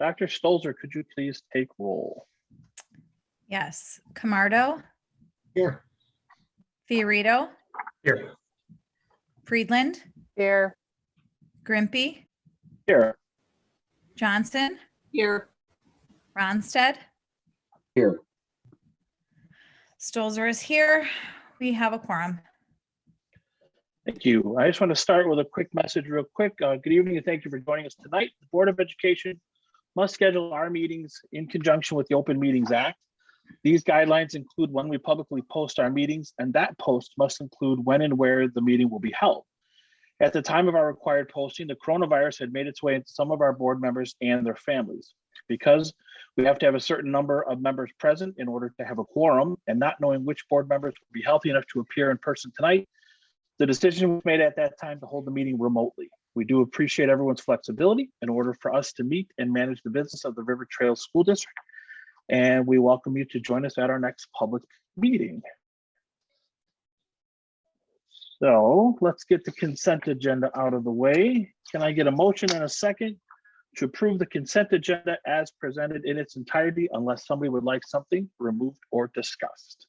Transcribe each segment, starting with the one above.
Dr. Stolzer, could you please take roll? Yes. Camardo, Here. Fiorito, Here. Friedland, Here. Grimpy, Here. Johnson, Here. Ronstadt, Here. Stolzer is here. We have a quorum. Thank you. I just want to start with a quick message real quick. Good evening and thank you for joining us tonight. The Board of Education must schedule our meetings in conjunction with the Open Meetings Act. These guidelines include when we publicly post our meetings, and that post must include when and where the meeting will be held. At the time of our required posting, the coronavirus had made its way into some of our board members and their families. Because we have to have a certain number of members present in order to have a quorum, and not knowing which board members will be healthy enough to appear in person tonight, the decision was made at that time to hold the meeting remotely. We do appreciate everyone's flexibility in order for us to meet and manage the business of the River Trails School District. And we welcome you to join us at our next public meeting. So let's get the consent agenda out of the way. Can I get a motion and a second to approve the consent agenda as presented in its entirety, unless somebody would like something removed or discussed?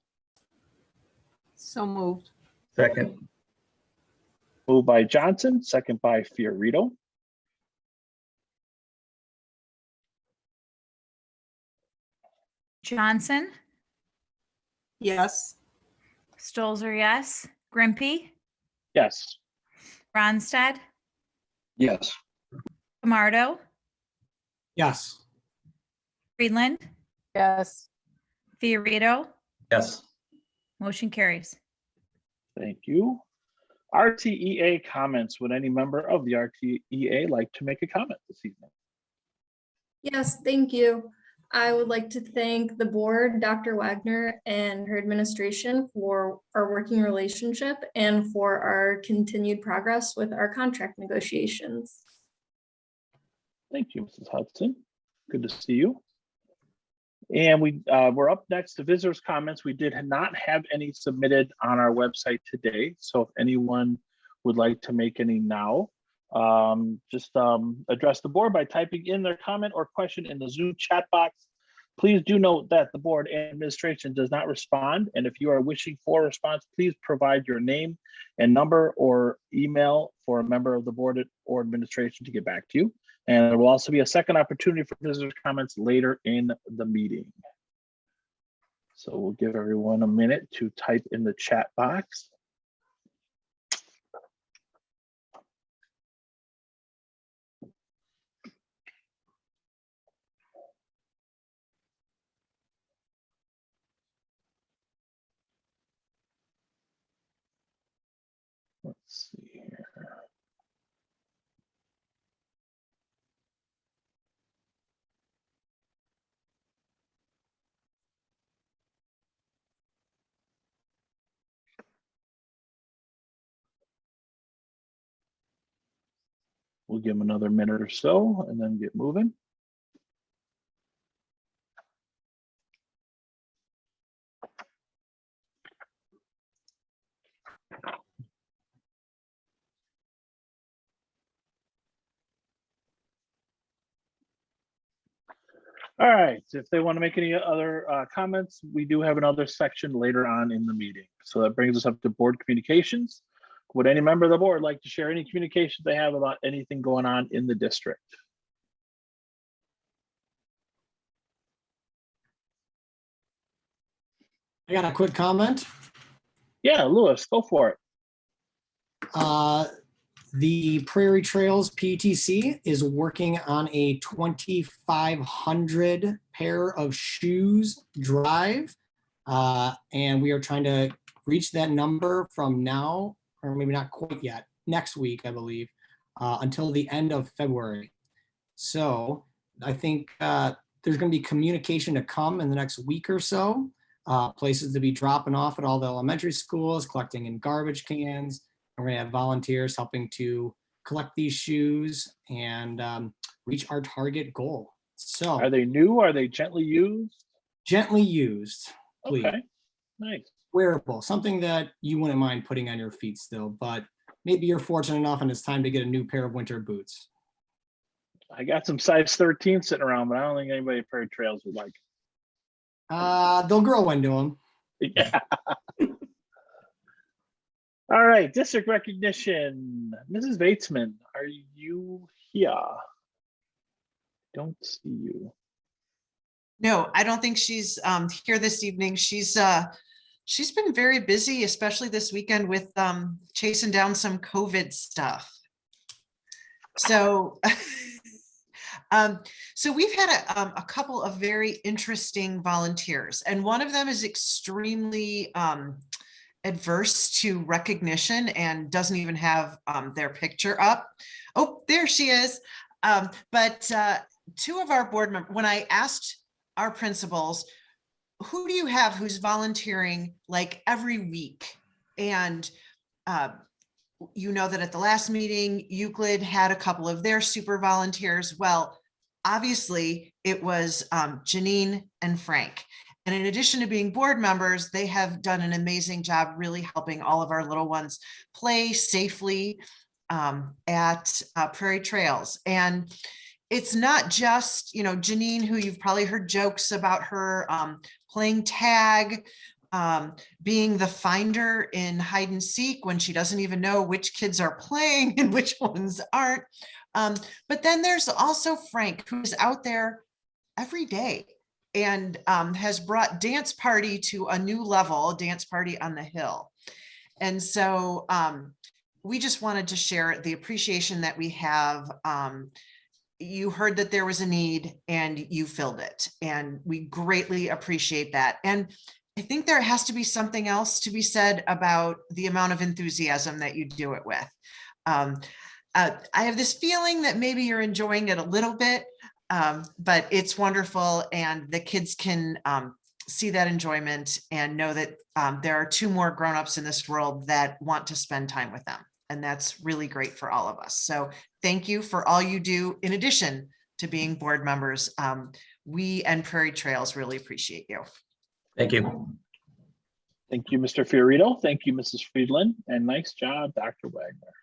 So moved. Second. Moved by Johnson, second by Fiorito. Johnson, Yes. Stolzer, yes. Grimpy, Yes. Ronstadt, Yes. Camardo, Yes. Friedland, Yes. Fiorito, Yes. motion carries. Thank you. RTEA comments. Would any member of the RTEA like to make a comment this evening? Yes, thank you. I would like to thank the board, Dr. Wagner and her administration for our working relationship and for our continued progress with our contract negotiations. Thank you, Mrs. Hudson. Good to see you. And we're up next to visitors' comments. We did not have any submitted on our website today. So if anyone would like to make any now, just address the board by typing in their comment or question in the Zoom chat box. Please do note that the board and administration does not respond. And if you are wishing for a response, please provide your name and number or email for a member of the board or administration to get back to you. And there will also be a second opportunity for visitors' comments later in the meeting. So we'll give everyone a minute to type in the chat box. Let's see here. We'll give them another minute or so and then get moving. All right, if they want to make any other comments, we do have another section later on in the meeting. So that brings us up to board communications. Would any member of the board like to share any communications they have about anything going on in the district? I got a quick comment. Yeah, Lewis, go for it. The Prairie Trails PTC is working on a 2,500 pair of shoes drive. And we are trying to reach that number from now, or maybe not quite yet, next week, I believe, until the end of February. So I think there's going to be communication to come in the next week or so. Places to be dropping off at all the elementary schools, collecting in garbage cans. We're going to have volunteers helping to collect these shoes and reach our target goal. So Are they new? Are they gently used? gently used, please. Okay, nice. Wearable, something that you wouldn't mind putting on your feet still, but maybe you're fortunate enough and it's time to get a new pair of winter boots. I got some size 13 sitting around, but I don't think anybody at Prairie Trails would like They'll grow into them. it. Yeah. All right, district recognition. Mrs. Batesman, are you here? Don't see you. No, I don't think she's here this evening. She's been very busy, especially this weekend with chasing down some COVID stuff. So, so we've had a couple of very interesting volunteers, and one of them is extremely adverse to recognition and doesn't even have their picture up. Oh, there she is. But two of our board members, when I asked our principals, who do you have who's volunteering like every week? And you know that at the last meeting, Euclid had a couple of their super volunteers. Well, obviously it was Janine and Frank. And in addition to being board members, they have done an amazing job really helping all of our little ones play safely at Prairie Trails. And it's not just, you know, Janine, who you've probably heard jokes about her playing tag, being the finder in hide and seek when she doesn't even know which kids are playing and which ones aren't. But then there's also Frank, who's out there every day and has brought dance party to a new level, dance party on the hill. And so we just wanted to share the appreciation that we have. You heard that there was a need and you filled it, and we greatly appreciate that. And I think there has to be something else to be said about the amount of enthusiasm that you do it with. I have this feeling that maybe you're enjoying it a little bit, but it's wonderful, and the kids can see that enjoyment and know that there are two more grown-ups in this world that want to spend time with them. And that's really great for all of us. So thank you for all you do in addition to being board members. We and Prairie Trails really appreciate you. Thank you. Thank you, Mr. Fiorito. Thank you, Mrs. Friedland. And nice job, Dr. Wagner.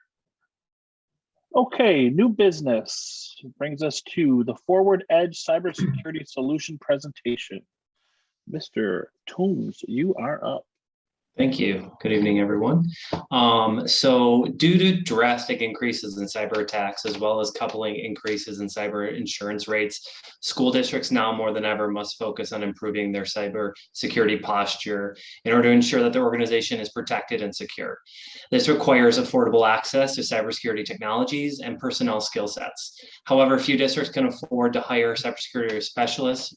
Okay, new business brings us to the Forward Edge Cybersecurity Solution presentation. Mr. Toombs, you are up. Thank you. Good evening, everyone. So due to drastic increases in cyber attacks, as well as coupling increases in cyber insurance rates, school districts now more than ever must focus on improving their cyber security posture in order to ensure that their organization is protected and secure. This requires affordable access to cybersecurity technologies and personnel skill sets. However, few districts can afford to hire cybersecurity specialists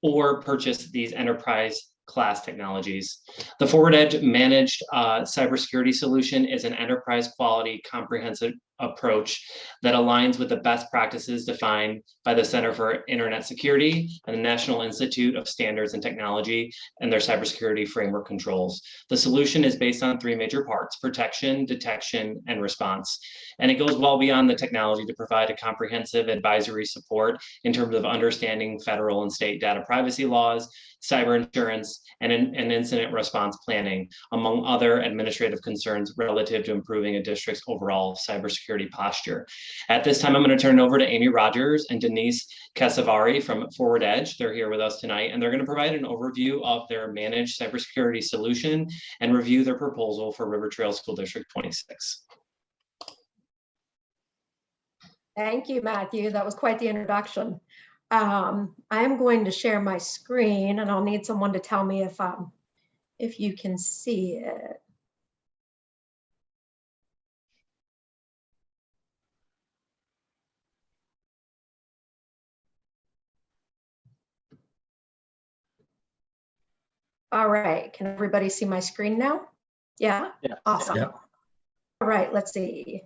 or purchase these enterprise class technologies. The Forward Edge managed cybersecurity solution is an enterprise quality comprehensive approach that aligns with the best practices defined by the Center for Internet Security and the National Institute of Standards and Technology and their cybersecurity framework controls. The solution is based on three major parts: protection, detection, and response. And it goes well beyond the technology to provide a comprehensive advisory support in terms of understanding federal and state data privacy laws, cyber insurance, and incident response planning, among other administrative concerns relative to improving a district's overall cybersecurity posture. At this time, I'm going to turn it over to Amy Rogers and Denise Casavari from Forward Edge. They're here with us tonight, and they're going to provide an overview of their managed cybersecurity solution and review their proposal for River Trail School District 26. Thank you, Matthew. That was quite the introduction. I'm going to share my screen, and I'll need someone to tell me if you can see it. All right, can everybody see my screen now? Yeah? Yeah. Awesome. Yeah. All right, let's see.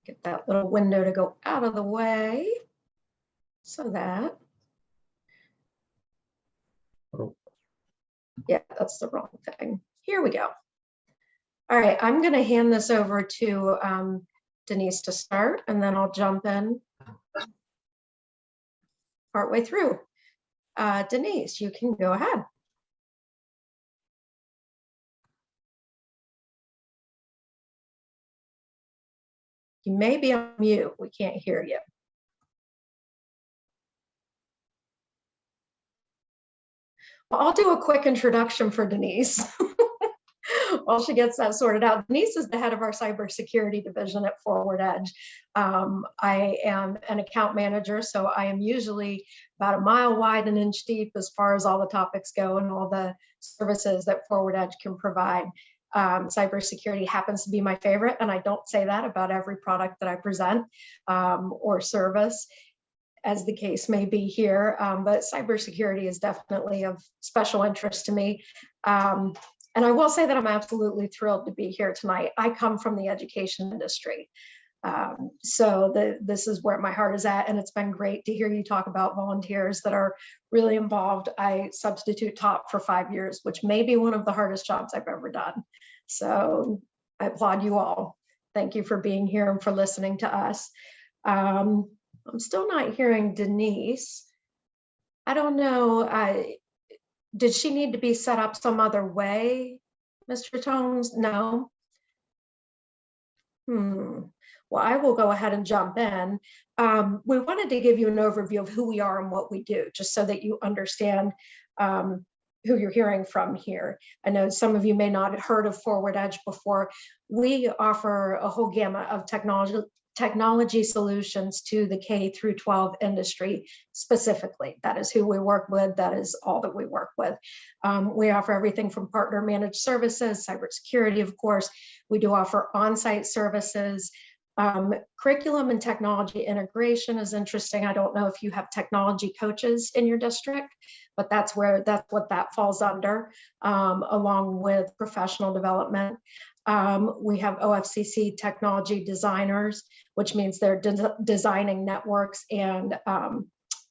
Get that little window to go out of the way so that. Oh. Yeah, that's the wrong thing. Here we go. All right, I'm going to hand this over to Denise to start, and then I'll jump in partway through. Denise, you can go ahead. You may be on mute. We can't hear you. I'll do a quick introduction for Denise. While she gets that sorted out. Denise is the head of our cybersecurity division at Forward Edge. I am an account manager, so I am usually about a mile wide and inch deep as far as all the topics go and all the services that Forward Edge can provide. Cybersecurity happens to be my favorite, and I don't say that about every product that I present or service, as the case may be here, but cybersecurity is definitely of special interest to me. And I will say that I'm absolutely thrilled to be here tonight. I come from the education industry. This is where my heart is at, and it's been great to hear you talk about volunteers that are really involved. I substitute taught for 5 years, which may be one of the hardest jobs I've ever done. So I applaud you all. Thank you for being here and for listening to us. I'm still not hearing Denise. I don't know. Did she need to be set up some other way, Mr. Tones? No. Well, I will go ahead and jump in. We wanted to give you an overview of who we are and what we do, just so that you understand who you're hearing from here. I know some of you may not have heard of Forward Edge before. We offer a whole gamut of technology solutions to the K through 12 industry specifically. That is who we work with. That is all that we work with. We offer everything from partner managed services, cybersecurity, of course. We do offer on-site services. Curriculum and technology integration is interesting. I don't know if you have technology coaches in your district, but that's what that falls under, along with professional development. We have OFCC technology designers, which means they're designing networks and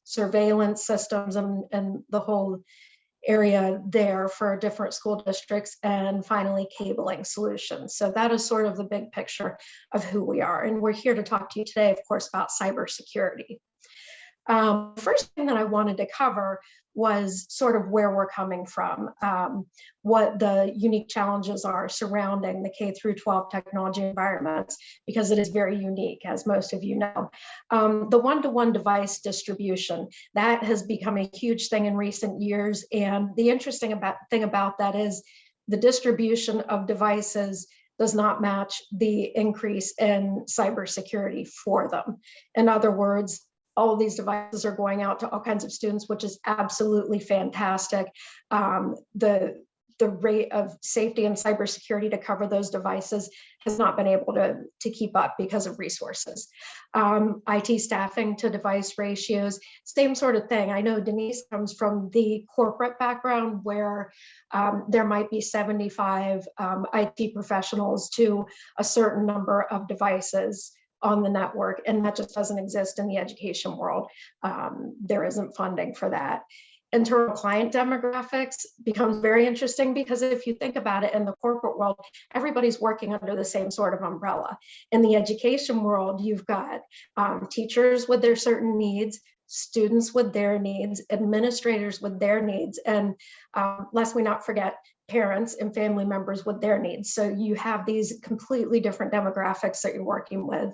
surveillance systems and the whole area there for different school districts, and finally cabling solutions. So that is sort of the big picture of who we are. And we're here to talk to you today, of course, about cybersecurity. First thing that I wanted to cover was sort of where we're coming from, what the unique challenges are surrounding the K through 12 technology environments, because it is very unique, as most of you know. The one-to-one device distribution, that has become a huge thing in recent years. And the interesting thing about that is the distribution of devices does not match the increase in cybersecurity for them. In other words, all of these devices are going out to all kinds of students, which is absolutely fantastic. The rate of safety and cybersecurity to cover those devices has not been able to keep up because of resources. IT staffing to device ratios, same sort of thing. I know Denise comes from the corporate background where there might be 75 IT professionals to a certain number of devices on the network, and that just doesn't exist in the education world. There isn't funding for that. Internal client demographics becomes very interesting, because if you think about it, in the corporate world, everybody's working under the same sort of umbrella. In the education world, you've got teachers with their certain needs, students with their needs, administrators with their needs, and lest we not forget, parents and family members with their needs. So you have these completely different demographics that you're working with,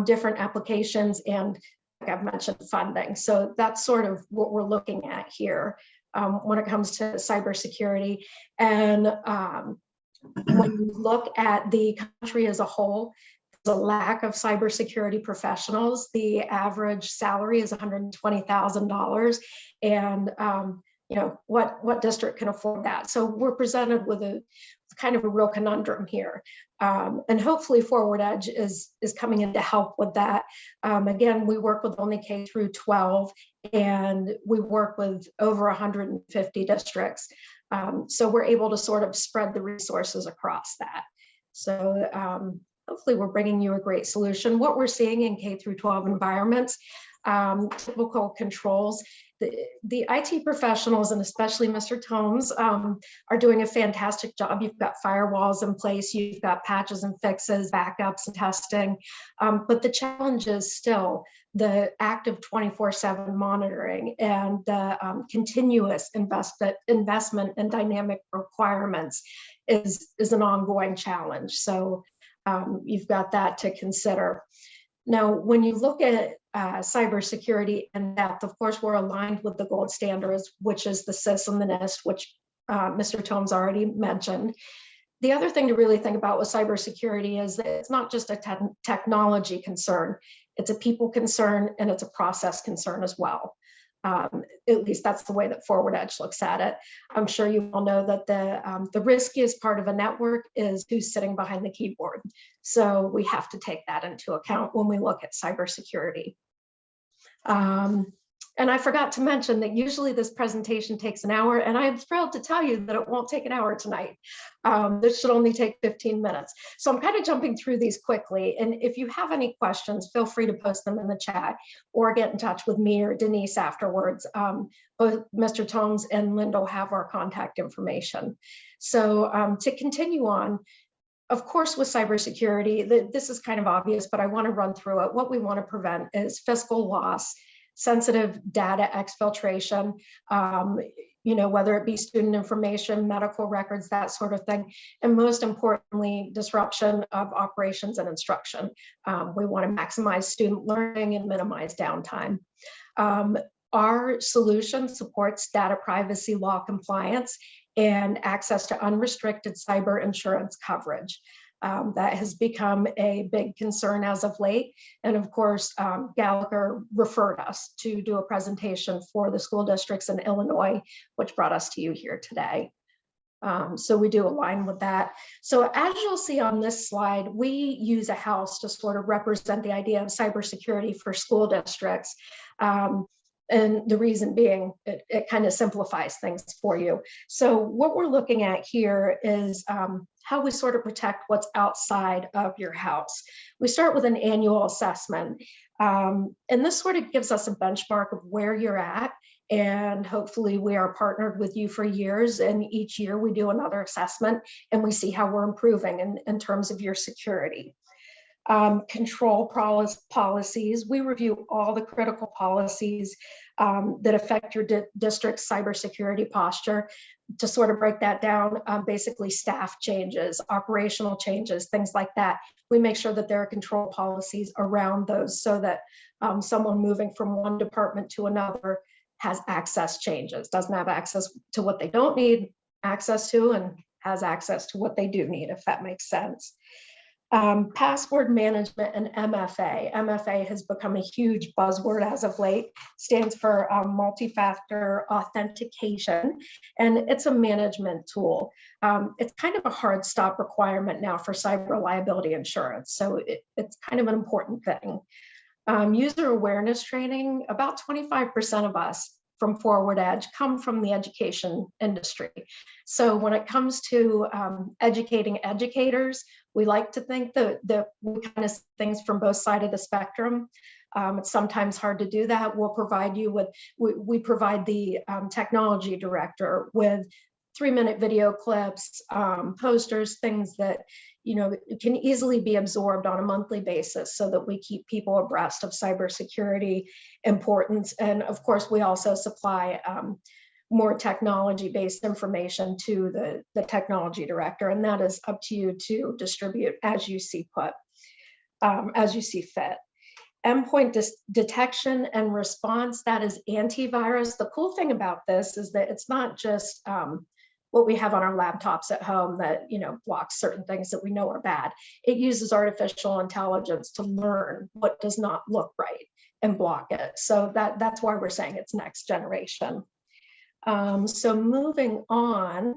different applications, and like I've mentioned, funding. So that's sort of what we're looking at here when it comes to cybersecurity. And when you look at the country as a whole, there's a lack of cybersecurity professionals. The average salary is $120,000, and you know, what district can afford that? So we're presented with a kind of a real conundrum here. And hopefully Forward Edge is coming in to help with that. Again, we work with only K through 12, and we work with over 150 districts. So we're able to sort of spread the resources across that. So hopefully we're bringing you a great solution. What we're seeing in K through 12 environments, typical controls, the IT professionals, and especially Mr. Tomes, are doing a fantastic job. You've got firewalls in place, you've got patches and fixes, backups and testing, but the challenge is still the active 24/7 monitoring and the continuous investment in dynamic requirements is an ongoing challenge. So you've got that to consider. Now, when you look at cybersecurity in depth, of course, we're aligned with the gold standards, which is the CIS and the NIST, which Mr. Tomes already mentioned. The other thing to really think about with cybersecurity is that it's not just a technology concern, it's a people concern and it's a process concern as well. At least that's the way that Forward Edge looks at it. I'm sure you all know that the riskiest part of a network is who's sitting behind the keyboard. So we have to take that into account when we look at cybersecurity. And I forgot to mention that usually this presentation takes an hour, and I'm thrilled to tell you that it won't take an hour tonight. This should only take 15 minutes. So I'm kind of jumping through these quickly. And if you have any questions, feel free to post them in the chat or get in touch with me or Denise afterwards. Both Mr. Tomes and Linda have our contact information. So to continue on, of course, with cybersecurity, this is kind of obvious, but I want to run through it. What we want to prevent is fiscal loss, sensitive data exfiltration, whether it be student information, medical records, that sort of thing. And most importantly, disruption of operations and instruction. We want to maximize student learning and minimize downtime. Our solution supports data privacy law compliance and access to unrestricted cyber insurance coverage. That has become a big concern as of late. And of course, Gallagher referred us to do a presentation for the school districts in Illinois, which brought us to you here today. So we do align with that. So as you'll see on this slide, we use a house to sort of represent the idea of cybersecurity for school districts. And the reason being, it kind of simplifies things for you. So what we're looking at here is how we sort of protect what's outside of your house. We start with an annual assessment. And this sort of gives us a benchmark of where you're at. And hopefully we are partnered with you for years. And each year we do another assessment and we see how we're improving in terms of your security. Control policies. We review all the critical policies that affect your district's cybersecurity posture. To sort of break that down, basically staff changes, operational changes, things like that. We make sure that there are control policies around those so that someone moving from one department to another has access changes, doesn't have access to what they don't need access to and has access to what they do need, if that makes sense. Password management and MFA. MFA has become a huge buzzword as of late, stands for multi-factor authentication, and it's a management tool. It's kind of a hard stop requirement now for cyber liability insurance, so it's kind of an important thing. User awareness training, about 25% of us from Forward Edge come from the education industry. So when it comes to educating educators, we like to think that we kind of see things from both sides of the spectrum. It's sometimes hard to do that. We'll provide you with, we provide the technology director with 3-minute video clips, posters, things that can easily be absorbed on a monthly basis so that we keep people abreast of cybersecurity importance. And of course, we also supply more technology-based information to the technology director, and that is up to you to distribute as you see fit. Endpoint detection and response, that is antivirus. The cool thing about this is that it's not just what we have on our laptops at home that blocks certain things that we know are bad. It uses artificial intelligence to learn what does not look right and block it. So that's why we're saying it's next generation. So moving on,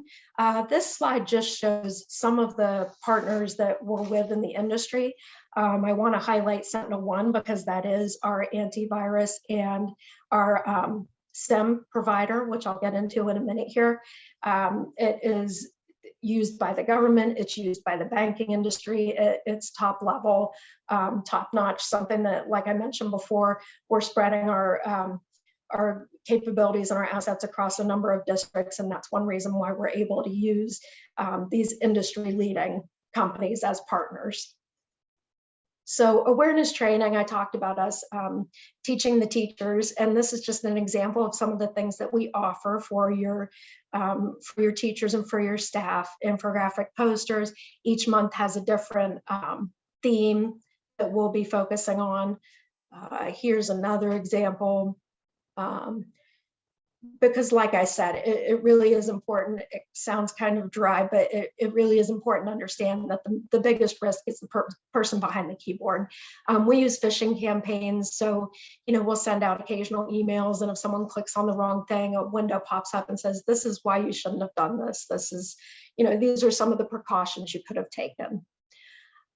this slide just shows some of the partners that we're with in the industry. I want to highlight SentinelOne because that is our antivirus and our SIM provider, which I'll get into in a minute here. It is used by the government, it's used by the banking industry, it's top level, top notch, something that, like I mentioned before, we're spreading our capabilities and our assets across a number of districts, and that's one reason why we're able to use these industry leading companies as partners. So awareness training, I talked about us teaching the teachers, and this is just an example of some of the things that we offer for your teachers and for your staff. Infographic posters, each month has a different theme that we'll be focusing on. Here's another example. Because like I said, it really is important. It sounds kind of dry, but it really is important to understand that the biggest risk is the person behind the keyboard. We use phishing campaigns. So, we'll send out occasional emails, and if someone clicks on the wrong thing, a window pops up and says, this is why you shouldn't have done this. This is, these are some of the precautions you could have taken.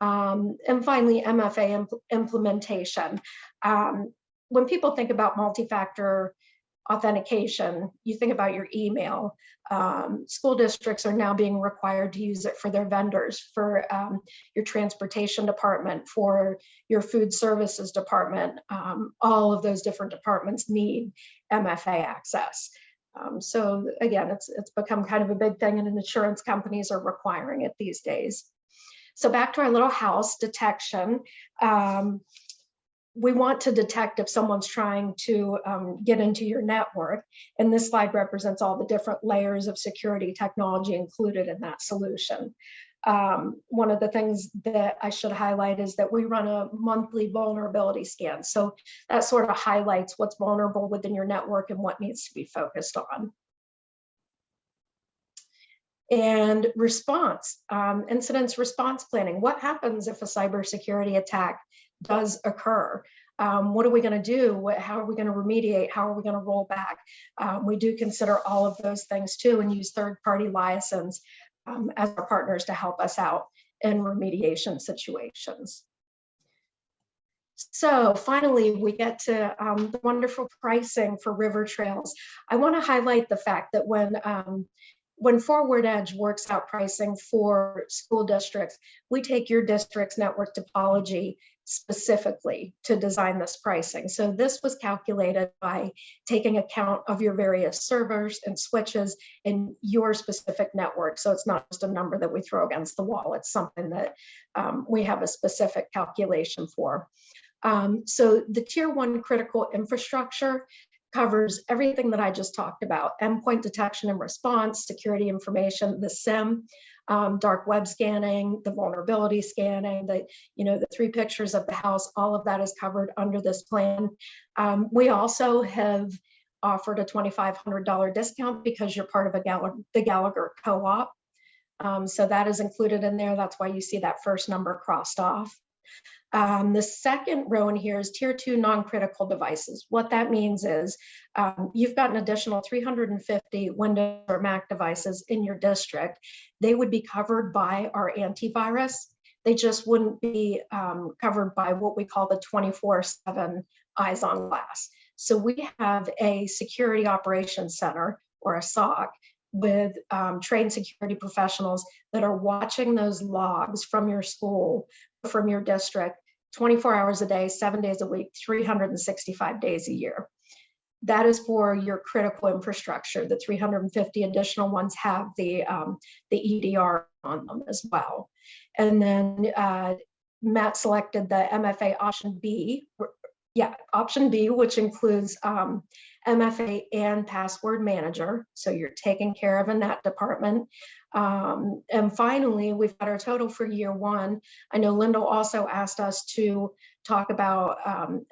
And finally, MFA implementation. When people think about multi-factor authentication, you think about your email. School districts are now being required to use it for their vendors, for your transportation department, for your food services department. All of those different departments need MFA access. So again, it's become kind of a big thing, and insurance companies are requiring it these days. So back to our little house detection. We want to detect if someone's trying to get into your network. And this slide represents all the different layers of security technology included in that solution. One of the things that I should highlight is that we run a monthly vulnerability scan. So that sort of highlights what's vulnerable within your network and what needs to be focused on. And response, incident response planning. What happens if a cybersecurity attack does occur? What are we going to do? How are we going to remediate? How are we going to roll back? We do consider all of those things too, and use third-party liaisons as our partners to help us out in remediation situations. So finally, we get to the wonderful pricing for river trails. I want to highlight the fact that when Forward Edge works out pricing for school districts, we take your district's network topology specifically to design this pricing. So this was calculated by taking account of your various servers and switches in your specific network. So it's not just a number that we throw against the wall. It's something that we have a specific calculation for. So the tier 1 critical infrastructure covers everything that I just talked about: endpoint detection and response, security information, the SIM, dark web scanning, the vulnerability scanning, the 3 pictures of the house. All of that is covered under this plan. We also have offered a $2,500 discount because you're part of the Gallagher co-op. So that is included in there. That's why you see that first number crossed off. The second row in here is tier 2 non-critical devices. What that means is you've got an additional 350 Windows or Mac devices in your district. They would be covered by our antivirus. They just wouldn't be covered by what we call the 24/7 eyes on glass. So we have a security operations center, or a SOC, with trained security professionals that are watching those logs from your school, from your district, 24 hours a day, 7 days a week, 365 days a year. That is for your critical infrastructure. The 350 additional ones have the EDR on them as well. And then Matt selected the MFA option B. Option B, which includes MFA and password manager. So you're taken care of in that department. And finally, we've got our total for year 1. I know Lyndall also asked us to talk about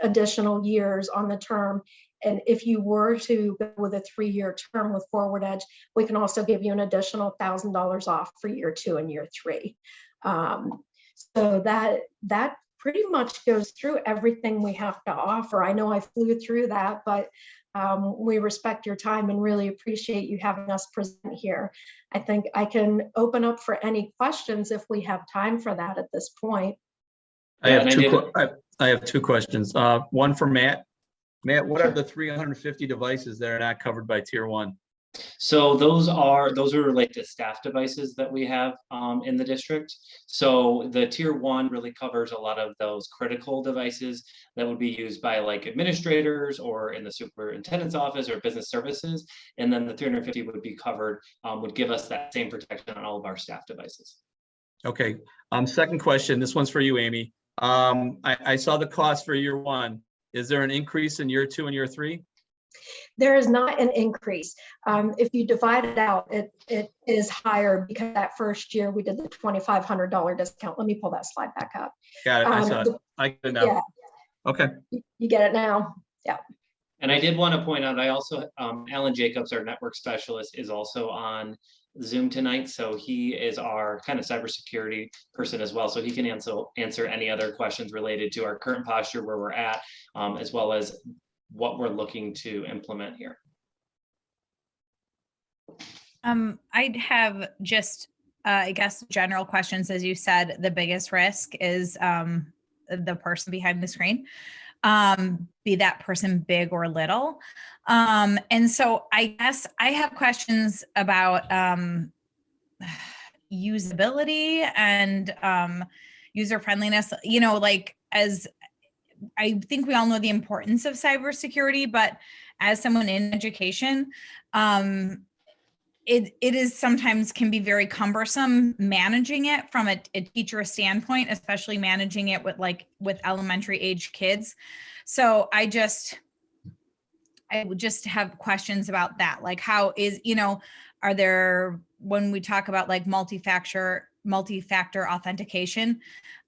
additional years on the term. And if you were to go with a 3-year term with Forward Edge, we can also give you an additional $1,000 off for year 2 and year 3. So that pretty much goes through everything we have to offer. I know I flew through that, but we respect your time and really appreciate you having us present here. I think I can open up for any questions if we have time for that at this point. I have 2 questions. One for Matt. Matt, what are the 350 devices that are not covered by tier 1? So those are related to staff devices that we have in the district. So the tier 1 really covers a lot of those critical devices that would be used by like administrators or in the superintendent's office or business services. And then the 350 would be covered, would give us that same protection on all of our staff devices. Okay. Second question. This one's for you, Amy. I saw the cost for year 1. Is there an increase in year 2 and year 3? There is not an increase. If you divide it out, it is higher because that first year we did the $2,500 discount. Let me pull that slide back up. Got it. I saw it. I get it now. Yeah, Okay. you get it now. Yeah. And I did want to point out, I also, Alan Jacobs, our network specialist, is also on Zoom tonight. So he is our kind of cybersecurity person as well. So he can answer any other questions related to our current posture, where we're at, as well as what we're looking to implement here. I'd have just, I guess, general questions. As you said, the biggest risk is the person behind the screen, be that person big or little. And so I guess I have questions about usability and user friendliness. You know, like, as I think we all know the importance of cybersecurity, but as someone in education, it is sometimes can be very cumbersome managing it from a teacher standpoint, especially managing it with elementary age kids. So I would just have questions about that. Like, how is, you know, are there, when we talk about like multi-factor authentication,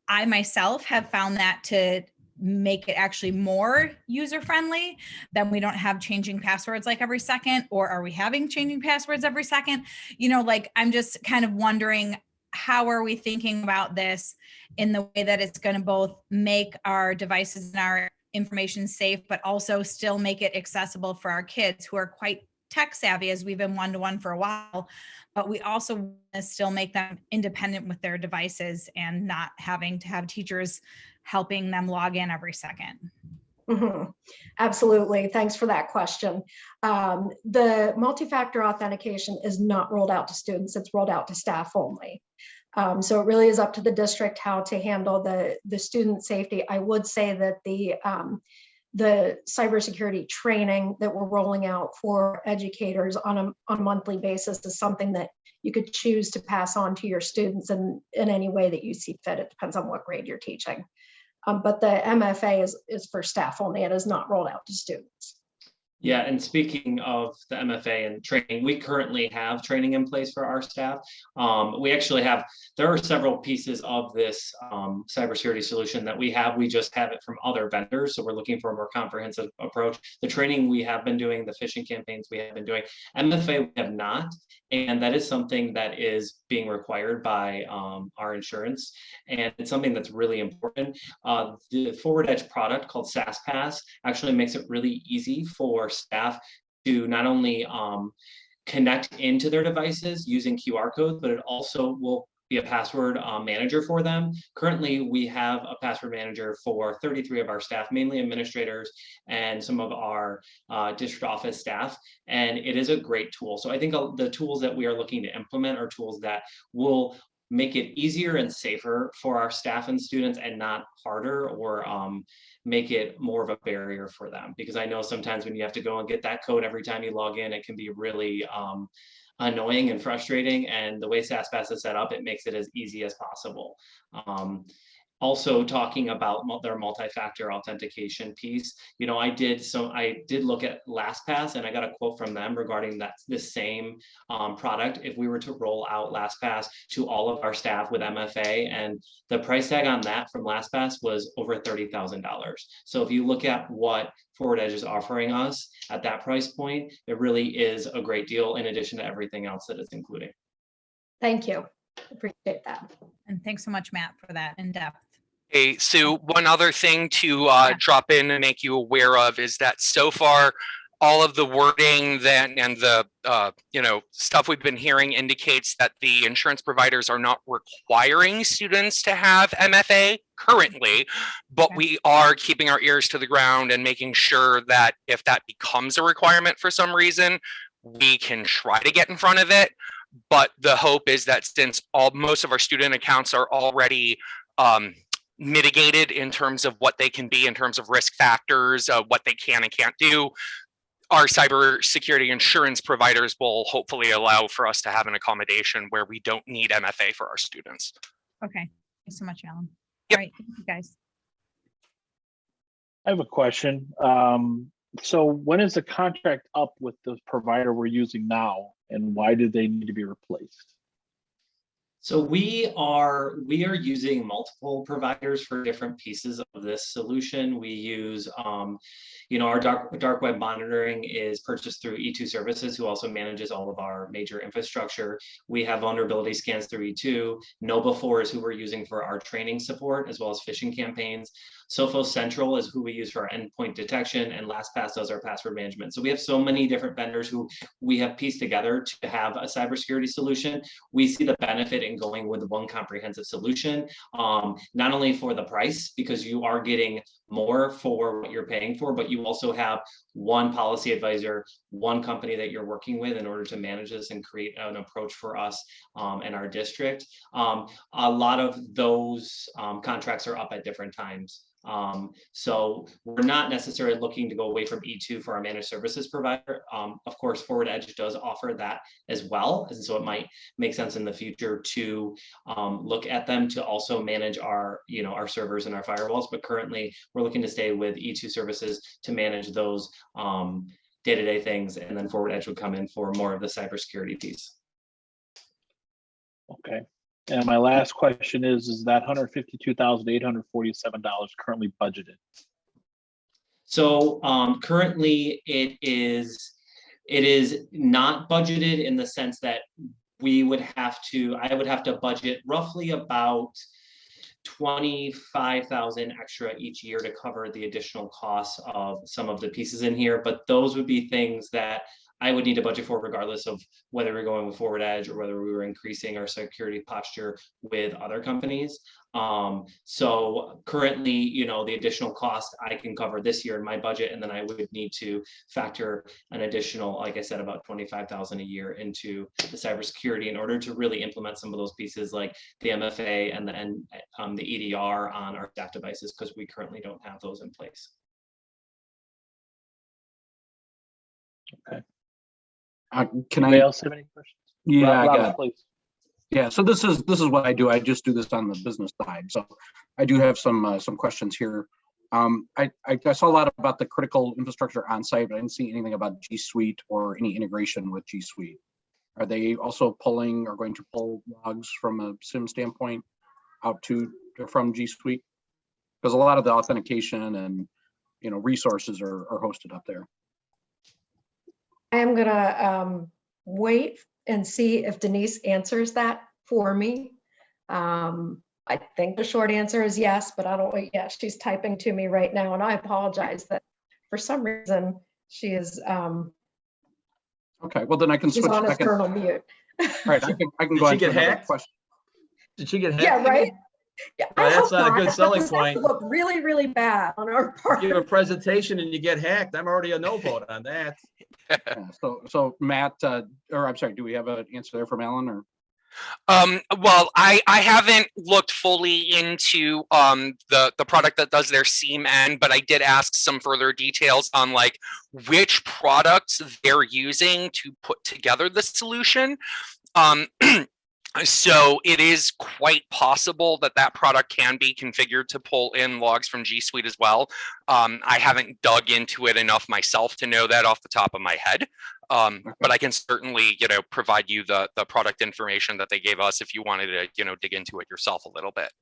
I myself have found that to make it actually more user-friendly, then we don't have changing passwords like every second, or are we having changing passwords every second? You know, like, I'm just kind of wondering, how are we thinking about this in the way that it's going to both make our devices and our information safe, but also still make it accessible for our kids who are quite tech savvy, as we've been one-to-one for a while, but we also want to still make them independent with their devices and not having to have teachers helping them log in every second. Mm-hmm. Absolutely. Thanks for that question. The multi-factor authentication is not rolled out to students. It's rolled out to staff only. So it really is up to the district how to handle the student safety. I would say that the cybersecurity training that we're rolling out for educators on a monthly basis is something that you could choose to pass on to your students in any way that you see fit. It depends on what grade you're teaching. But the MFA is for staff only. It is not rolled out to students. Yeah, and speaking of the MFA and training, we currently have training in place for our staff. We actually have, there are several pieces of this cybersecurity solution that we have. We just have it from other vendors. So we're looking for a more comprehensive approach. The training we have been doing, the phishing campaigns we have been doing, MFA we have not. And that is something that is being required by our insurance. And it's something that's really important. The Forward Edge product called SaaSPass actually makes it really easy for staff to not only connect into their devices using QR codes, but it also will be a password manager for them. Currently, we have a password manager for 33 of our staff, mainly administrators and some of our district office staff, and it is a great tool. So I think the tools that we are looking to implement are tools that will make it easier and safer for our staff and students, and not harder or make it more of a barrier for them. Because I know sometimes when you have to go and get that code every time you log in, it can be really annoying and frustrating. And the way SaaSPass is set up, it makes it as easy as possible. Also talking about their multi-factor authentication piece, you know, I did look at LastPass, and I got a quote from them regarding this same product. If we were to roll out LastPass to all of our staff with MFA, and the price tag on that from LastPass was over $30,000. So if you look at what Forward Edge is offering us at that price point, it really is a great deal in addition to everything else that it's including. Thank you. Appreciate that. And thanks so much, Matt, for that in depth. Hey, Sue, one other thing to drop in and make you aware of is that so far, all of the wording and the stuff we've been hearing indicates that the insurance providers are not requiring students to have MFA currently, but we are keeping our ears to the ground and making sure that if that becomes a requirement for some reason, we can try to get in front of it. But the hope is that since most of our student accounts are already mitigated in terms of what they can be in terms of risk factors, what they can and can't do, our cybersecurity insurance providers will hopefully allow for us to have an accommodation where we don't need MFA for our students. Okay, thanks so much, Alan. Yep. All right, thank you guys. I have a question. So when is the contract up with the provider we're using now, and why do they need to be replaced? So we are using multiple providers for different pieces of this solution. We use, our dark web monitoring is purchased through E2 Services, who also manages all of our major infrastructure. We have vulnerability scans through E2. Nova4 is who we're using for our training support, as well as phishing campaigns. Sophos Central is who we use for our endpoint detection, and LastPass does our password management. So we have so many different vendors who we have pieced together to have a cybersecurity solution. We see the benefit in going with one comprehensive solution, not only for the price, because you are getting more for what you're paying for, but you also have one policy advisor, one company that you're working with in order to manage this and create an approach for us and our district. A lot of those contracts are up at different times. So we're not necessarily looking to go away from E2 for our managed services provider. Of course, Forward Edge does offer that as well. And so it might make sense in the future to look at them to also manage our, our servers and our firewalls. But currently we're looking to stay with E2 Services to manage those day-to-day things. And then Forward Edge would come in for more of the cybersecurity piece. Okay. And my last question is that $152,847 currently budgeted? So currently it is not budgeted in the sense that I would have to budget roughly about $25,000 extra each year to cover the additional costs of some of the pieces in here. But those would be things that I would need to budget for regardless of whether we're going with Forward Edge or whether we were increasing our security posture with other companies. So currently, the additional cost I can cover this year in my budget, and then I would need to factor an additional, like I said, about $25,000 a year into the cybersecurity in order to really implement some of those pieces like the MFA and the EDR on our staff devices, because we currently don't have those in place. Okay. Can Anybody I? else have any questions? Yeah, Robert, I got it. please. Yeah, so this is what I do. I just do this on the business side. So I do have some questions here. I saw a lot about the critical infrastructure on site, but I didn't see anything about G Suite or any integration with G Suite. Are they also pulling or going to pull logs from a SIM standpoint out from G Suite? Because a lot of the authentication and resources are hosted up there. I am gonna wait and see if Denise answers that for me. I think the short answer is yes, but I don't wait yet. She's typing to me right now, and I apologize that for some reason she is okay, well then I can switch. on external mute. All right, I can go on to another question. Did she get hacked? Yeah, right. Yeah, well, that's not a good selling point. Look really, really bad on our part. You give a presentation and you get hacked. I'm already a no vote on that. Yeah, so Matt, or I'm sorry, do we have an answer there from Alan or? Well, I haven't looked fully into the product that does their SIEM end, but I did ask some further details on like which products they're using to put together the solution. So it is quite possible that product can be configured to pull in logs from G Suite as well. I haven't dug into it enough myself to know that off the top of my head. But I can certainly, provide you the product information that they gave us if you wanted to, dig into it yourself a little bit.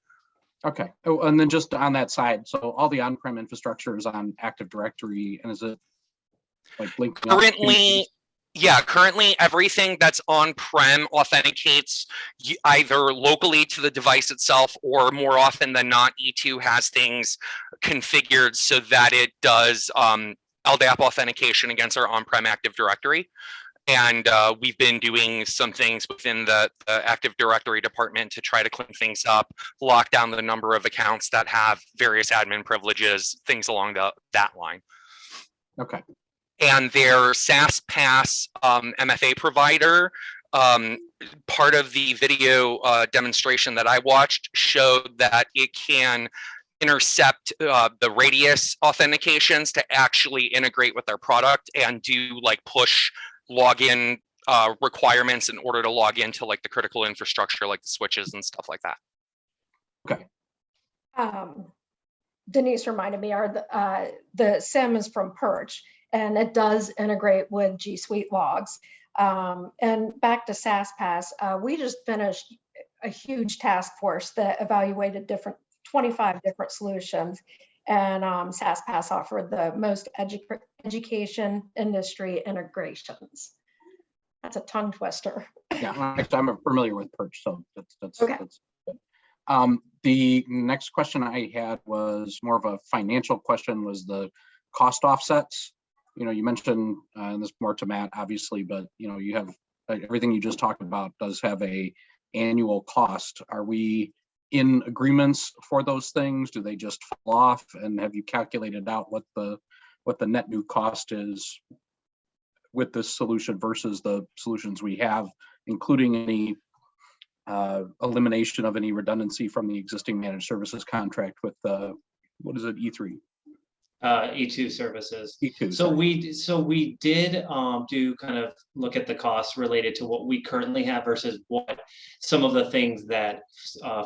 Okay. Oh, and then just on that side, so all the on-prem infrastructure is on Active Directory, and is it like linking currently? Yeah, currently everything that's on-prem authenticates either locally to the device itself, or more often than not, E2 has things configured so that it does LDAP authentication against our on-prem Active Directory. And we've been doing some things within the Active Directory department to try to clean things up, lock down the number of accounts that have various admin privileges, things along that line. Okay. And their SaaS Pass MFA provider, part of the video demonstration that I watched showed that it can intercept the radius authentications to actually integrate with their product and do like push login requirements in order to log into like the critical infrastructure, like the switches and stuff like that. Okay. Denise reminded me, the SIM is from Perch. and it does integrate with G Suite logs. And back to SaaSPass, we just finished a huge task force that evaluated 25 different solutions, and SaaSPass offered the most education industry integrations. That's a tongue twister. Yeah, I'm familiar with Perch, so that's okay. That's good. The next question I had was more of a financial question, was the cost offsets. You know, you mentioned, and this more to Matt, obviously, but you know, you have everything you just talked about does have a annual cost. Are we in agreements for those things? Do they just fall off? And have you calculated out what the net new cost is with this solution versus the solutions we have, including any elimination of any redundancy from the existing managed services contract with what is it, E3? E2 services. E2. So we did do kind of look at the costs related to what we currently have versus what some of the things that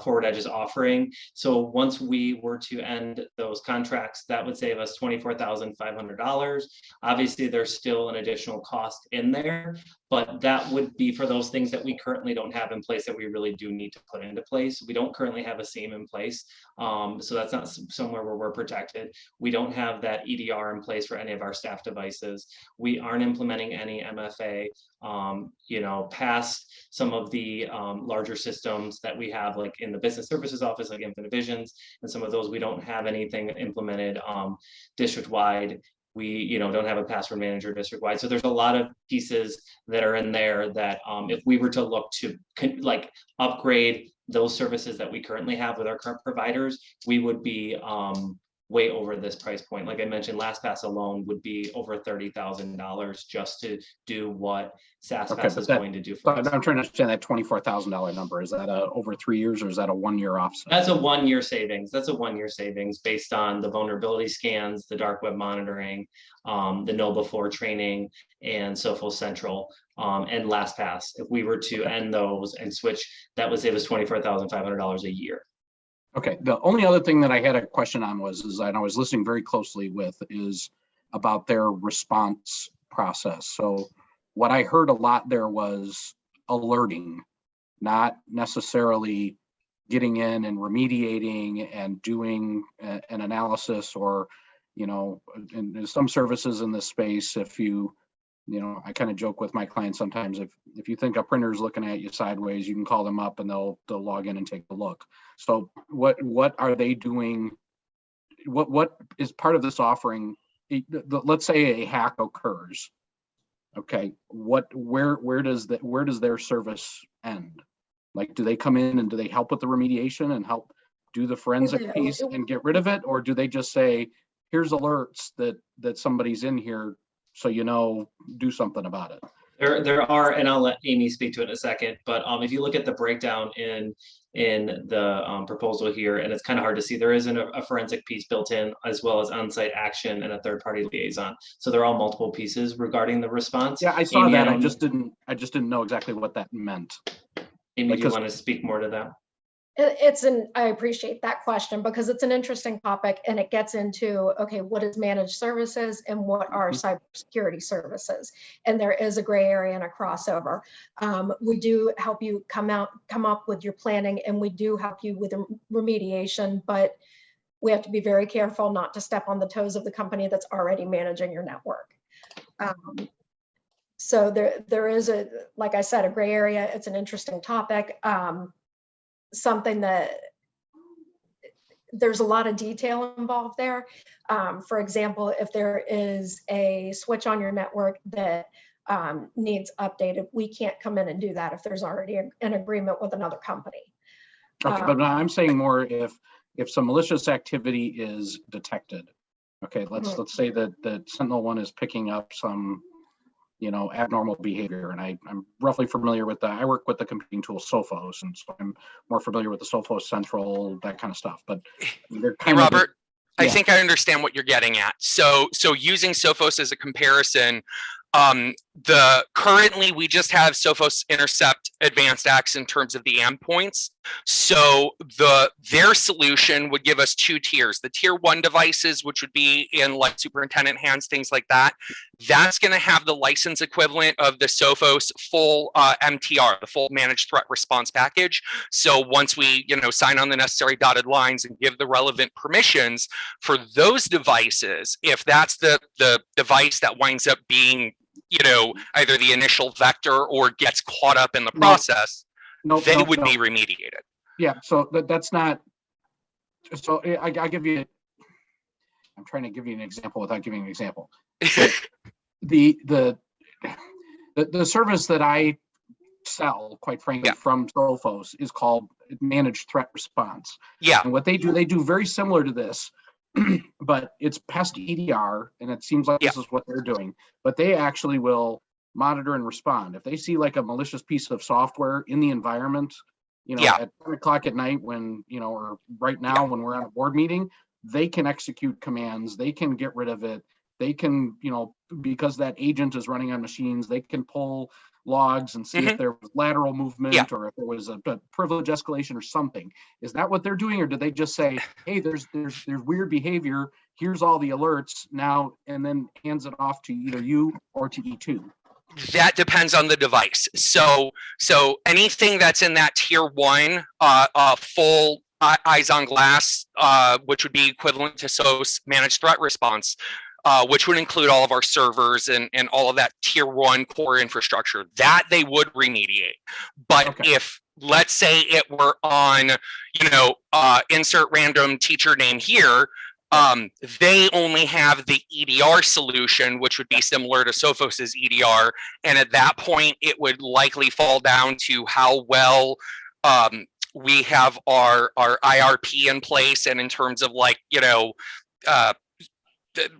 Forward Edge is offering. So once we were to end those contracts, that would save us $24,500. Obviously, there's still an additional cost in there, but that would be for those things that we currently don't have in place that we really do need to put into place. We don't currently have a SIEM in place, so that's not somewhere where we're protected. We don't have that EDR in place for any of our staff devices. We aren't implementing any MFA, you know, past some of the larger systems that we have, like in the business services office, like Infinite Visions, and some of those we don't have anything implemented district-wide. We, you know, don't have a password manager district-wide. So there's a lot of pieces that are in there that if we were to look to like upgrade those services that we currently have with our current providers, we would be way over this price point. Like I mentioned, LastPass alone would be over $30,000 just to do what SaaSPass is going to do for us. I'm trying to understand that $24,000 number. Is that over 3 years, or is that a 1 year offset? That's a 1 year savings. That's a 1 year savings based on the vulnerability scans, the dark web monitoring, the know before training, and Sophos Central, and LastPass. If we were to end those and switch, that would save us $24,500 a year. Okay, the only other thing that I had a question on is I was listening very closely is about their response process. So what I heard a lot there was alerting, not necessarily getting in and remediating and doing an analysis, or, you know, and there's some services in this space, if you know, I kind of joke with my clients sometimes, if you think a printer is looking at you sideways, you can call them up and they'll log in and take a look. So what are they doing? What is part of this offering? Let's say a hack occurs. Okay, where does their service end? Like, do they come in and do they help with the remediation and help do the forensic piece and get rid of it, or do they just say, here's alerts that somebody's in here, so you know, do something about it? There are, and I'll let Amy speak to it in a second, but if you look at the breakdown in the proposal here, and it's kind of hard to see, there isn't a forensic piece built in, as well as on-site action and a third-party liaison. So there are all multiple pieces regarding the response. Yeah, I saw Amy, that. I just didn't know exactly what that meant. Amy, do you want to speak more to that? I appreciate that question, because it's an interesting topic, and it gets into, okay, what is managed services and what are cybersecurity services? And there is a gray area and a crossover. We do help you come up with your planning, and we do help you with remediation, but we have to be very careful not to step on the toes of the company that's already managing your network. So there is like I said, a gray area. It's an interesting topic. Something that there's a lot of detail involved there. For example, if there is a switch on your network that needs updated, we can't come in and do that if there's already an agreement with another company. Okay, but I'm saying more if some malicious activity is detected. Okay, let's say that SentinelOne is picking up some, you know, abnormal behavior, and I'm roughly familiar with I work with the competing tool Sophos, and so I'm more familiar with the Sophos Central, that kind of stuff. But they're kind of Robert, I think I understand what you're getting at. So using Sophos as a comparison, currently we just have Sophos Intercept Advanced Acts in terms of the endpoints. So their solution would give us 2 tiers. The tier 1 devices, which would be in like superintendent hands, things like that. That's going to have the license equivalent of the Sophos full MTR, the full managed threat response package. So once we, sign on the necessary dotted lines and give the relevant permissions for those devices, if that's the device that winds up being, either the initial vector or gets caught up in the process, they would be remediated. Yeah, so that's not, so I give you, I'm trying to give you an example without giving an example. So the service that I sell, quite frankly, from Sophos is called Managed Threat Response. Yeah. And what they do very similar to this, but it's pest EDR, and it seems like this is what they're doing, but they actually will monitor and respond. If they see like a malicious piece of software in the environment, at 10 o'clock at night when, or right now when we're on a board meeting, they can execute commands, they can get rid of it. They can, because that agent is running on machines, they can pull logs and see if there was lateral movement or if there was a privilege escalation or something. Is that what they're doing? Or do they just say, hey, there's weird behavior, here's all the alerts now, and then hands it off to either you or to E2? That depends on the device. So anything that's in that tier 1, full eyes on glass, which would be equivalent to SOS managed threat response, which would include all of our servers and all of that tier 1 core infrastructure, that they would remediate. But if, let's say it were on, insert random teacher name here, they only have the EDR solution, which would be similar to Sophos's EDR. And at that point, it would likely fall down to how well we have our IRP in place, and in terms of like,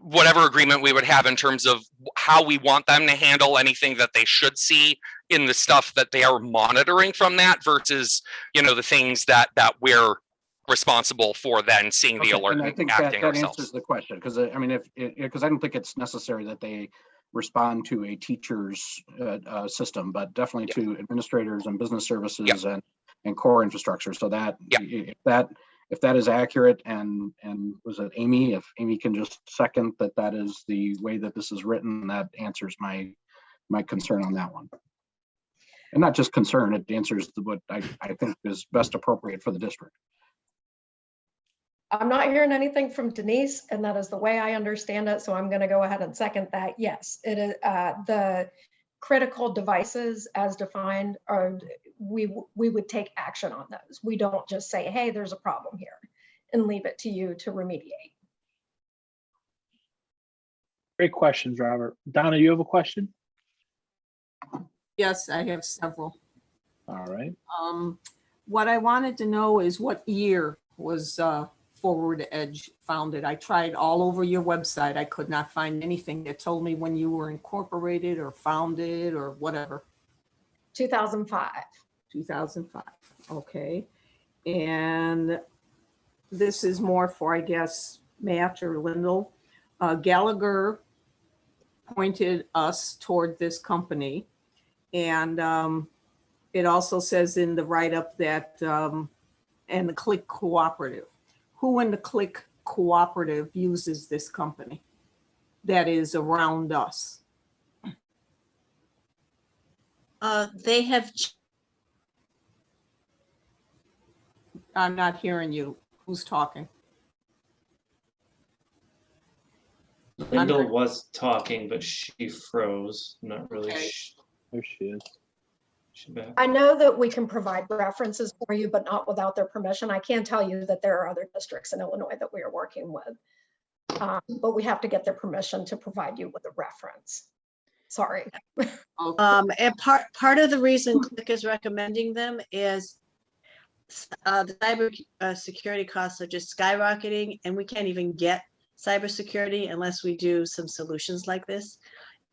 whatever agreement we would have in terms of how we want them to handle anything that they should see in the stuff that they are monitoring from that versus, the things that we're responsible for then seeing the alert. And I think that answers the question, because I mean, because I don't think it's necessary that they respond to a teacher's system, but definitely to administrators and business services and core infrastructure. So that if that is accurate, and was it Amy? If Amy can just second that is the way that this is written, that answers my concern on that one. And not just concern, it answers what I think is best appropriate for the district. I'm not hearing anything from Denise, and that is the way I understand it. So I'm going to go ahead and second that. Yes, it is the critical devices as defined are, we would take action on those. We don't just say, hey, there's a problem here, and leave it to you to remediate. Great questions, Robert. Donna, you have a question? Yes, I have several. All right. What I wanted to know is what year was Forward Edge founded? I tried all over your website. I could not find anything that told me when you were incorporated or founded or whatever. 2005. 2005. Okay. And this is more for, I guess, Matt or Lyndall. Gallagher pointed us toward this company. And it also says in the write-up that, and the Click Cooperative. Who in the Click Cooperative uses this company that is around us? They have. I'm not hearing you. Who's talking? Lyndall was talking, but she froze. I'm not really. Okay. There she is. She's back. I know that we can provide references for you, but not without their permission. I can tell you that there are other districts in Illinois that we are working with, but we have to get their permission to provide you with a reference. Sorry. And part of the reason Click is recommending them is the cyber security costs are just skyrocketing, and we can't even get cybersecurity unless we do some solutions like this.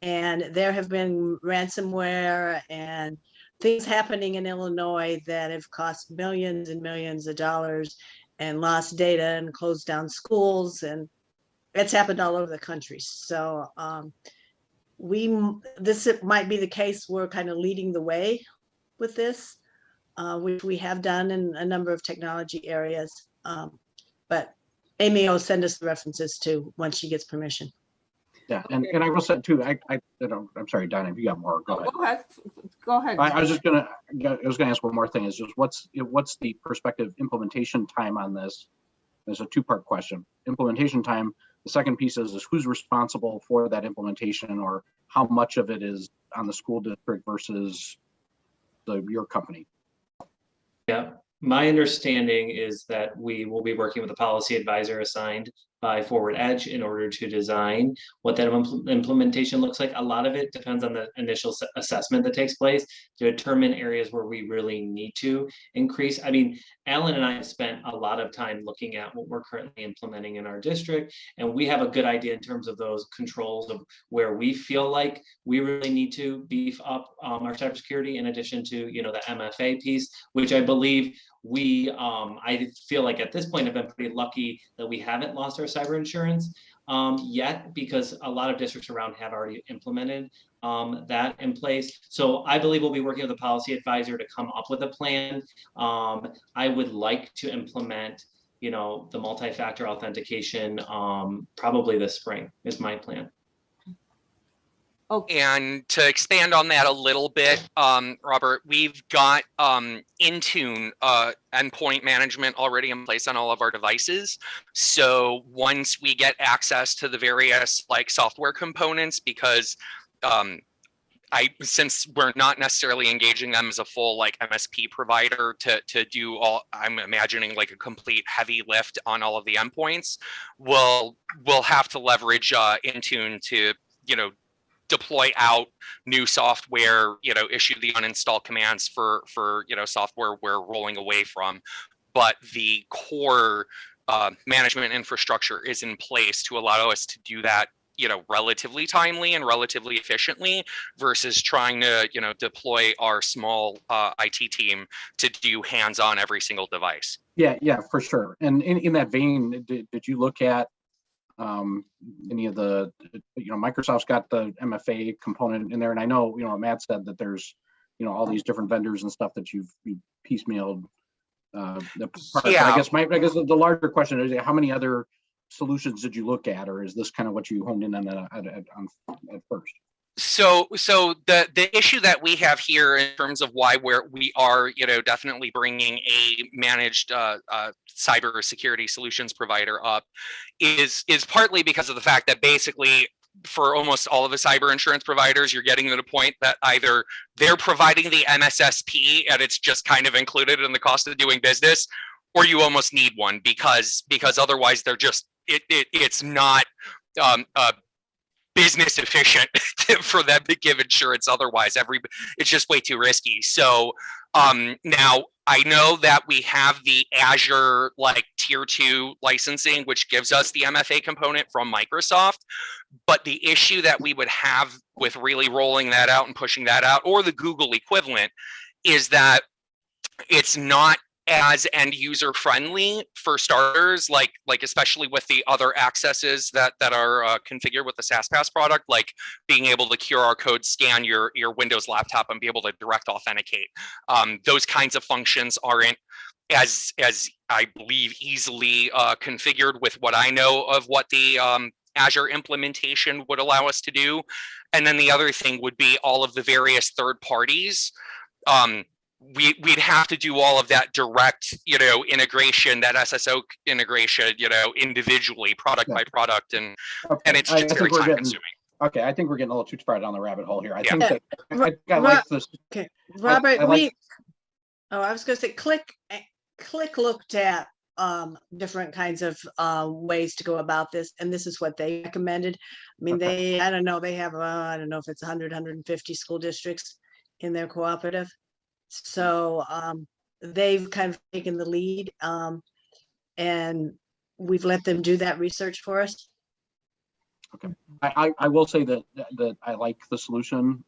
And there have been ransomware and things happening in Illinois that have cost millions and millions of dollars and lost data and closed down schools, and it's happened all over the country. So this might be the case we're kind of leading the way with this. which we have done in a number of technology areas. But Amy will send us the references too once she gets permission. Yeah, and I will say too, I'm sorry, Donna, if you got more, go ahead. Go ahead. I was gonna ask one more thing, is just what's the prospective implementation time on this? There's a two-part question. Implementation time. The second piece is who's responsible for that implementation, or how much of it is on the school district versus your company? Yeah, my understanding is that we will be working with a policy advisor assigned by Forward Edge in order to design what that implementation looks like. A lot of it depends on the initial assessment that takes place to determine areas where we really need to increase. I mean, Alan and I have spent a lot of time looking at what we're currently implementing in our district, and we have a good idea in terms of those controls of where we feel like we really need to beef up our cybersecurity, in addition to, you know, the MFA piece, which I believe I feel like at this point have been pretty lucky that we haven't lost our cyber insurance yet, because a lot of districts around have already implemented that in place. So I believe we'll be working with a policy advisor to come up with a plan. I would like to implement, you know, the multi-factor authentication probably this spring is my plan. And to expand on that a little bit, Robert, we've got Intune endpoint management already in place on all of our devices. So once we get access to the various like software components, because since we're not necessarily engaging them as a full like MSP provider to do all, I'm imagining like a complete heavy lift on all of the endpoints, we'll have to leverage Intune to, you know, deploy out new software, you know, issue the uninstall commands for you know, software we're rolling away from. But the core management infrastructure is in place to allow us to do that, you know, relatively timely and relatively efficiently, versus trying to, you know, deploy our small IT team to do hands-on every single device. Yeah, for sure. And in that vein, did you look at any of the, you know, Microsoft's got the MFA component in there, and I know, you know, Matt said that there's, you know, all these different vendors and stuff that you've piecemealed the part. Yeah. But I guess the larger question is, how many other solutions did you look at, or is this kind of what you honed in on at first? So the issue that we have here in terms of why we are, you know, definitely bringing a managed cyber security solutions provider up is partly because of the fact that basically for almost all of the cyber insurance providers, you're getting to the point that either they're providing the MSSP and it's just kind of included in the cost of doing business, or you almost need one because otherwise they're just it's not business efficient for them to give insurance otherwise. It's just way too risky. So now I know that we have the Azure like tier 2 licensing, which gives us the MFA component from Microsoft. But the issue that we would have with really rolling that out and pushing that out, or the Google equivalent, is that it's not as end user friendly for starters, like especially with the other accesses that are configured with the SaaS product, like being able to QR code scan your Windows laptop and be able to direct authenticate. Those kinds of functions aren't as I believe easily configured with what I know of what the Azure implementation would allow us to do. And then the other thing would be all of the various third parties. We'd have to do all of that direct, you know, integration, that SSO integration, you know, individually, product by product, and it's just very time consuming. Okay, I think we're getting a little too far down the rabbit hole here. I think that I like this. Okay, Robert, I was going to say, Click looked at different kinds of ways to go about this, and this is what they recommended. I mean, I don't know, they have I don't know if it's 100, 150 school districts in their cooperative. So they've kind of taken the lead, and we've let them do that research for us. Okay, I will say that I like the solution,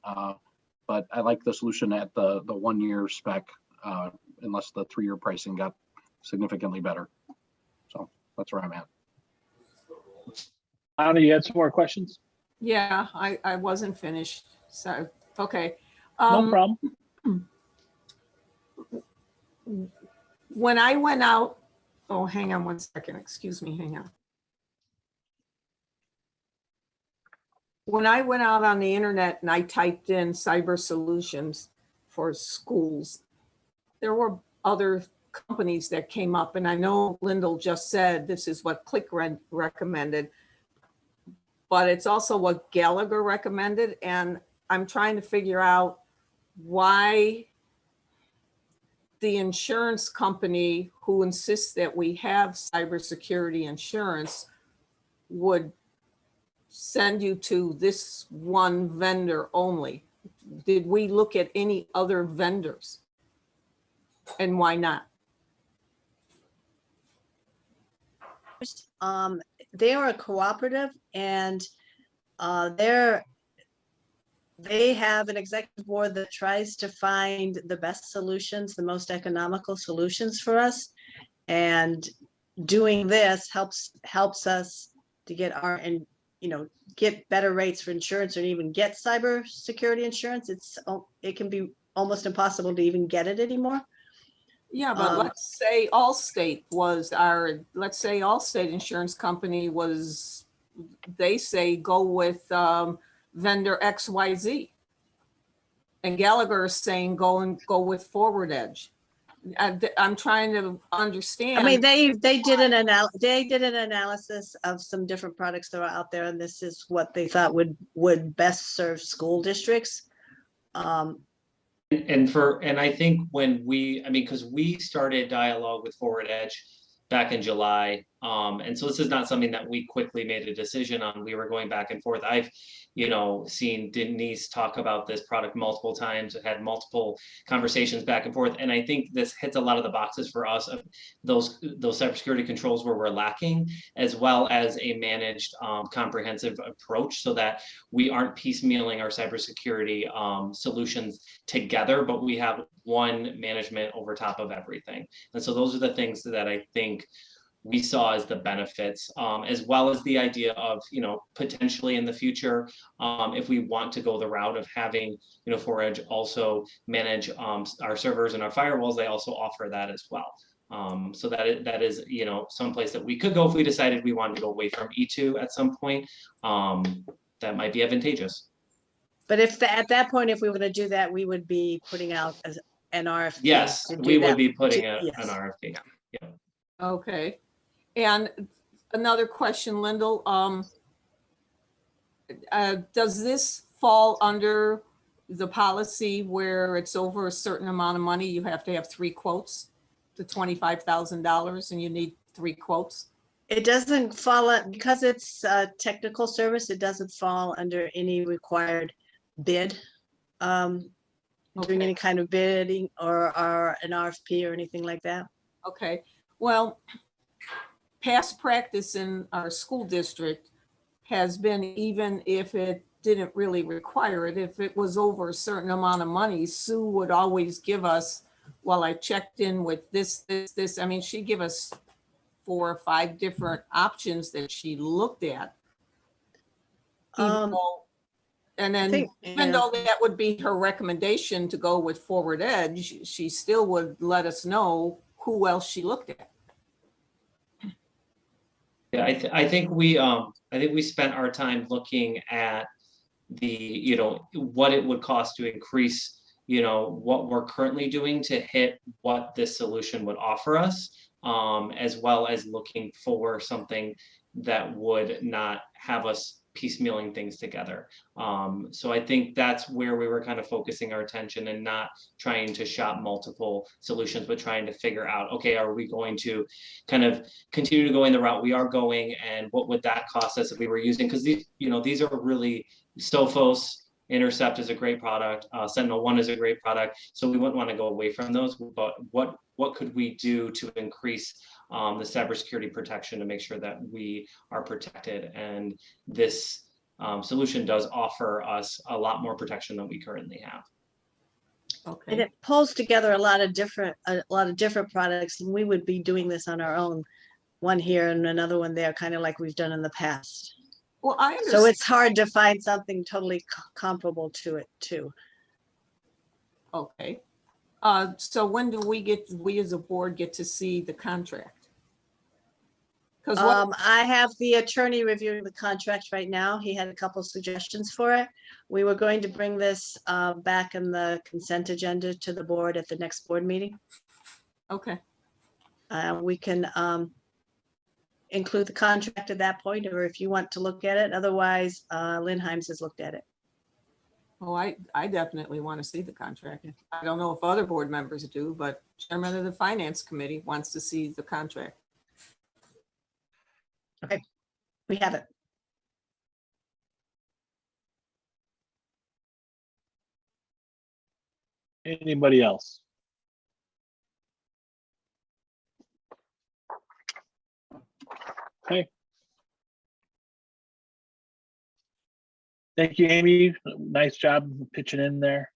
but I like the solution at the 1 year spec, unless the 3 year pricing got significantly better. So that's where I'm at. Anna, you had some more questions? Yeah, I wasn't finished. So, okay. No problem. when I went out, oh, hang on one second, excuse me, hang on. When I went out on the internet and I typed in cyber solutions for schools, there were other companies that came up, and I know Lyndall just said this is what Click recommended, but it's also what Gallagher recommended, and I'm trying to figure out why the insurance company who insists that we have cybersecurity insurance would send you to this one vendor only. Did we look at any other vendors? And why not? They are a cooperative, and they have an executive board that tries to find the best solutions, the most economical solutions for us. And doing this helps us to get get better rates for insurance, or even get cyber security insurance. It can be almost impossible to even get it anymore. Yeah, but let's say Allstate insurance company was, they say go with vendor XYZ. And Gallagher is saying go with Forward Edge. I'm trying to understand. I mean, they did an analysis of some different products that are out there, and this is what they thought would best serve school districts. And I think because we started dialogue with Forward Edge back in July. And so this is not something that we quickly made a decision on. We were going back and forth. I've, seen Denise talk about this product multiple times, had multiple conversations back and forth. And I think this hits a lot of the boxes for us of those cybersecurity controls where we're lacking, as well as a managed comprehensive approach, so that we aren't piecemealing our cybersecurity solutions together, but we have one management over top of everything. And so those are the things that I think we saw as the benefits, as well as the idea of, potentially in the future, if we want to go the route of having, Forward Edge also manage our servers and our firewalls, they also offer that as well. So that is, someplace that we could go if we decided we wanted to go away from E2 at some point. That might be advantageous. But at that point, if we were to do that, we would be putting out an RFP. Yes, we would be putting an RFP. Yeah. Okay. And another question, Lyndall, does this fall under the policy where it's over a certain amount of money, you have to have 3 quotes to $25,000 and you need 3 quotes? It doesn't fall, because it's a technical service, it doesn't fall under any required bid, doing any kind of bidding or an RFP or anything like that. Okay, well, past practice in our school district has been, even if it didn't really require it, if it was over a certain amount of money, Sue would always give us, well, I checked in with this. I mean, she'd give us 4 or 5 different options that she looked at. Even though that would be her recommendation to go with Forward Edge, she still would let us know who else she looked at. Yeah, I think we spent our time looking at the, what it would cost to increase, what we're currently doing to hit what this solution would offer us, as well as looking for something that would not have us piecemealing things together. So I think that's where we were kind of focusing our attention, and not trying to shop multiple solutions, but trying to figure out, okay, are we going to kind of continue to go in the route we are going, and what would that cost us if we were using, because these are really, Sophos, Intercept is a great product, Sentinel-1 is a great product, so we wouldn't want to go away from those, but what could we do to increase the cybersecurity protection to make sure that we are protected? And this solution does offer us a lot more protection than we currently have. Okay. And it pulls together a lot of different products, and we would be doing this on our own, one here and another one there, kind of like we've done in the past. Well, I understand. So it's hard to find something totally comparable to it too. Okay. So when do we as a board get to see the contract? Because I have the attorney reviewing the contract right now. He had a couple suggestions for it. We were going to bring this back in the consent agenda to the board at the next board meeting. okay, We can include the contract at that point, or if you want to look at it. Otherwise, Lynn Himes has looked at it. oh, I definitely want to see the contract. I don't know if other board members do, but chairman of the finance committee wants to see the contract. We have it. Anybody else? Okay. Thank you, Amy. Nice job pitching in there.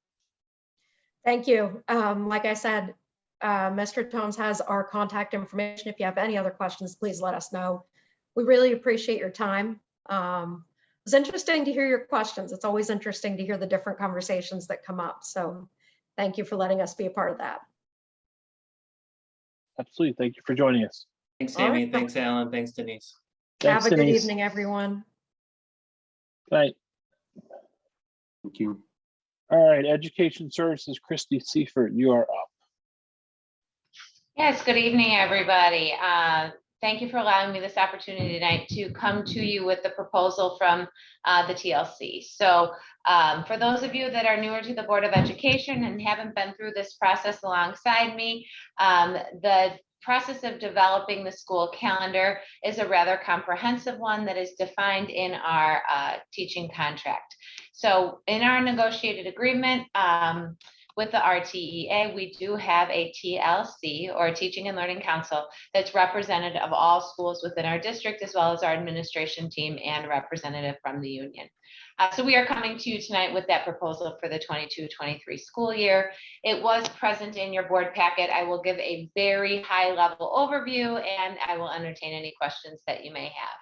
Thank you. Like I said, Mr. Tones has our contact information. If you have any other questions, please let us know. We really appreciate your time. It was interesting to hear your questions. It's always interesting to hear the different conversations that come up. So thank you for letting us be a part of that. Absolutely. Thank you for joining us. Thanks, All Amy. right. Thanks, Alan. Thanks, Denise. Thanks, Have a good Denise. evening, everyone. Good night. Thank you. All right, Education Services, Christy Seifert, you are up. Yes, good evening, everybody. Thank you for allowing me this opportunity tonight to come to you with the proposal from the TLC. So for those of you that are newer to the Board of Education and haven't been through this process alongside me, the process of developing the school calendar is a rather comprehensive one that is defined in our teaching contract. So in our negotiated agreement with the RTEA, we do have a TLC, or Teaching and Learning Council, that's representative of all schools within our district, as well as our administration team and representative from the union. So we are coming to you tonight with that proposal for the 22-23 school year. It was present in your board packet. I will give a very high level overview and I will entertain any questions that you may have.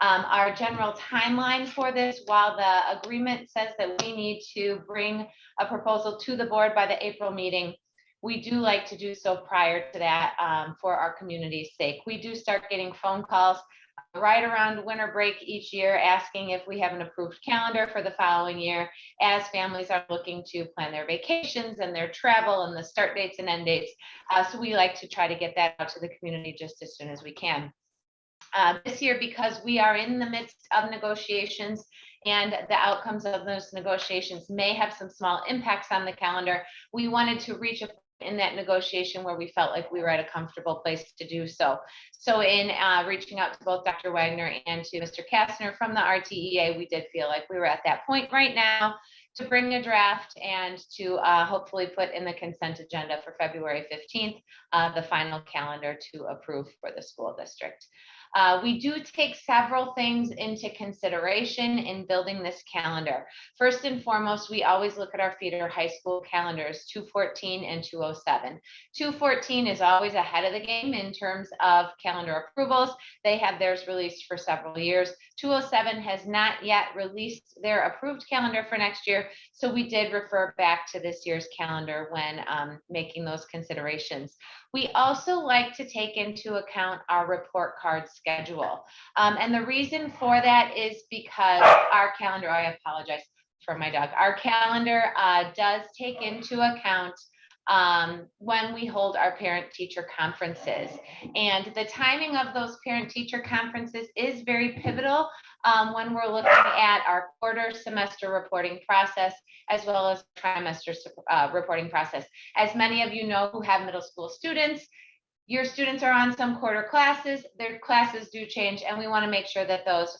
Our general timeline for this, while the agreement says that we need to bring a proposal to the board by the April meeting, we do like to do so prior to that for our community's sake. We do start getting phone calls right around winter break each year asking if we have an approved calendar for the following year, as families are looking to plan their vacations and their travel and the start dates and end dates. So we like to try to get that out to the community just as soon as we can. This year, because we are in the midst of negotiations and the outcomes of those negotiations may have some small impacts on the calendar, we wanted to reach a point in that negotiation where we felt like we were at a comfortable place to do so. So in reaching out to both Dr. Wagner and to Mr. Kastner from the RTEA, we did feel like we were at that point right now to bring a draft and to hopefully put in the consent agenda for February 15th, the final calendar to approve for the school district. We do take several things into consideration in building this calendar. First and foremost, we always look at our feeder high school calendars, 214 and 207. 214 is always ahead of the game in terms of calendar approvals. They have theirs released for several years. 207 has not yet released their approved calendar for next year, so we did refer back to this year's calendar when making those considerations. We also like to take into account our report card schedule. And the reason for that is because our calendar, I apologize for my dog, our calendar does take into account when we hold our parent-teacher conferences. And the timing of those parent-teacher conferences is very pivotal when we're looking at our quarter semester reporting process, as well as trimester reporting process. As many of you know who have middle school students, your students are on some quarter classes, their classes do change, and we want to make sure that those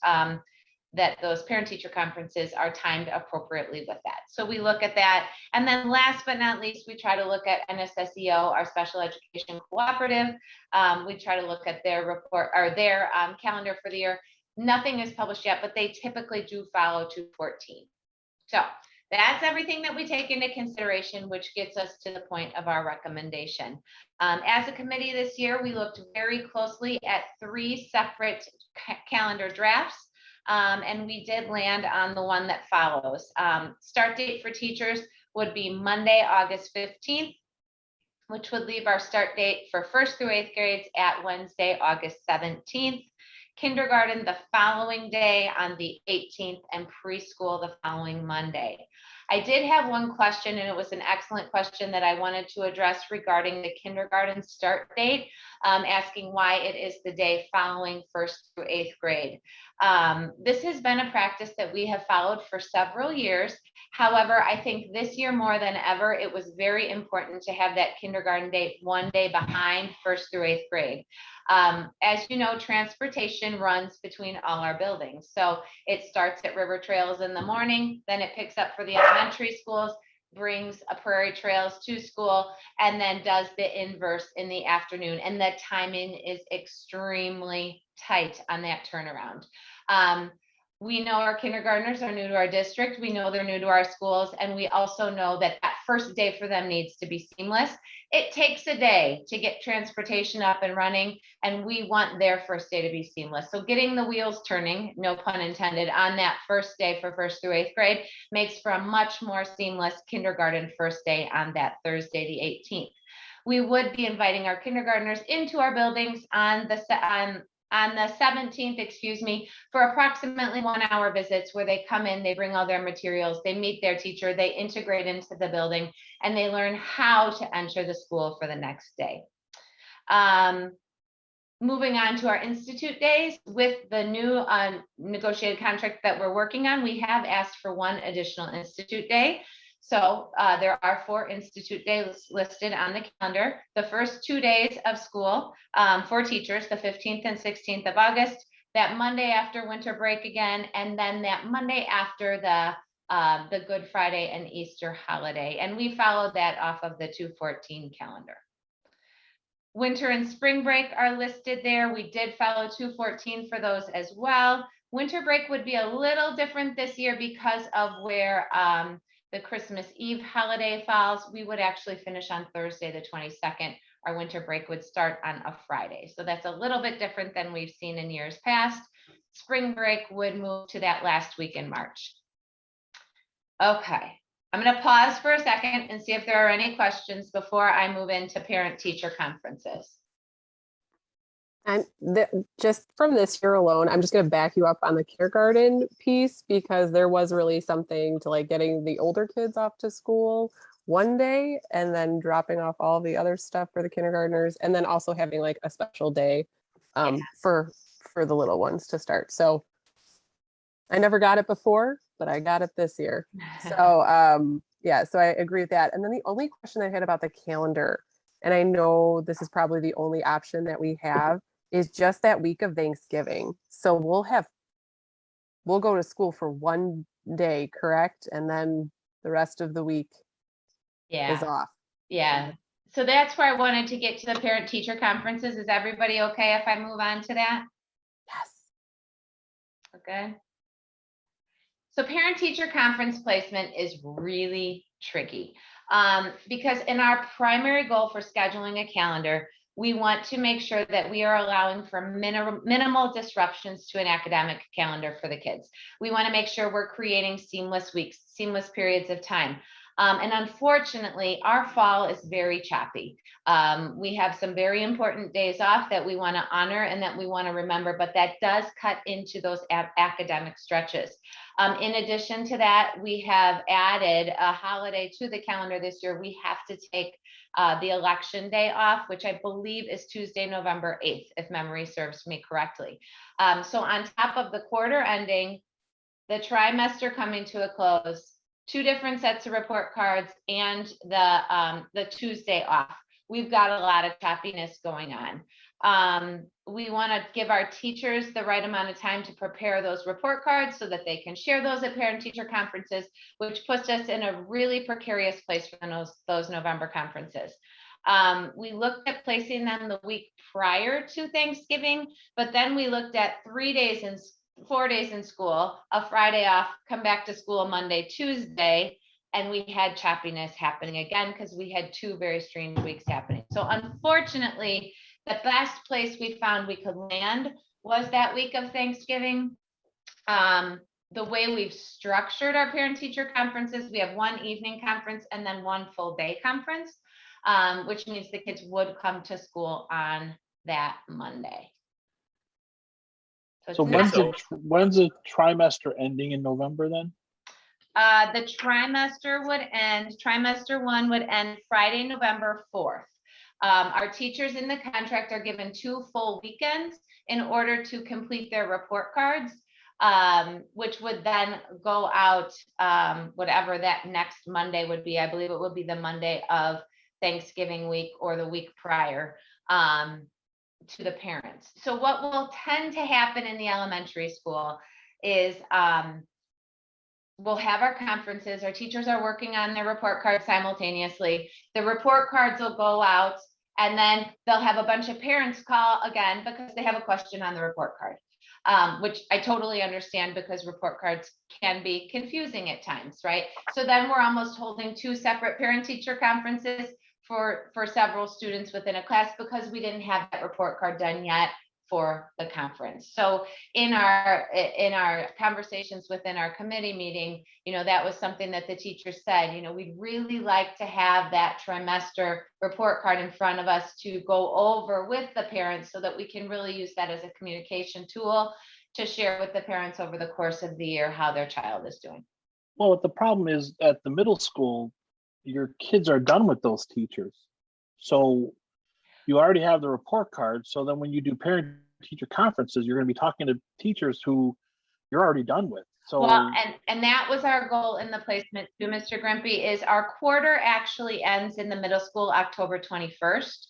parent-teacher conferences are timed appropriately with that. So we look at that. And then last but not least, we try to look at NSSEO, our special education cooperative. We try to look at their report or their calendar for the year. Nothing is published yet, but they typically do follow 214. So that's everything that we take into consideration, which gets us to the point of our recommendation. As a committee this year, we looked very closely at 3 separate calendar drafts, and we did land on the one that follows. Start date for teachers would be Monday, August 15th. which would leave our start date for 1st through 8th grades at Wednesday, August 17th, kindergarten the following day on the 18th, and preschool the following Monday. I did have one question, and it was an excellent question that I wanted to address regarding the kindergarten start date, asking why it is the day following 1st through 8th grade. This has been a practice that we have followed for several years. However, I think this year more than ever, it was very important to have that kindergarten date one day behind 1st through 8th grade. As you know, transportation runs between all our buildings. So it starts at River Trails in the morning, then it picks up for the elementary schools, brings a Prairie Trails to school, and then does the inverse in the afternoon. And the timing is extremely tight on that turnaround. We know our kindergartners are new to our district. We know they're new to our schools. And we also know that that first day for them needs to be seamless. It takes a day to get transportation up and running, and we want their first day to be seamless. So getting the wheels turning, no pun intended, on that first day for 1st through 8th grade makes for a much more seamless kindergarten first day on that Thursday, the 18th. We would be inviting our kindergartners into our buildings on the 17th, for approximately 1 hour visits where they come in, they bring all their materials, they meet their teacher, they integrate into the building, and they learn how to enter the school for the next day. Moving on to our institute days, with the new negotiated contract that we're working on, we have asked for one additional institute day. So there are 4 institute days listed on the calendar. The first 2 days of school for teachers, the 15th and 16th of August, that Monday after winter break again, and then that Monday after the Good Friday and Easter holiday. And we followed that off of the 214 calendar. Winter and spring break are listed there. We did follow 214 for those as well. Winter break would be a little different this year because of where the Christmas Eve holiday falls. We would actually finish on Thursday, the 22nd. Our winter break would start on a Friday. So that's a little bit different than we've seen in years past. Spring break would move to that last week in March. Okay, I'm going to pause for a second and see if there are any questions before I move into parent-teacher conferences. And just from this year alone, I'm just going to back you up on the kindergarten piece, because there was really something to like getting the older kids off to school one day and then dropping off all the other stuff for the kindergartners, and then also having like a special day for the little ones to start. So I never got it before, but I got it this year. So yeah, so I agree with that. And then the only question I had about the calendar, and I know this is probably the only option that we have, is just that week of Thanksgiving. So we'll go to school for one day, correct? And then the rest of the week is off. Yeah. So that's where I wanted to get to the parent-teacher conferences. Is everybody okay if I move on to that? Yes. Okay. So parent-teacher conference placement is really tricky because in our primary goal for scheduling a calendar, we want to make sure that we are allowing for minimal disruptions to an academic calendar for the kids. We want to make sure we're creating seamless weeks, seamless periods of time. And unfortunately, our fall is very choppy. We have some very important days off that we want to honor and that we want to remember, but that does cut into those academic stretches. In addition to that, we have added a holiday to the calendar this year. We have to take the election day off, which I believe is Tuesday, November 8th, if memory serves me correctly. So on top of the quarter ending, the trimester coming to a close, 2 different sets of report cards, and the Tuesday off, we've got a lot of choppiness going on. We want to give our teachers the right amount of time to prepare those report cards so that they can share those at parent-teacher conferences, which puts us in a really precarious place for those November conferences. We looked at placing them the week prior to Thanksgiving, but then we looked at 4 days in school, a Friday off, come back to school Monday, Tuesday, and we had choppiness happening again because we had 2 very strange weeks happening. So unfortunately, the best place we found we could land was that week of Thanksgiving. The way we've structured our parent-teacher conferences, we have 1 evening conference and then 1 full day conference. which means the kids would come to school on that Monday. So when's the trimester ending in November then? The trimester would end, trimester 1 would end Friday, November 4th. Our teachers in the contract are given 2 full weekends in order to complete their report cards, which would then go out whatever that next Monday would be. I believe it would be the Monday of Thanksgiving week or the week prior to the parents. So what will tend to happen in the elementary school is we'll have our conferences. Our teachers are working on their report cards simultaneously. The report cards will go out, and then they'll have a bunch of parents call again because they have a question on the report card, which I totally understand because report cards can be confusing at times, right? So then we're almost holding 2 separate parent-teacher conferences for several students within a class because we didn't have that report card done yet for the conference. So in our conversations within our committee meeting, that was something that the teachers said, we'd really like to have that trimester report card in front of us to go over with the parents so that we can really use that as a communication tool to share with the parents over the course of the year how their child is doing. Well, what the problem is at the middle school, your kids are done with those teachers. So you already have the report card. So then when you do parent teacher conferences, you're going to be talking to teachers who you're already done with. So well, and that was our goal in the placement too, Mr. Grimpy, is our quarter actually ends in the middle school October 21st.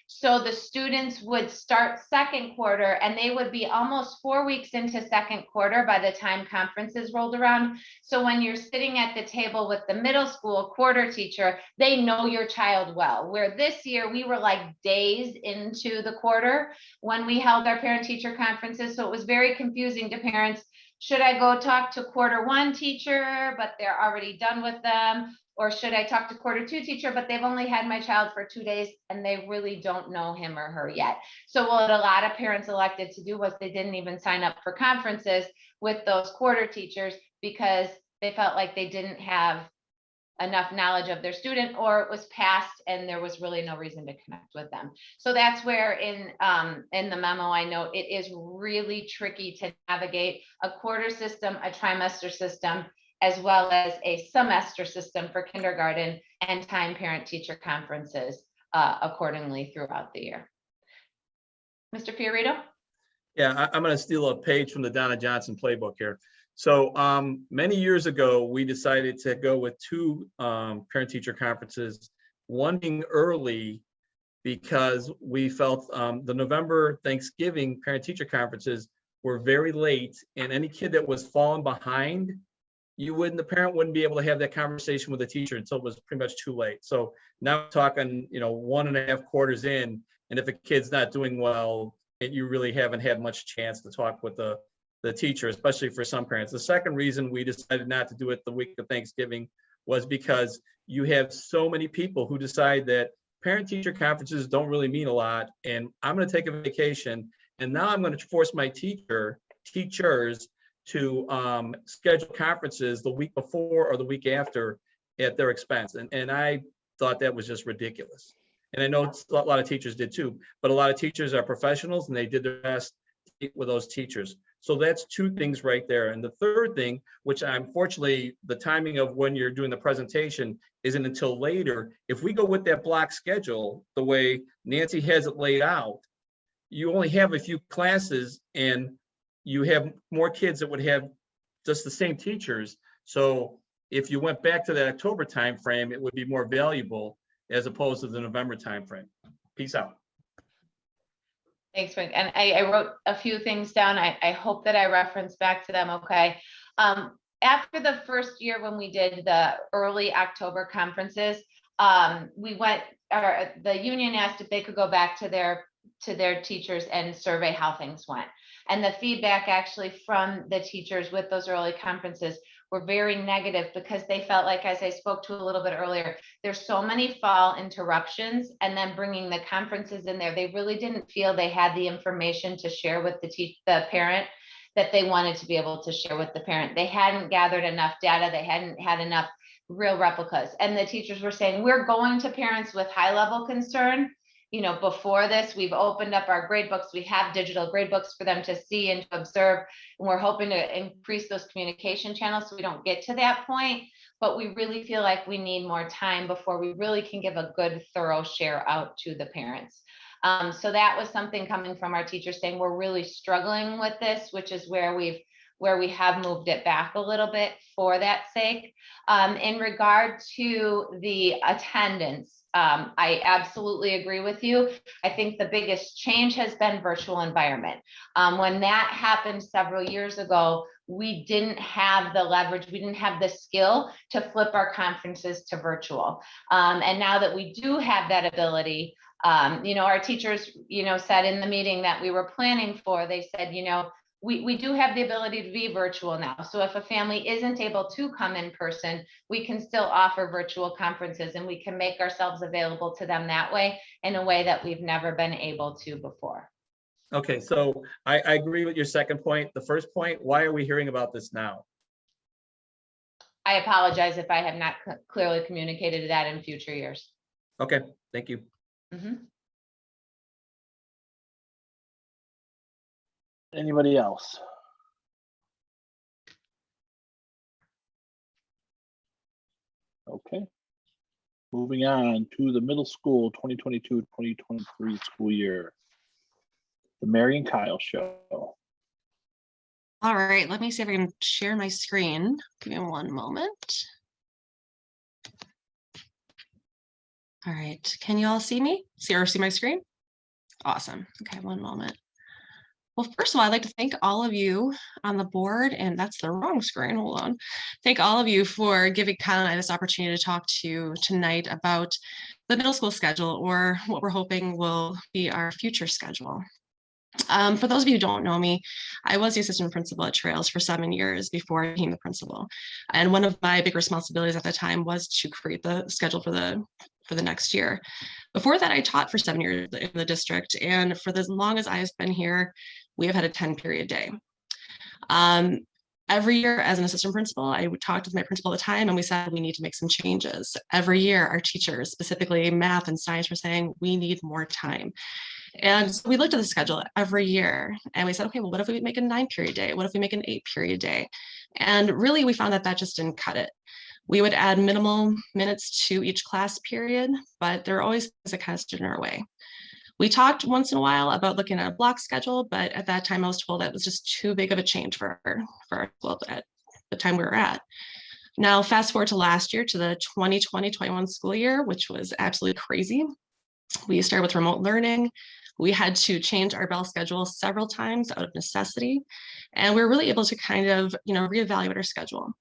So the students would start second quarter and they would be almost 4 weeks into second quarter by the time conferences rolled around. So when you're sitting at the table with the middle school quarter teacher, they know your child well. Where this year we were like days into the quarter when we held our parent teacher conferences. So it was very confusing to parents. Should I go talk to quarter 1 teacher, but they're already done with them? Or should I talk to quarter 2 teacher, but they've only had my child for 2 days and they really don't know him or her yet? So what a lot of parents elected to do was they didn't even sign up for conferences with those quarter teachers because they felt like they didn't have enough knowledge of their student, or it was past and there was really no reason to connect with them. So that's where in the memo I note it is really tricky to navigate a quarter system, a trimester system, as well as a semester system for kindergarten and time parent-teacher conferences accordingly throughout the year. Mr. Fiorito? Yeah, I'm going to steal a page from the Donna Johnson playbook here. So many years ago, we decided to go with 2 parent-teacher conferences, one being early because we felt the November Thanksgiving parent-teacher conferences were very late, and any kid that was falling behind, the parent wouldn't be able to have that conversation with the teacher until it was pretty much too late. So now we're talking, 1.5 quarters in, and if a kid's not doing well, you really haven't had much chance to talk with the teacher, especially for some parents. The second reason we decided not to do it the week of Thanksgiving was because you have so many people who decide that parent-teacher conferences don't really mean a lot, and I'm going to take a vacation, and now I'm going to force my teachers to schedule conferences the week before or the week after at their expense. And I thought that was just ridiculous. And I know a lot of teachers did too, but a lot of teachers are professionals and they did their best with those teachers. So that's 2 things right there. And the third thing, which unfortunately the timing of when you're doing the presentation isn't until later. If we go with that block schedule, the way Nancy has it laid out, you only have a few classes and you have more kids that would have just the same teachers. So if you went back to that October timeframe, it would be more valuable as opposed to the November timeframe. Peace out. Thanks, Frank. And I wrote a few things down. I hope that I reference back to them. Okay. After the first year when we did the early October conferences, the union asked if they could go back to their teachers and survey how things went. And the feedback actually from the teachers with those early conferences were very negative because they felt like, as I spoke to a little bit earlier, there's so many fall interruptions, and then bringing the conferences in there, they really didn't feel they had the information to share with the parent that they wanted to be able to share with the parent. They hadn't gathered enough data. They hadn't had enough real replicas. And the teachers were saying, we're going to parents with high level concern. You know, before this, we've opened up our grade books. We have digital grade books for them to see and to observe. And we're hoping to increase those communication channels so we don't get to that point. But we really feel like we need more time before we really can give a good, thorough share out to the parents. So that was something coming from our teachers saying we're really struggling with this, which is where we have moved it back a little bit for that sake. In regard to the attendance, I absolutely agree with you. I think the biggest change has been virtual environment. When that happened several years ago, we didn't have the leverage, we didn't have the skill to flip our conferences to virtual. And now that we do have that ability, you know, our teachers, you know, said in the meeting that we were planning for, they said, you know, we do have the ability to be virtual now. So if a family isn't able to come in person, we can still offer virtual conferences and we can make ourselves available to them that way in a way that we've never been able to before. Okay, so I agree with your second point. The first point, why are we hearing about this now? I apologize if I have not clearly communicated that in future years. Okay, thank you. Anybody else? Okay. Moving on to the middle school 2022-2023 school year. The Mary and Kyle show. All right, let me see if I can share my screen. Give me one moment. All right, can you all see me? See my screen? Awesome. Okay, one moment. Well, first of all, I'd like to thank all of you on the board, and that's the wrong screen, hold on. Thank all of you for giving Kyle and I this opportunity to talk to you tonight about the middle school schedule, or what we're hoping will be our future schedule. For those of you who don't know me, I was the assistant principal at Trails for 7 years before I became the principal. And one of my big responsibilities at the time was to create the schedule for the next year. Before that, I taught for 7 years in the district. And for as long as I've been here, we have had a 10-period day. Every year as an assistant principal, I would talk to my principal at the time and we said, we need to make some changes. Every year, our teachers, specifically math and science, were saying, we need more time. And so we looked at the schedule every year and we said, okay, well, what if we make a 9-period day? What if we make an 8-period day? And really, we found that that just didn't cut it. We would add minimal minutes to each class period, but there are always things that kind of stood in our way. We talked once in a while about looking at a block schedule, but at that time I was told that was just too big of a change for our school at the time we were at. Now, fast forward to last year, to the 2020-21 school year, which was absolutely crazy. We started with remote learning. We had to change our bell schedule several times out of necessity. And we were really able to kind of, reevaluate our schedule.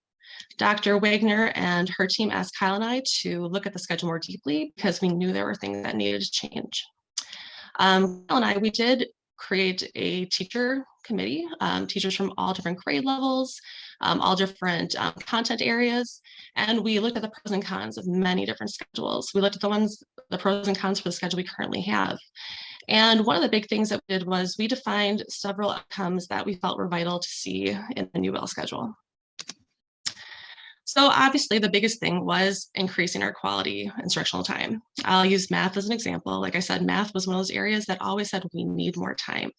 Dr. Wagner and her team asked Kyle and I to look at the schedule more deeply because we knew there were things that needed to change. Kyle and I, we did create a teacher committee, teachers from all different grade levels, all different content areas. And we looked at the pros and cons of many different schedules. We looked at the pros and cons for the schedule we currently have. And one of the big things that we did was we defined several outcomes that we felt were vital to see in the new bell schedule. So obviously the biggest thing was increasing our quality instructional time. I'll use math as an example. Like I said, math was one of those areas that always said we need more time.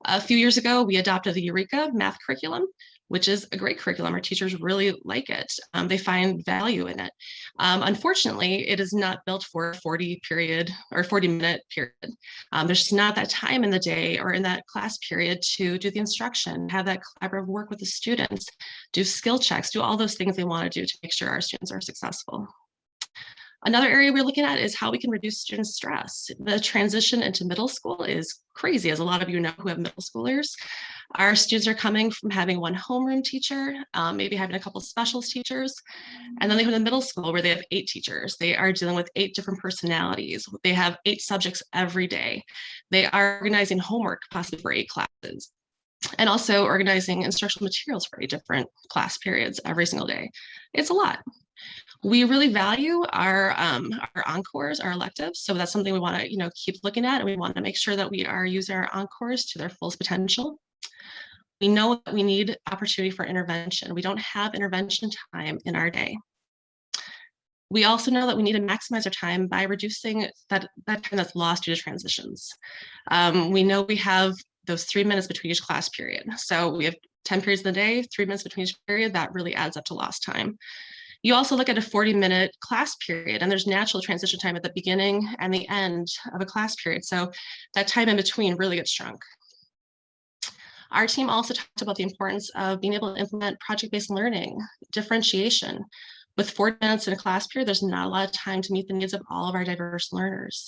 A few years ago, we adopted the Eureka math curriculum, which is a great curriculum. Our teachers really like it. They find value in it. Unfortunately, it is not built for a 40-minute period. There's just not that time in the day or in that class period to do the instruction, have that collaborative work with the students, do skill checks, do all those things they want to do to make sure our students are successful. Another area we're looking at is how we can reduce student stress. The transition into middle school is crazy, as a lot of you know who have middle schoolers. Our students are coming from having one homeroom teacher, maybe having a couple of specialist teachers, and then they have the middle school where they have 8 teachers. They are dealing with 8 different personalities. They have 8 subjects every day. They are organizing homework possibly for 8 classes, and also organizing instructional materials for 8 different class periods every single day. It's a lot. We really value our encores, our electives. So that's something we want to, keep looking at, and we want to make sure that we are using our encores to their fullest potential. We know that we need opportunity for intervention. We don't have intervention time in our day. We also know that we need to maximize our time by reducing that time that's lost due to transitions. We know we have those 3 minutes between each class period. So we have 10 periods in the day, 3 minutes between each period, that really adds up to lost time. You also look at a 40-minute class period, and there's natural transition time at the beginning and the end of a class period. So that time in between really gets shrunk. Our team also talked about the importance of being able to implement project-based learning, differentiation. With 40 minutes in a class period, there's not a lot of time to meet the needs of all of our diverse learners.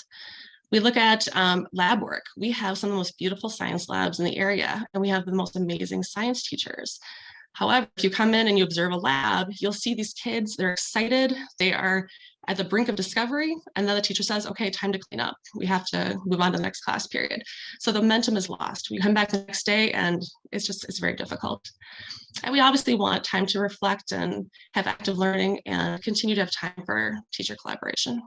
We look at lab work. We have some of the most beautiful science labs in the area, and we have the most amazing science teachers. However, if you come in and you observe a lab, you'll see these kids, they're excited, they are at the brink of discovery, and then the teacher says, okay, time to clean up. We have to move on to the next class period. So the momentum is lost. We come back the next day and it's very difficult. And we obviously want time to reflect and have active learning and continue to have time for teacher collaboration.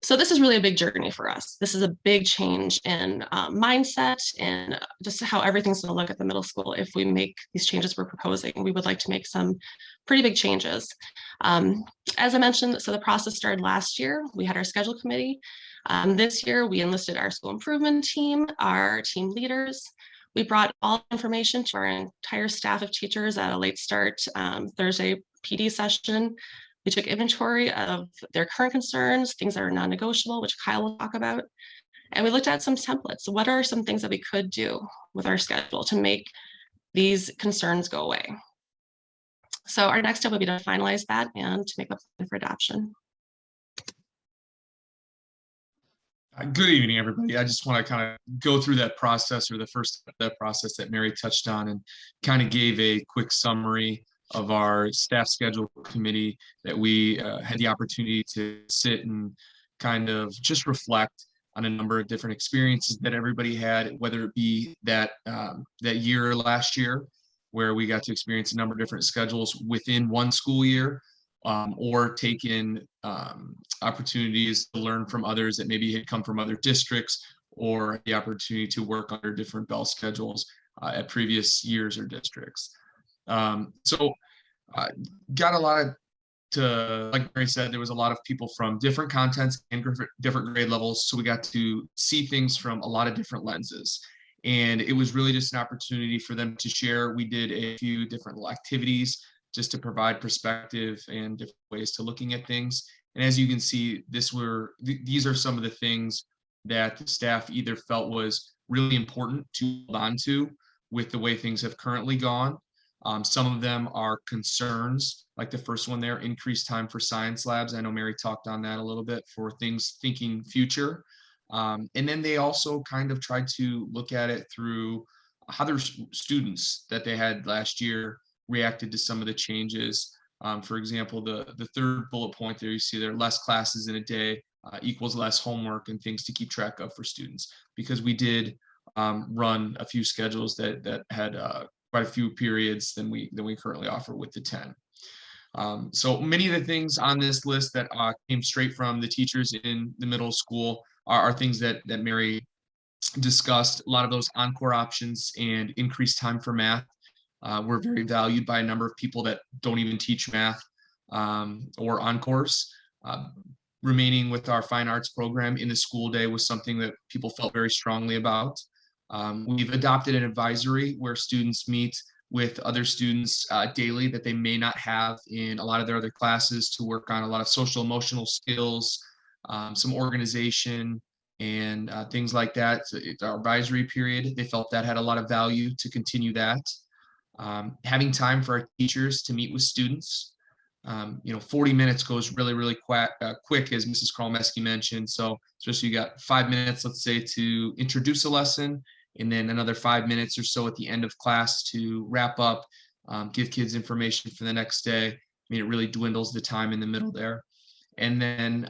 So this is really a big journey for us. This is a big change in mindset and just how everything's going to look at the middle school. If we make these changes we're proposing, we would like to make some pretty big changes. As I mentioned, so the process started last year. We had our schedule committee. This year, we enlisted our school improvement team, our team leaders. We brought all information to our entire staff of teachers at a late start Thursday PD session. We took inventory of their current concerns, things that are non-negotiable, which Kyle will talk about. And we looked at some templates. What are some things that we could do with our schedule to make these concerns go away? So our next step would be to finalize that and to make a plan for adoption. Good evening, everybody. I just want to kind of go through that process, or the first step of that process that Mary touched on, and kind of gave a quick summary of our staff schedule committee that we had the opportunity to sit and kind of just reflect on a number of different experiences that everybody had, whether it be that year last year, where we got to experience a number of different schedules within one school year, or take in opportunities to learn from others that maybe had come from other districts, or the opportunity to work under different bell schedules at previous years or districts. Got a lot of, like Mary said, there was a lot of people from different contents and different grade levels. So we got to see things from a lot of different lenses. And it was really just an opportunity for them to share. We did a few different activities just to provide perspective and different ways to looking at things. And as you can see, these are some of the things that the staff either felt was really important to hold on to with the way things have currently gone. Some of them are concerns, like the first one there, increased time for science labs. I know Mary talked on that a little bit, for things thinking future. And then they also kind of tried to look at it through how their students that they had last year reacted to some of the changes. For example, the third bullet point there, you see there, less classes in a day equals less homework and things to keep track of for students, because we did run a few schedules that had quite a few periods than we currently offer with the 10. So many of the things on this list that came straight from the teachers in the middle school are things that Mary discussed. A lot of those encore options and increased time for math were very valued by a number of people that don't even teach math or encores. Remaining with our fine arts program in the school day was something that people felt very strongly about. We've adopted an advisory where students meet with other students daily that they may not have in a lot of their other classes, to work on a lot of social emotional skills, some organization, and things like that. So it's our advisory period. They felt that had a lot of value to continue that. Having time for our teachers to meet with students. 40 minutes goes really quick, as Mrs. Krolmeski mentioned. So especially you got 5 minutes, let's say, to introduce a lesson, and then another 5 minutes or so at the end of class to wrap up, give kids information for the next day. I mean, it really dwindles the time in the middle there. And then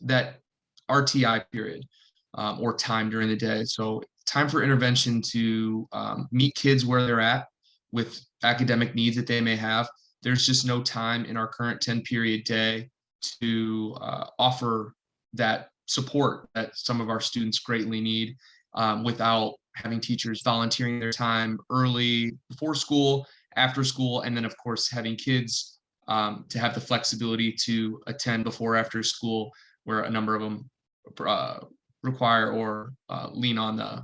that RTI period, or time during the day. So time for intervention to meet kids where they're at with academic needs that they may have. There's just no time in our current 10-period day to offer that support that some of our students greatly need, without having teachers volunteering their time early, before school, after school, and then of course having kids to have the flexibility to attend before or after school, where a number of them require or lean on the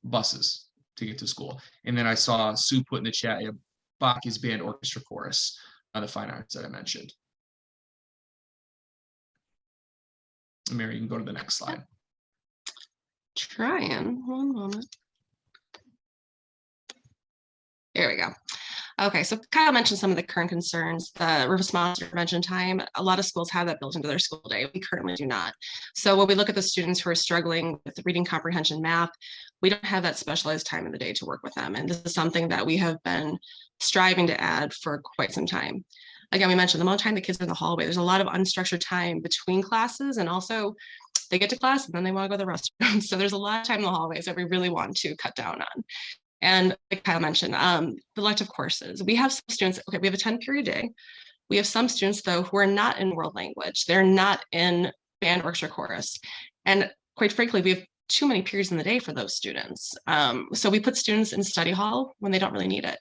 buses to get to school. And then I saw Sue put in the chat, Baki's band orchestra chorus, the fine arts that I mentioned. Mary, you can go to the next slide. Trying, one moment. There we go. Okay, so Kyle mentioned some of the current concerns. The response intervention time, a lot of schools have that built into their school day. We currently do not. So when we look at the students who are struggling with reading comprehension math, we don't have that specialized time in the day to work with them. And this is something that we have been striving to add for quite some time. Again, we mentioned the amount of time the kids are in the hallway. There's a lot of unstructured time between classes, and also they get to class and then they want to go to the restroom. So there's a lot of time in the hallways that we really want to cut down on. And like Kyle mentioned, the elective courses, we have some students, okay, we have a 10-period day. We have some students though who are not in world language. They're not in band orchestra chorus. And quite frankly, we have too many periods in the day for those students. So we put students in study hall when they don't really need it.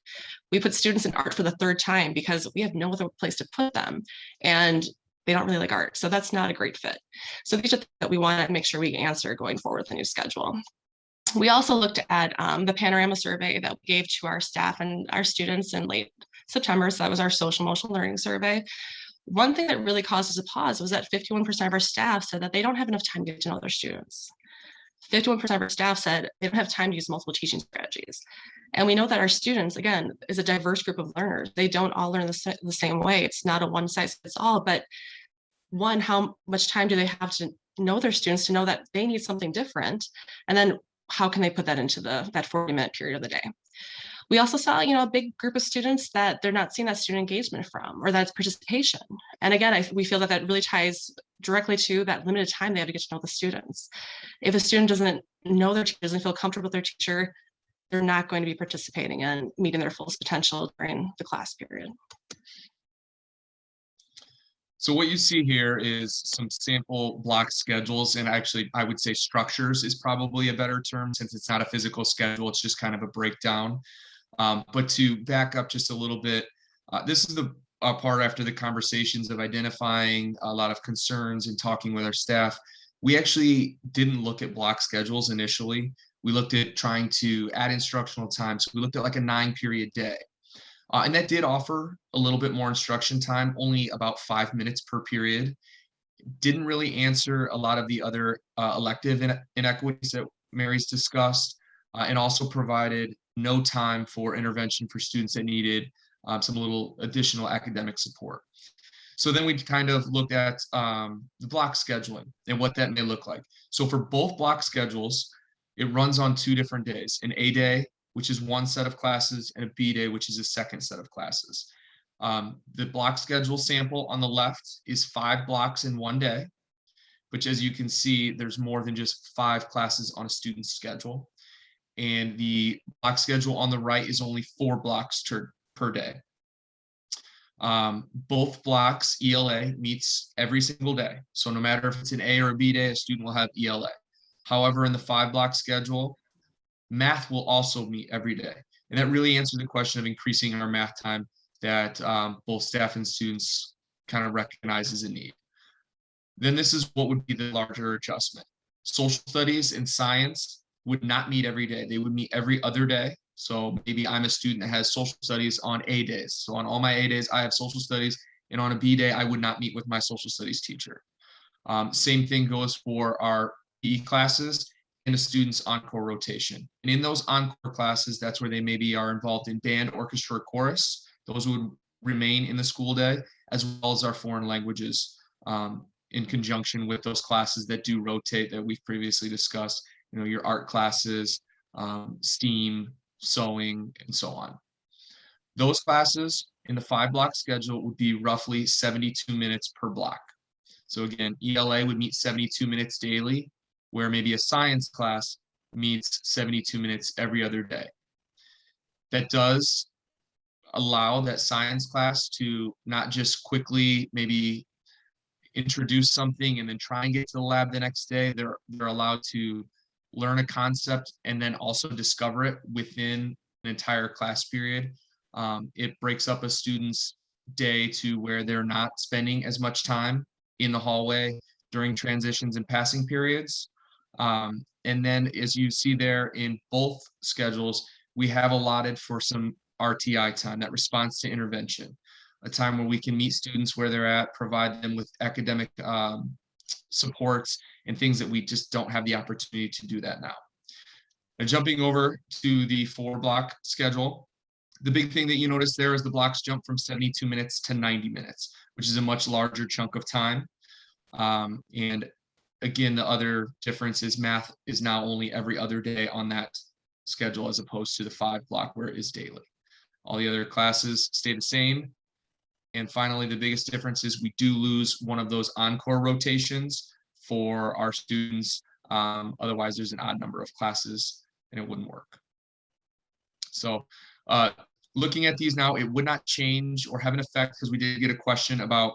We put students in art for the third time because we have no other place to put them. And they don't really like art. So that's not a great fit. So these are things that we want to make sure we answer going forward with the new schedule. We also looked at the Panorama Survey that we gave to our staff and our students in late September. So that was our social emotional learning survey. One thing that really caused us a pause was that 51% of our staff said that they don't have enough time to get to know their students. 51% of our staff said they don't have time to use multiple teaching strategies. And we know that our students, again, is a diverse group of learners. They don't all learn the same way. It's not a one size fits all, but one, how much time do they have to know their students to know that they need something different? And then how can they put that into that 40-minute period of the day? We also saw, a big group of students that they're not seeing that student engagement from, or that's participation. And again, we feel that that really ties directly to that limited time they have to get to know the students. If a student doesn't know their teacher, doesn't feel comfortable with their teacher, they're not going to be participating and meeting their fullest potential during the class period. So what you see here is some sample block schedules, and actually I would say structures is probably a better term since it's not a physical schedule, it's just kind of a breakdown. But to back up just a little bit, this is the part after the conversations of identifying a lot of concerns and talking with our staff. We actually didn't look at block schedules initially. We looked at trying to add instructional time. So we looked at like a 9-period day. And that did offer a little bit more instruction time, only about 5 minutes per period. Didn't really answer a lot of the other elective inequities that Mary's discussed, and also provided no time for intervention for students that needed some little additional academic support. So then we kind of looked at the block scheduling and what that may look like. So for both block schedules, it runs on 2 different days, an A day, which is 1 set of classes, and a B day, which is a 2nd set of classes. The block schedule sample on the left is 5 blocks in 1 day, which as you can see, there's more than just 5 classes on a student's schedule. And the block schedule on the right is only 4 blocks per day. Both blocks, ELA meets every single day. So no matter if it's an A or a B day, a student will have ELA. However, in the 5-block schedule, math will also meet every day. And that really answers the question of increasing our math time that both staff and students kind of recognize as a need. Then this is what would be the larger adjustment. Social studies and science would not meet every day. They would meet every other day. So maybe I'm a student that has social studies on A days. So on all my A days, I have social studies, and on a B day, I would not meet with my social studies teacher. Same thing goes for our PE classes and the students' encore rotation. And in those encore classes, that's where they maybe are involved in band, orchestra, chorus. Those would remain in the school day, as well as our foreign languages in conjunction with those classes that do rotate that we've previously discussed, your art classes, STEAM, sewing, and so on. Those classes in the 5-block schedule would be roughly 72 minutes per block. So again, ELA would meet 72 minutes daily, where maybe a science class meets 72 minutes every other day. That does allow that science class to not just quickly maybe introduce something and then try and get to the lab the next day. They're allowed to learn a concept and then also discover it within an entire class period. It breaks up a student's day to where they're not spending as much time in the hallway during transitions and passing periods. And then as you see there in both schedules, we have allotted for some RTI time, that response to intervention, a time where we can meet students where they're at, provide them with academic supports and things that we just don't have the opportunity to do that now. Now, jumping over to the 4-block schedule, the big thing that you notice there is the blocks jump from 72 minutes to 90 minutes, which is a much larger chunk of time. And again, the other difference is math is now only every other day on that schedule as opposed to the 5-block where it is daily. All the other classes stay the same. And finally, the biggest difference is we do lose one of those encore rotations for our students. Otherwise, there's an odd number of classes and it wouldn't work. So looking at these now, it would not change or have an effect because we did get a question about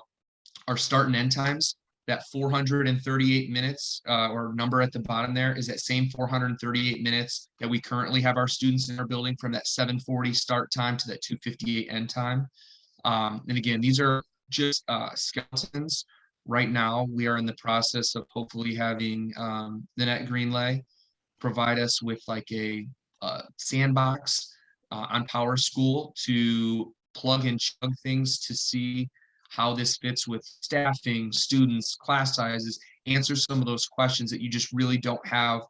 our start and end times. That 438 minutes or number at the bottom there is that same 438 minutes that we currently have our students in our building, from that 7:40 start time to that 2:58 end time. And again, these are just skeletons. Right now, we are in the process of hopefully having Nanette Greenlay provide us with like a sandbox on Power School to plug and chug things to see how this fits with staffing, students, class sizes, answer some of those questions that you just really don't have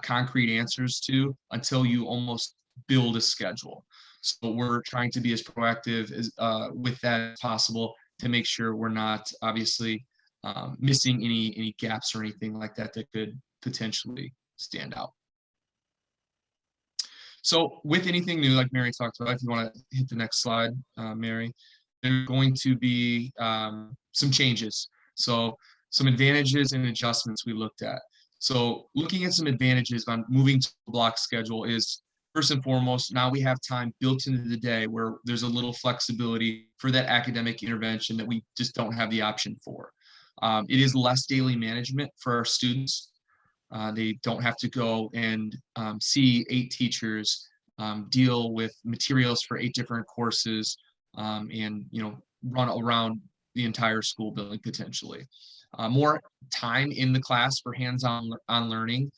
concrete answers to until you almost build a schedule. So we're trying to be as proactive as with that as possible to make sure we're not obviously missing any gaps or anything like that that could potentially stand out. So with anything new, like Mary talked about, if you want to hit the next slide, Mary, there's going to be some changes. So some advantages and adjustments we looked at. So looking at some advantages on moving to a block schedule is, first and foremost, now we have time built into the day where there's a little flexibility for that academic intervention that we just don't have the option for. It is less daily management for our students. They don't have to go and see 8 teachers, deal with materials for 8 different courses, and run around the entire school building potentially. More time in the class for hands-on learning.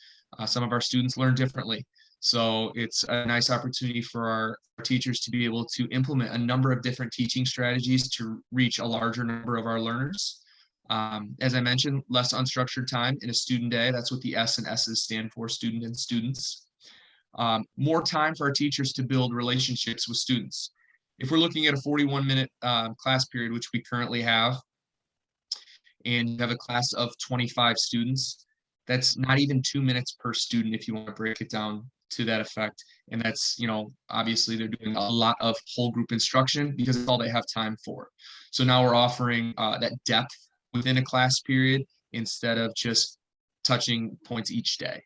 Some of our students learn differently. So it's a nice opportunity for our teachers to be able to implement a number of different teaching strategies to reach a larger number of our learners. As I mentioned, less unstructured time in a student day. That's what the S and S's stand for, student and students. More time for our teachers to build relationships with students. If we're looking at a 41-minute class period, which we currently have, and you have a class of 25 students, that's not even 2 minutes per student if you want to break it down to that effect. And that's, obviously they're doing a lot of whole group instruction because it's all they have time for. So now we're offering that depth within a class period instead of just touching points each day.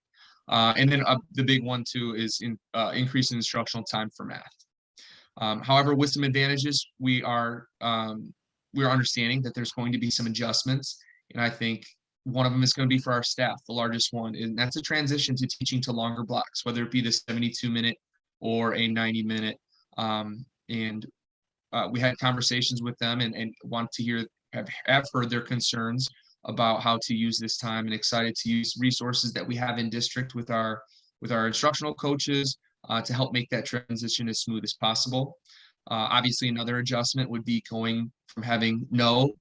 And then the big one too is increase in instructional time for math. However, with some advantages, we are understanding that there's going to be some adjustments. And I think one of them is going to be for our staff, the largest one, and that's a transition to teaching to longer blocks, whether it be the 72-minute or a 90-minute. And we had conversations with them and want to have heard their concerns about how to use this time, and excited to use resources that we have in district with our instructional coaches to help make that transition as smooth as possible. Obviously, another adjustment would be going from having no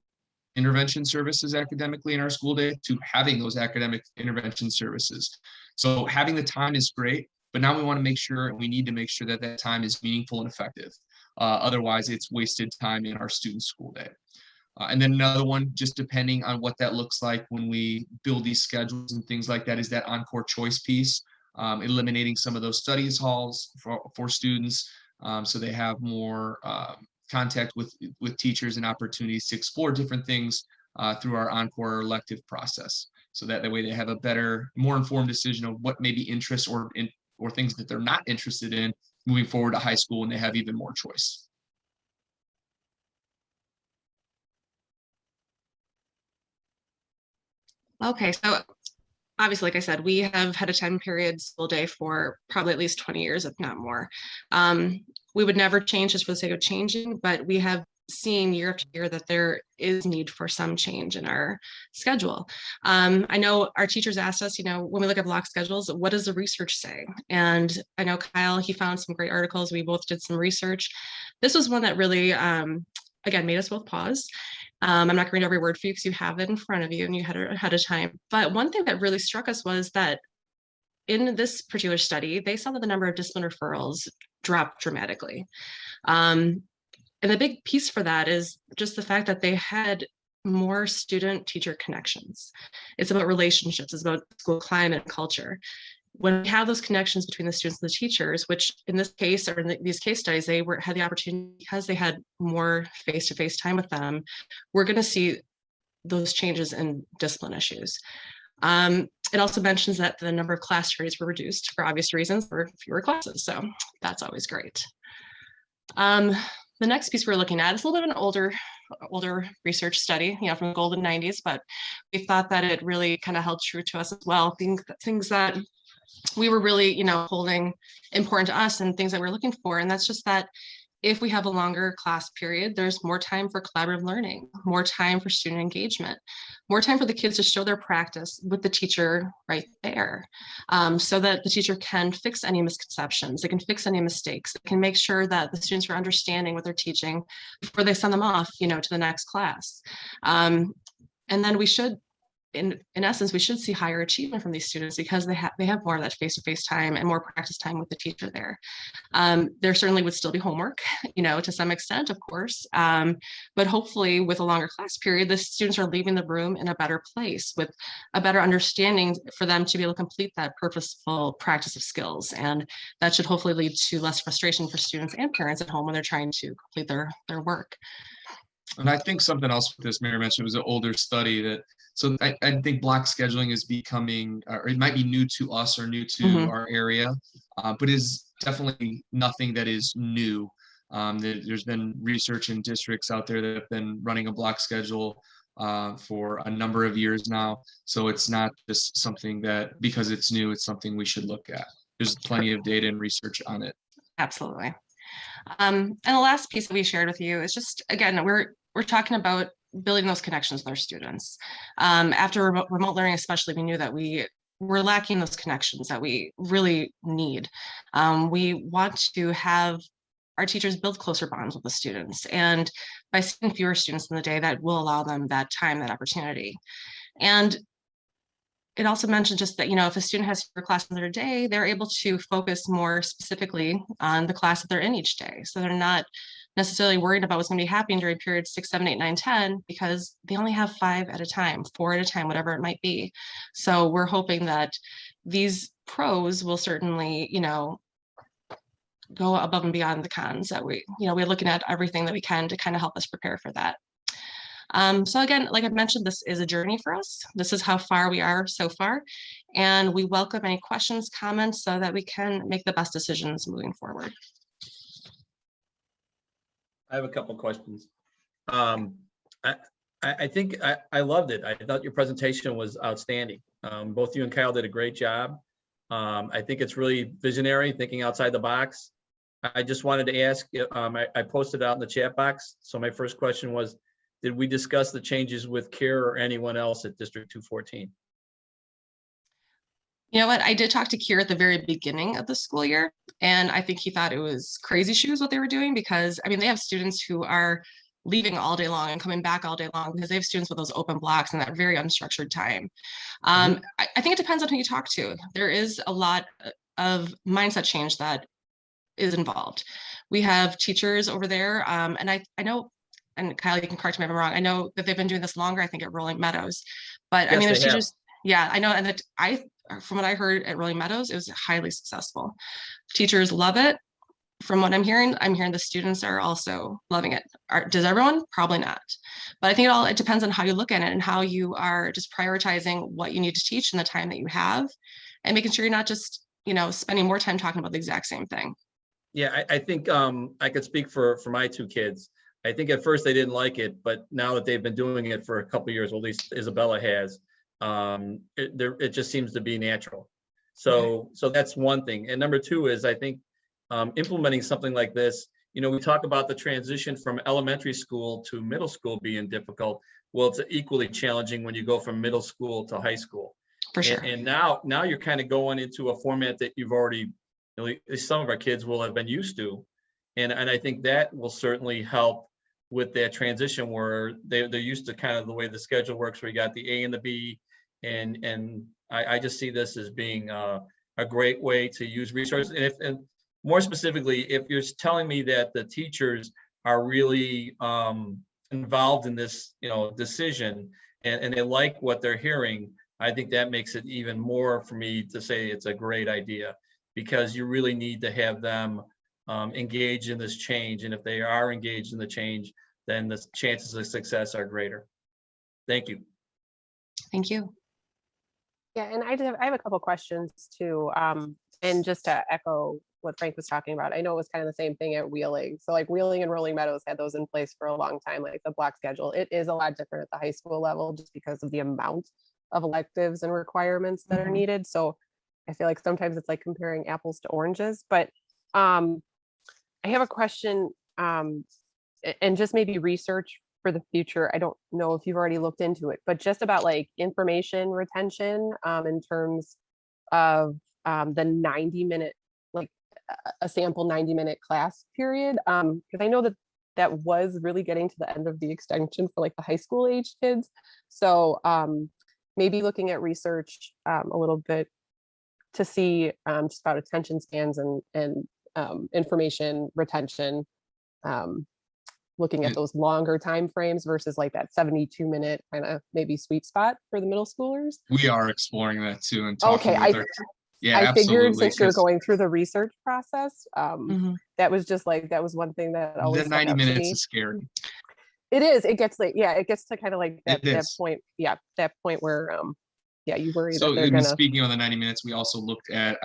intervention services academically in our school day to having those academic intervention services. So having the time is great, but now we want to make sure, and we need to make sure that that time is meaningful and effective. Otherwise, it's wasted time in our students' school day. And then another one, just depending on what that looks like when we build these schedules and things like that, is that encore choice piece, eliminating some of those studies halls for students so they have more contact with teachers and opportunities to explore different things through our encore elective process. So that way they have a better, more informed decision of what may be interests or things that they're not interested in moving forward to high school, and they have even more choice. Okay, so obviously, like I said, we have had a 10-period school day for probably at least 20 years, if not more. We would never change just for the sake of changing, but we have seeing year after year that there is need for some change in our schedule. I know our teachers asked us, when we look at block schedules, what does the research say? And I know Kyle, he found some great articles. We both did some research. This was one that really, again, made us both pause. I'm not going to read every word for you because you have it in front of you and you had it ahead of time. But one thing that really struck us was that in this particular study, they saw that the number of discipline referrals dropped dramatically. And the big piece for that is just the fact that they had more student-teacher connections. It's about relationships, it's about school climate and culture. When we have those connections between the students and the teachers, which in this case, or in these case studies, they had the opportunity because they had more face-to-face time with them, we're going to see those changes in discipline issues. It also mentions that the number of class periods were reduced for obvious reasons for fewer classes. So that's always great. The next piece we're looking at is a little bit of an older research study, from the golden 90s, but we thought that it really kind of held true to us as well. Things that we were really, holding important to us and things that we're looking for. And that's just that if we have a longer class period, there's more time for collaborative learning, more time for student engagement, more time for the kids to show their practice with the teacher right there, so that the teacher can fix any misconceptions, they can fix any mistakes, they can make sure that the students are understanding what they're teaching before they send them off, to the next class. And then we should, in essence, we should see higher achievement from these students because they have more of that face-to-face time and more practice time with the teacher there. There certainly would still be homework, to some extent, of course, but hopefully with a longer class period, the students are leaving the room in a better place with a better understanding for them to be able to complete that purposeful practice of skills. And that should hopefully lead to less frustration for students and parents at home when they're trying to complete their work. And I think something else with this, Mary mentioned, was an older study that, so I think block scheduling is becoming, or it might be new to us or new to our area, but is definitely nothing that is new. There's been research in districts out there that have been running a block schedule for a number of years now. So it's not just something that, because it's new, it's something we should look at. There's plenty of data and research on it. Absolutely. And the last piece that we shared with you is just, again, we're talking about building those connections with our students. After remote learning, especially, we knew that we're lacking those connections that we really need. We want to have our teachers build closer bonds with the students, and by seeing fewer students in the day, that will allow them that time, that opportunity. And it also mentioned just that, if a student has fewer classes in their day, they're able to focus more specifically on the class that they're in each day. So they're not necessarily worried about what's going to be happening during periods 6, 7, 8, 9, 10, because they only have 5 at a time, 4 at a time, whatever it might be. So we're hoping that these pros will certainly, go above and beyond the cons, that we're looking at everything that we can to kind of help us prepare for that. So again, like I mentioned, this is a journey for us. This is how far we are so far. And we welcome any questions, comments, so that we can make the best decisions moving forward. I have a couple questions. I think I loved it. I thought your presentation was outstanding. Both you and Kyle did a great job. I think it's really visionary, thinking outside the box. I just wanted to ask, I posted out in the chat box. So my first question was, did we discuss the changes with CARE or anyone else at District 214? You know what? I did talk to Kier at the very beginning of the school year, and I think he thought it was crazy shoes what they were doing, because I mean, they have students who are leaving all day long and coming back all day long because they have students with those open blocks and that very unstructured time. I think it depends on who you talk to. There is a lot of mindset change that is involved. We have teachers over there, and I know, and Kyle, you can correct me if I'm wrong, I know that they've been doing this longer, I think at Rolling Meadows, but yes, I mean, there's teachers, yeah, I know, and that from what I heard at Rolling Meadows, it was highly successful. Teachers love it. From what I'm hearing the students are also loving it. Does everyone? Probably not. But I think it depends on how you look at it and how you are just prioritizing what you need to teach in the time that you have, and making sure you're not just, spending more time talking about the exact same thing. Yeah, I think I could speak for my 2 kids. I think at first they didn't like it, but now that they've been doing it for a couple of years, or at least Isabella has, it just seems to be natural. So that's one thing. And number 2 is, I think implementing something like this, we talk about the transition from elementary school to middle school being difficult. Well, it's equally challenging when you go from middle school to high school. For sure. And now you're kind of going into a format that you've already, at least some of our kids will have been used to. And I think that will certainly help with that transition where they're used to kind of the way the schedule works, where you got the A and the B. And I just see this as being a great way to use resources. And more specifically, if you're telling me that the teachers are really involved in this, decision and they like what they're hearing, I think that makes it even more for me to say it's a great idea, because you really need to have them engage in this change. And if they are engaged in the change, then the chances of success are greater. Thank you. Thank you. Yeah, and I have a couple questions too. And just to echo what Frank was talking about, I know it was kind of the same thing at Wheeling. So like Wheeling and Rolling Meadows had those in place for a long time, like the block schedule. It is a lot different at the high school level just because of the amount of electives and requirements that are needed. So I feel like sometimes it's like comparing apples to oranges. But I have a question, and just maybe research for the future. I don't know if you've already looked into it, but just about like information retention in terms of the 90-minute, like a sample 90-minute class period. Because I know that was really getting to the end of the extension for like the high school age kids. So maybe looking at research a little bit to see just about attention spans and information retention, looking at those longer time frames versus like that 72-minute kind of maybe sweet spot for the middle schoolers. We are exploring that too and talking Okay, with our, yeah, I figured absolutely, since you're going through the research process, that was just like, that was one thing that always the stuck 90 out to minutes me. is scary. It is, it gets like, yeah, it gets to kind of like that is. point. Yeah, that point where, yeah, you worry So that they're gonna. speaking on the 90 minutes, we also looked at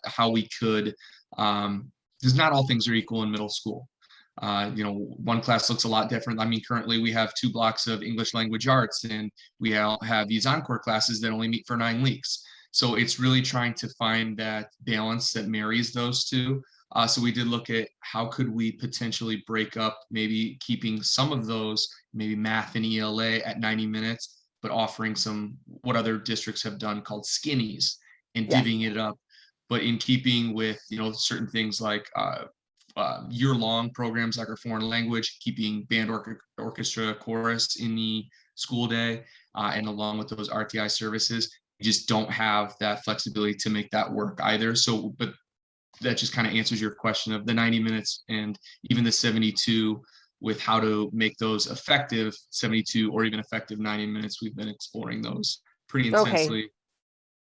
how we could, because not all things are equal in middle school. One class looks a lot different. I mean, currently we have 2 blocks of English language arts, and we all have these encore classes that only meet for 9 weeks. So it's really trying to find that balance that marries those two. So we did look at how could we potentially break up, maybe keeping some of those, maybe math and ELA at 90 minutes, but offering some, what other districts have done called skinnies, and divvying it up, but in keeping with, certain things like year-long programs like our foreign language, keeping band, orchestra, chorus in the school day, and along with those RTI services. We just don't have that flexibility to make that work either. So, but that just kind of answers your question of the 90 minutes and even the 72, with how to make those effective 72 or even effective 90 minutes. We've been exploring those pretty intensely. Okay.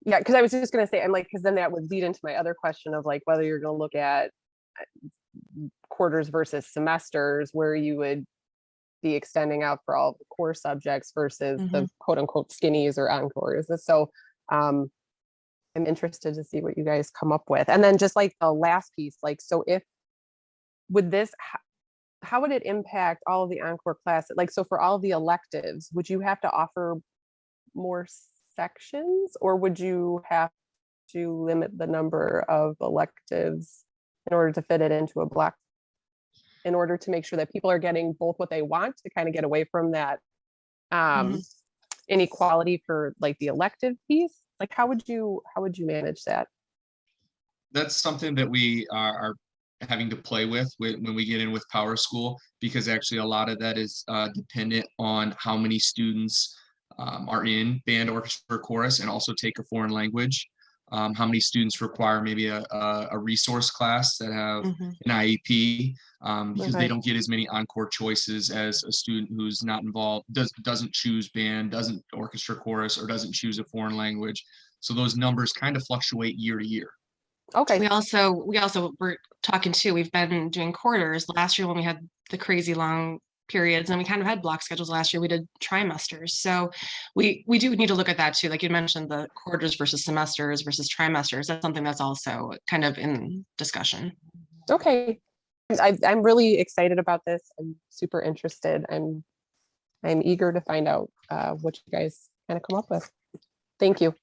Yeah, because I was just going to say, I'm like, because then that would lead into my other question of like whether you're going to look at quarters versus semesters, where you would be extending out for all the core subjects versus the quote unquote skinnies or encores. So I'm interested to see what you guys come up with. And then just like the last piece, like, so if would this, how would it impact all of the encore classes? Like, so for all the electives, would you have to offer more sections, or would you have to limit the number of electives in order to fit it into a block, in order to make sure that people are getting both what they want to kind of get away from that inequality for like the elective piece? Like, how would you manage that? That's something that we are having to play with when we get in with Power School, because actually a lot of that is dependent on how many students are in band, orchestra, chorus, and also take a foreign language. How many students require maybe a resource class that have an IEP, because they don't get as many encore choices as a student who's not involved, doesn't choose band, doesn't orchestra, chorus, or doesn't choose a foreign language. So those numbers kind of fluctuate year to year. Okay. We also were talking too, we've been doing quarters. Last year when we had the crazy long periods, and we kind of had block schedules last year, we did trimesters. So we do need to look at that too. Like you mentioned, the quarters versus semesters versus trimesters. That's something that's also kind of in discussion. Okay. I'm really excited about this. I'm super interested. I'm eager to find out what you guys kind of come up with. Thank you.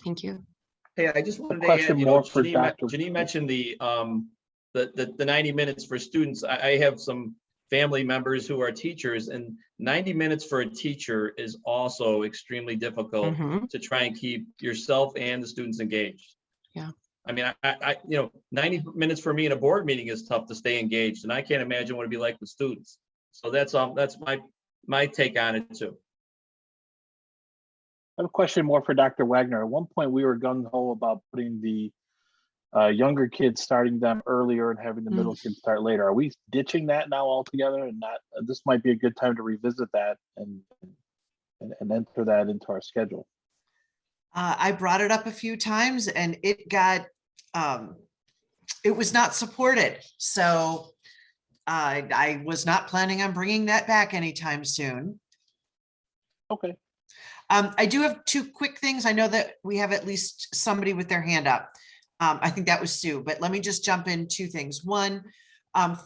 Thank you. Hey, I just wanted to question add, more for Janine Dr. Janine mentioned the the 90 minutes for students. I have some family members who are teachers, and 90 minutes for a teacher is also extremely difficult to try and keep yourself and the students engaged. Yeah. I mean, I 90 minutes for me in a board meeting is tough to stay engaged, and I can't imagine what it'd be like with students. So that's my take on it too. I have a question more for Dr. Wagner. At one point, we were gung-ho about putting the younger kids, starting them earlier and having the middle kids start later. Are we ditching that now altogether? And not, this might be a good time to revisit that and enter that into our schedule. I brought it up a few times and it got, it was not supported. So I was not planning on bringing that back anytime soon. Okay. I do have two quick things. I know that we have at least somebody with their hand up. I think that was Sue, but let me just jump in two things. One,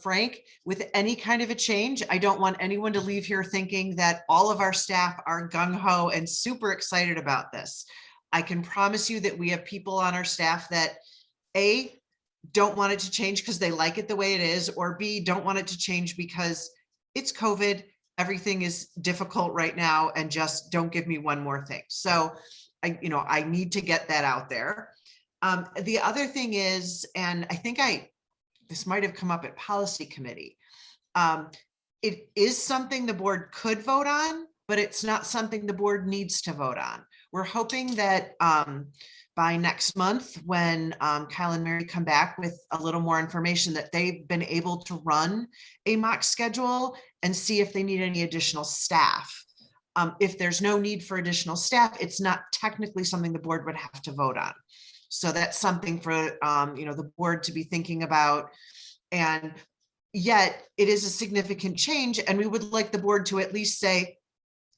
Frank, with any kind of a change, I don't want anyone to leave here thinking that all of our staff are gung-ho and super excited about this. I can promise you that we have people on our staff that A, don't want it to change because they like it the way it is, or B, don't want it to change because it's COVID, everything is difficult right now, and just don't give me one more thing. So I need to get that out there. The other thing is, and I think this might have come up at policy committee. It is something the board could vote on, but it's not something the board needs to vote on. We're hoping that by next month, when Kyle and Mary come back with a little more information, that they've been able to run a mock schedule and see if they need any additional staff. If there's no need for additional staff, it's not technically something the board would have to vote on. So that's something for the board to be thinking about. And yet it is a significant change, and we would like the board to at least say,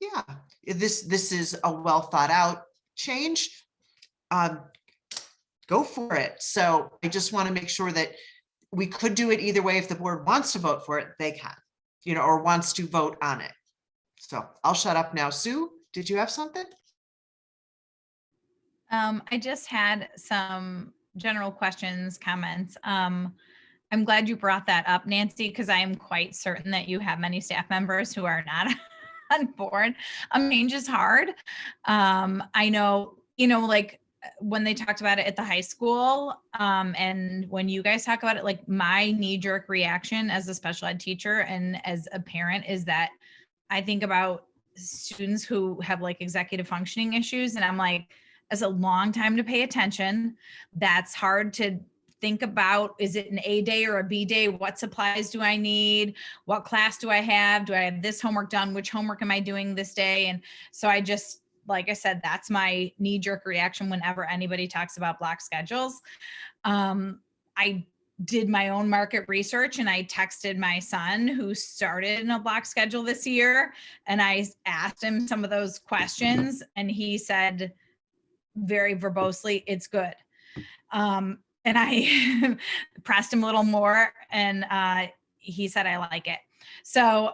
yeah, this is a well thought out change. Go for it. So I just want to make sure that we could do it either way. If the board wants to vote for it, they can, or wants to vote on it. So I'll shut up now. Sue, did you have something? I just had some general questions, comments. I'm glad you brought that up, Nancy, because I am quite certain that you have many staff members who are not on board. Change is hard. I know, like when they talked about it at the high school, and when you guys talk about it, like my knee-jerk reaction as a special ed teacher and as a parent is that I think about students who have like executive functioning issues, and I'm like, it's a long time to pay attention. That's hard to think about. Is it an A day or a B day? What supplies do I need? What class do I have? Do I have this homework done? Which homework am I doing this day? And so I just, like I said, that's my knee-jerk reaction whenever anybody talks about block schedules. I did my own market research and I texted my son who started in a block schedule this year, and I asked him some of those questions, and he said very verbosely, it's good. And I pressed him a little more, and he said, I like it. So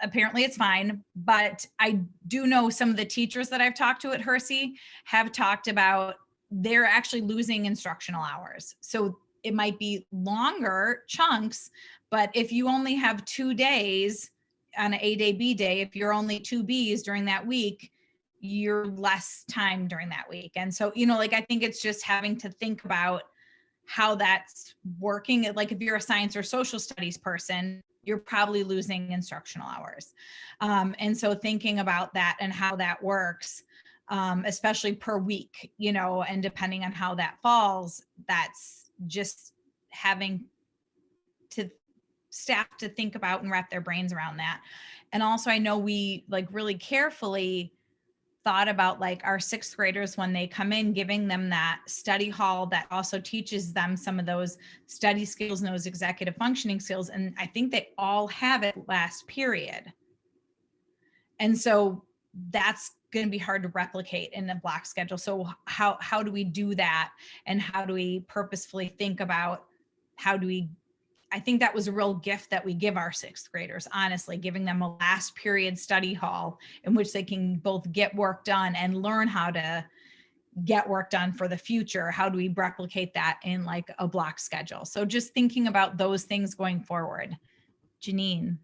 apparently it's fine, but I do know some of the teachers that I've talked to at Hersey have talked about they're actually losing instructional hours. So it might be longer chunks, but if you only have 2 days on an A day, B day, if you're only 2 Bs during that week, you're less time during that week. And so, I think it's just having to think about how that's working. Like if you're a science or social studies person, you're probably losing instructional hours. And so thinking about that and how that works, especially per week, and depending on how that falls, that's just having to staff to think about and wrap their brains around that. And also I know we really carefully thought about our 6th graders when they come in, giving them that study hall that also teaches them some of those study skills and those executive functioning skills. And I think they all have it last period. And so that's going to be hard to replicate in a block schedule. So how do we do that? And how do we purposefully think about I think that was a real gift that we give our 6th graders, honestly, giving them a last period study hall in which they can both get work done and learn how to, get work done for the future? How do we replicate that in like a block schedule? So just thinking about those things going forward. Janine.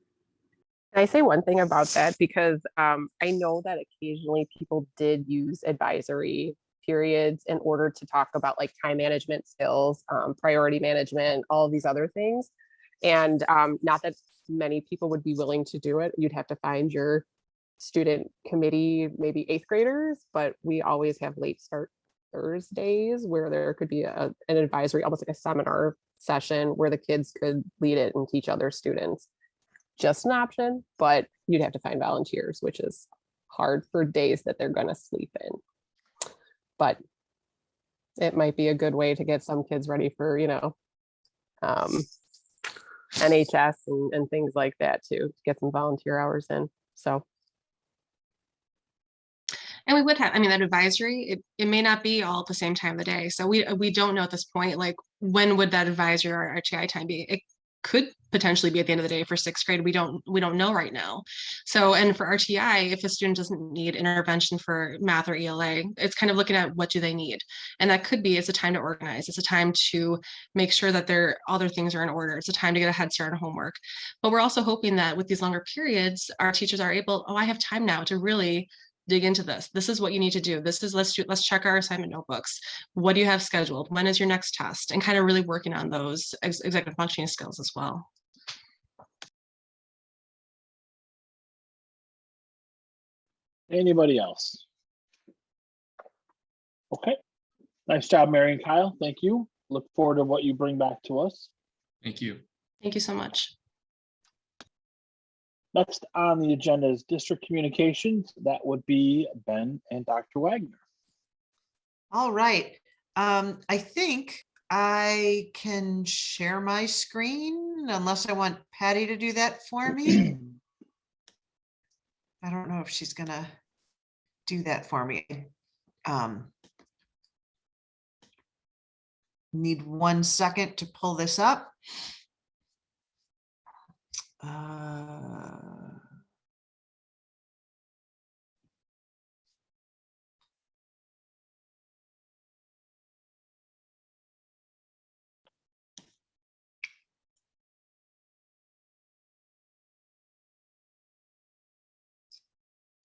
Can I say one thing about that? Because I know that occasionally people did use advisory periods in order to talk about like time management skills, priority management, all of these other things. And not that many people would be willing to do it. You'd have to find your student committee, maybe 8th graders, but we always have late start Thursdays where there could be an advisory, almost like a seminar session where the kids could lead it and teach other students. Just an option, but you'd have to find volunteers, which is hard for days that they're going to sleep in. But it might be a good way to get some kids ready for, you know, NHS and things like that too, to get some volunteer hours in. So. And we would have, I mean, that advisory, it may not be all at the same time of the day. So we don't know at this point, like when would that advisory or RTI time be? It could potentially be at the end of the day for 6th grade. We don't know right now. So, and for RTI, if a student doesn't need intervention for math or ELA, it's kind of looking at what do they need. And that could be, it's a time to organize. It's a time to make sure that all their things are in order. It's a time to get a head start on homework. But we're also hoping that with these longer periods, our teachers are able, oh, I have time now to really dig into this. This is what you need to do. This is, let's check our assignment notebooks. What do you have scheduled? When is your next test? And kind of really working on those executive functioning skills as well. Anybody else? Okay. Nice job, Mary and Kyle. Thank you. Look forward to what you bring back to us. Thank you. Thank you so much. Next on the agenda is district communications. That would be Ben and Dr. Wagner. All right. I think I can share my screen unless I want Patty to do that for me. I don't know if she's gonna do that for me. Need 1 second to pull this up.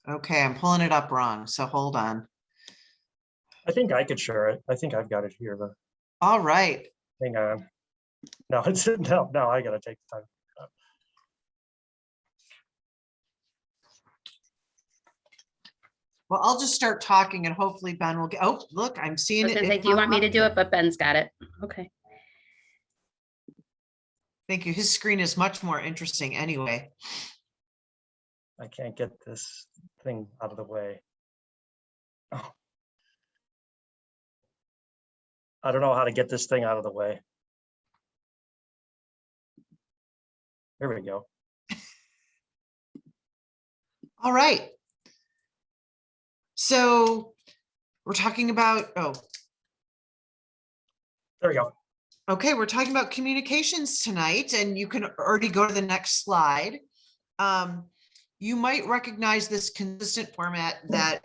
Okay, I'm pulling it up wrong, so hold on. I think I could share it. I think I've got it here, but All right. hang on. No, it's no, I gotta take the time. Well, I'll just start talking and hopefully Ben will get, oh, look, I'm seeing it. Say, do you want me to do it? But Ben's got it. Okay. Thank you. His screen is much more interesting anyway. I can't get this thing out of the way. Oh. I don't know how to get this thing out of the way. Here we go. All right. So we're talking about, oh. There we go. Okay, we're talking about communications tonight, and you can already go to the next slide. You might recognize this consistent format that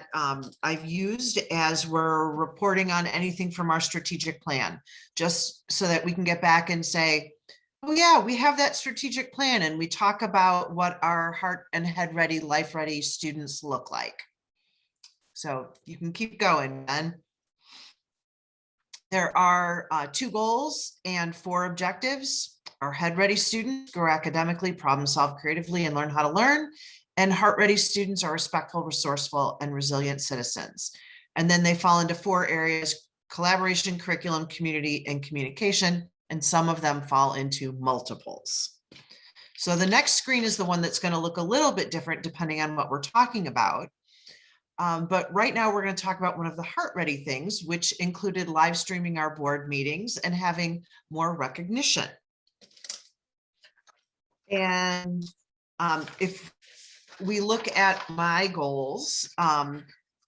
I've used as we're reporting on anything from our strategic plan, just so that we can get back and say, oh yeah, we have that strategic plan, and we talk about what our heart and head ready, life ready students look like. So you can keep going, Ben. There are 2 goals and 4 objectives. Our head ready students grow academically, problem solve creatively, and learn how to learn. And heart ready students are respectful, resourceful, and resilient citizens. And then they fall into 4 areas: collaboration, curriculum, community, and communication. And some of them fall into multiples. So the next screen is the one that's going to look a little bit different depending on what we're talking about. But right now we're going to talk about one of the heart ready things, which included live streaming our board meetings and having more recognition. And if we look at my goals,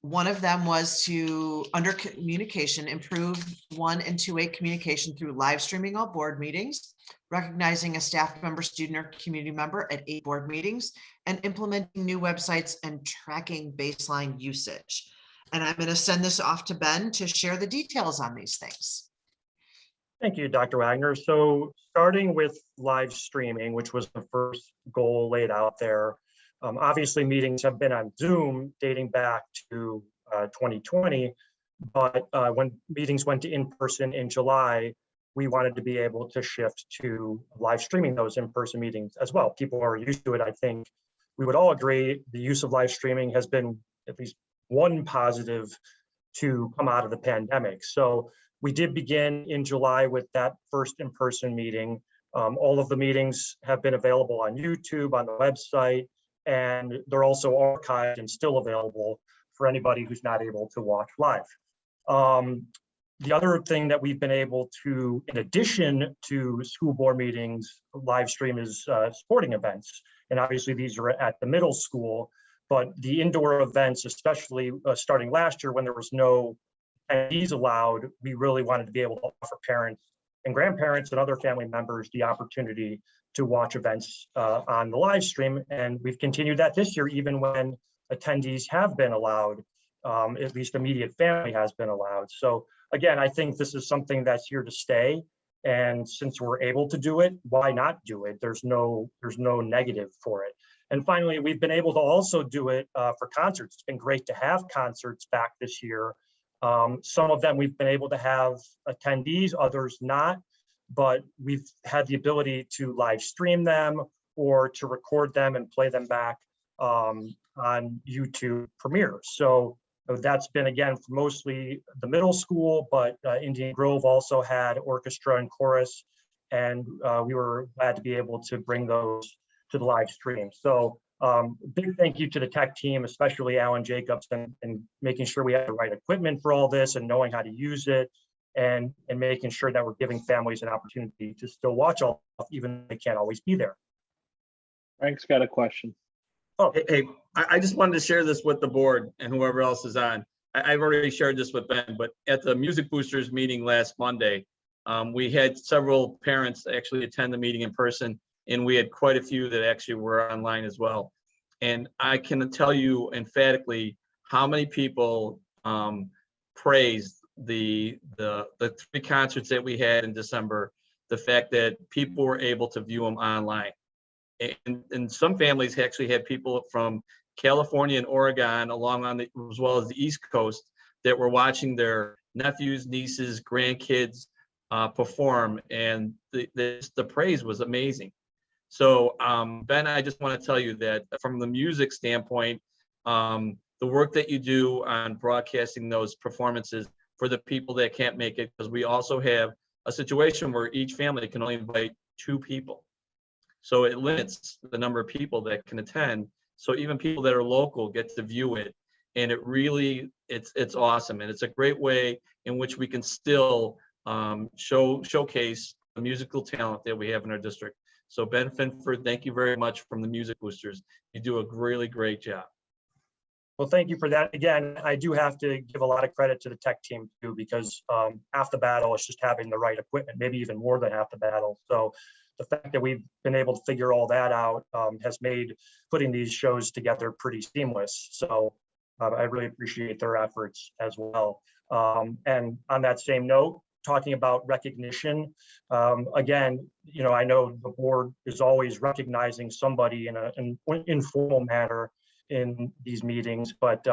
one of them was to, under communication, improve 1 and 2-way communication through live streaming all board meetings, recognizing a staff member, student, or community member at 8 board meetings, and implementing new websites and tracking baseline usage. And I'm going to send this off to Ben to share the details on these things. Thank you, Dr. Wagner. So starting with live streaming, which was the first goal laid out there, obviously meetings have been on Zoom dating back to 2020, but when meetings went to in-person in July, we wanted to be able to shift to live streaming those in-person meetings as well. People are used to it. I think we would all agree the use of live streaming has been at least one positive to come out of the pandemic. So we did begin in July with that first in-person meeting. All of the meetings have been available on YouTube, on the website, and they're also archived and still available for anybody who's not able to watch live. The other thing that we've been able to, in addition to school board meetings, live stream is sporting events. And obviously these are at the middle school, but the indoor events, especially starting last year when there was no attendees allowed, we really wanted to be able to offer parents and grandparents and other family members the opportunity to watch events on the live stream. And we've continued that this year, even when attendees have been allowed, at least immediate family has been allowed. So again, I think this is something that's here to stay. And since we're able to do it, why not do it? There's no negative for it. And finally, we've been able to also do it for concerts. It's been great to have concerts back this year. Some of them we've been able to have attendees, others not, but we've had the ability to live stream them or to record them and play them back on YouTube Premiere. So that's been, again, for mostly the middle school, but Indian Grove also had orchestra and chorus, and we were glad to be able to bring those to the live stream. So big thank you to the tech team, especially Alan Jacobs, and making sure we have the right equipment for all this and knowing how to use it, and making sure that we're giving families an opportunity to still watch all, even if they can't always be there. Frank's got a question. Oh, hey, I just wanted to share this with the board and whoever else is on. I've already shared this with Ben, but at the Music Boosters meeting last Monday, we had several parents actually attend the meeting in person, and we had quite a few that actually were online as well. And I can tell you emphatically how many people praised the 3 concerts that we had in December, the fact that people were able to view them online. And some families actually had people from California and Oregon along on as well as the East Coast that were watching their nephews, nieces, grandkids perform, and the praise was amazing. So Ben, I just want to tell you that from the music standpoint, the work that you do on broadcasting those performances for the people that can't make it, because we also have a situation where each family can only invite 2 people. So it limits the number of people that can attend. So even people that are local get to view it. And it really, it's awesome. And it's a great way in which we can still showcase the musical talent that we have in our district. So Ben Finford, thank you very much from the Music Boosters. You do a really great job. Well, thank you for that. Again, I do have to give a lot of credit to the tech team too, because half the battle is just having the right equipment, maybe even more than half the battle. So the fact that we've been able to figure all that out has made putting these shows together pretty seamless. So I really appreciate their efforts as well. And on that same note, talking about recognition, again, you know, I know the board is always recognizing somebody in an informal manner in these meetings, but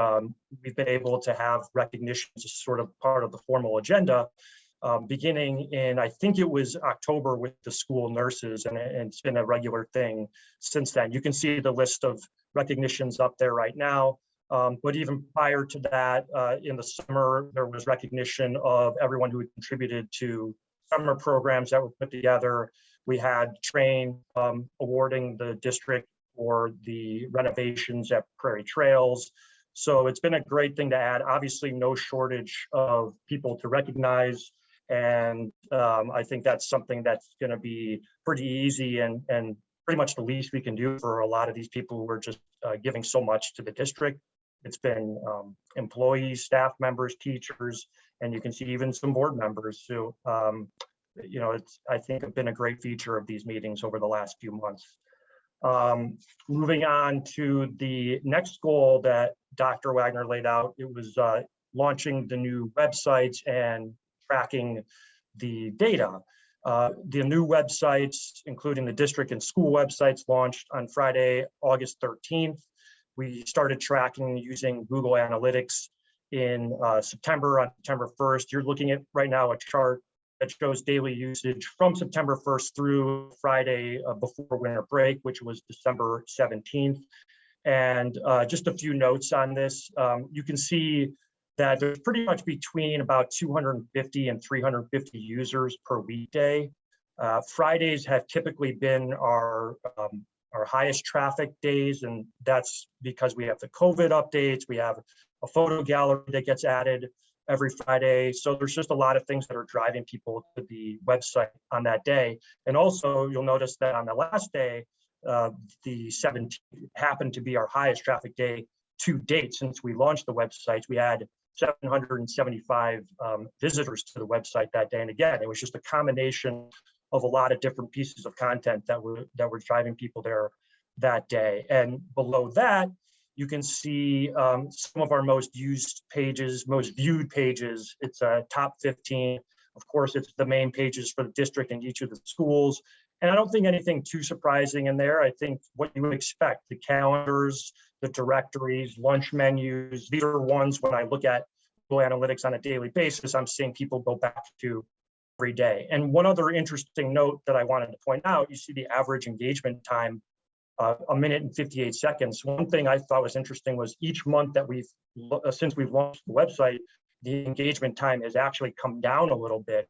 we've been able to have recognitions as sort of part of the formal agenda, beginning in, I think it was October with the school nurses, and it's been a regular thing since then. You can see the list of recognitions up there right now. But even prior to that, in the summer, there was recognition of everyone who had contributed to summer programs that were put together. We had Train awarding the district for the renovations at Prairie Trails. So it's been a great thing to add. Obviously, no shortage of people to recognize. And I think that's something that's going to be pretty easy and pretty much the least we can do for a lot of these people who are just giving so much to the district. It's been employees, staff members, teachers, and you can see even some board members who, you know, it's, I think, have been a great feature of these meetings over the last few months. Moving on to the next goal that Dr. Wagner laid out, it was launching the new websites and tracking the data. The new websites, including the district and school websites, launched on Friday, August 13th. We started tracking using Google Analytics in September, on September 1st. You're looking at right now a chart that shows daily usage from September 1st through Friday before winter break, which was December 17th. And just a few notes on this. You can see that there's pretty much between about 250 and 350 users per weekday. Fridays have typically been our highest traffic days, and that's because we have the COVID updates, we have a photo gallery that gets added every Friday. So there's just a lot of things that are driving people to the website on that day. And also you'll notice that on the last day, the 17th happened to be our highest traffic day to date since we launched the websites. We had 775 visitors to the website that day. And again, it was just a combination of a lot of different pieces of content that were driving people there that day. And below that, you can see some of our most used pages, most viewed pages. It's a top 15. Of course, it's the main pages for the district and each of the schools. And I don't think anything too surprising in there. I think what you would expect, the calendars, the directories, lunch menus, these are ones when I look at Google Analytics on a daily basis, I'm seeing people go back to every day. And one other interesting note that I wanted to point out, you see the average engagement time, 1 minute and 58 seconds. One thing I thought was interesting was each month that since we've launched the website, the engagement time has actually come down a little bit,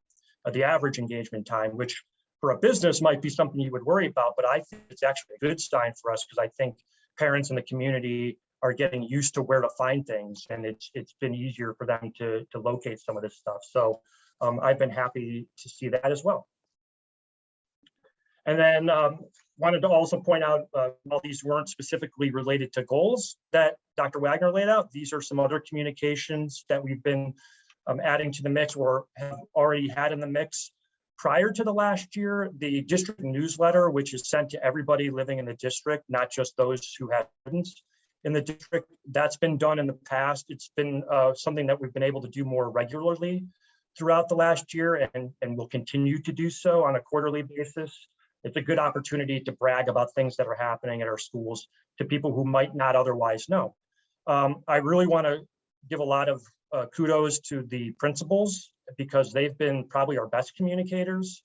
the average engagement time, which for a business might be something you would worry about, but I think it's actually a good sign for us because I think parents in the community are getting used to where to find things, and it's been easier for them to locate some of this stuff. So I've been happy to see that as well. And then wanted to also point out, while these weren't specifically related to goals that Dr. Wagner laid out, these are some other communications that we've been adding to the mix or have already had in the mix. Prior to the last year, the district newsletter, which is sent to everybody living in the district, not just those who have students in the district, that's been done in the past. It's been something that we've been able to do more regularly throughout the last year and will continue to do so on a quarterly basis. It's a good opportunity to brag about things that are happening at our schools to people who might not otherwise know. I really want to give a lot of kudos to the principals because they've been probably our best communicators.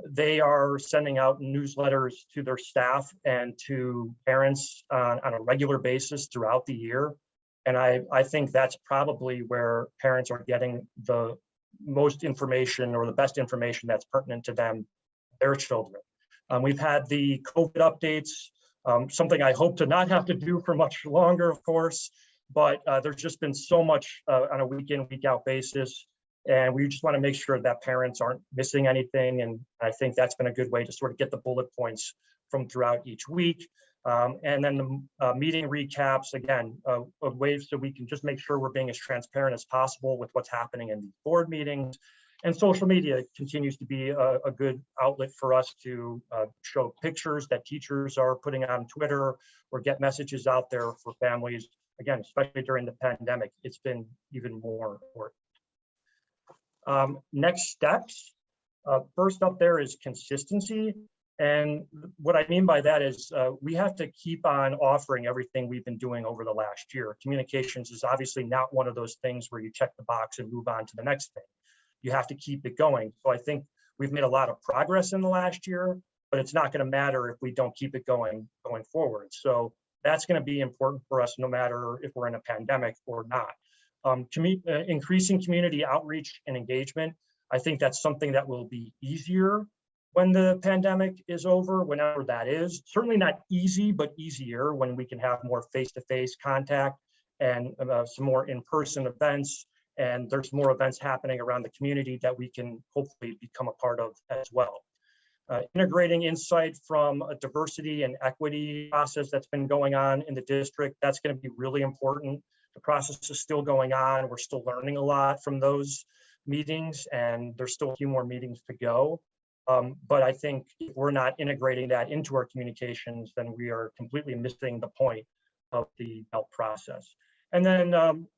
They are sending out newsletters to their staff and to parents on a regular basis throughout the year. And I think that's probably where parents are getting the most information or the best information that's pertinent to them, their children. We've had the COVID updates, something I hope to not have to do for much longer, of course, but there's just been so much on a week in, week out basis. And we just want to make sure that parents aren't missing anything. And I think that's been a good way to sort of get the bullet points from throughout each week. And then the meeting recaps, again, a way so we can just make sure we're being as transparent as possible with what's happening in the board meetings. And social media continues to be a good outlet for us to show pictures that teachers are putting on Twitter or get messages out there for families. Again, especially during the pandemic, it's been even more important. Next steps. First up there is consistency. And what I mean by that is we have to keep on offering everything we've been doing over the last year. Communications is obviously not one of those things where you check the box and move on to the next thing. You have to keep it going. So I think we've made a lot of progress in the last year, but it's not going to matter if we don't keep it going forward. So that's going to be important for us no matter if we're in a pandemic or not. Increasing community outreach and engagement. I think that's something that will be easier when the pandemic is over, whenever that is. Certainly not easy, but easier when we can have more face-to-face contact and some more in-person events. And there's more events happening around the community that we can hopefully become a part of as well. Integrating insight from a diversity and equity process that's been going on in the district, that's going to be really important. The process is still going on. We're still learning a lot from those meetings, and there's still a few more meetings to go. But I think if we're not integrating that into our communications, then we are completely missing the point of the BELT process. And then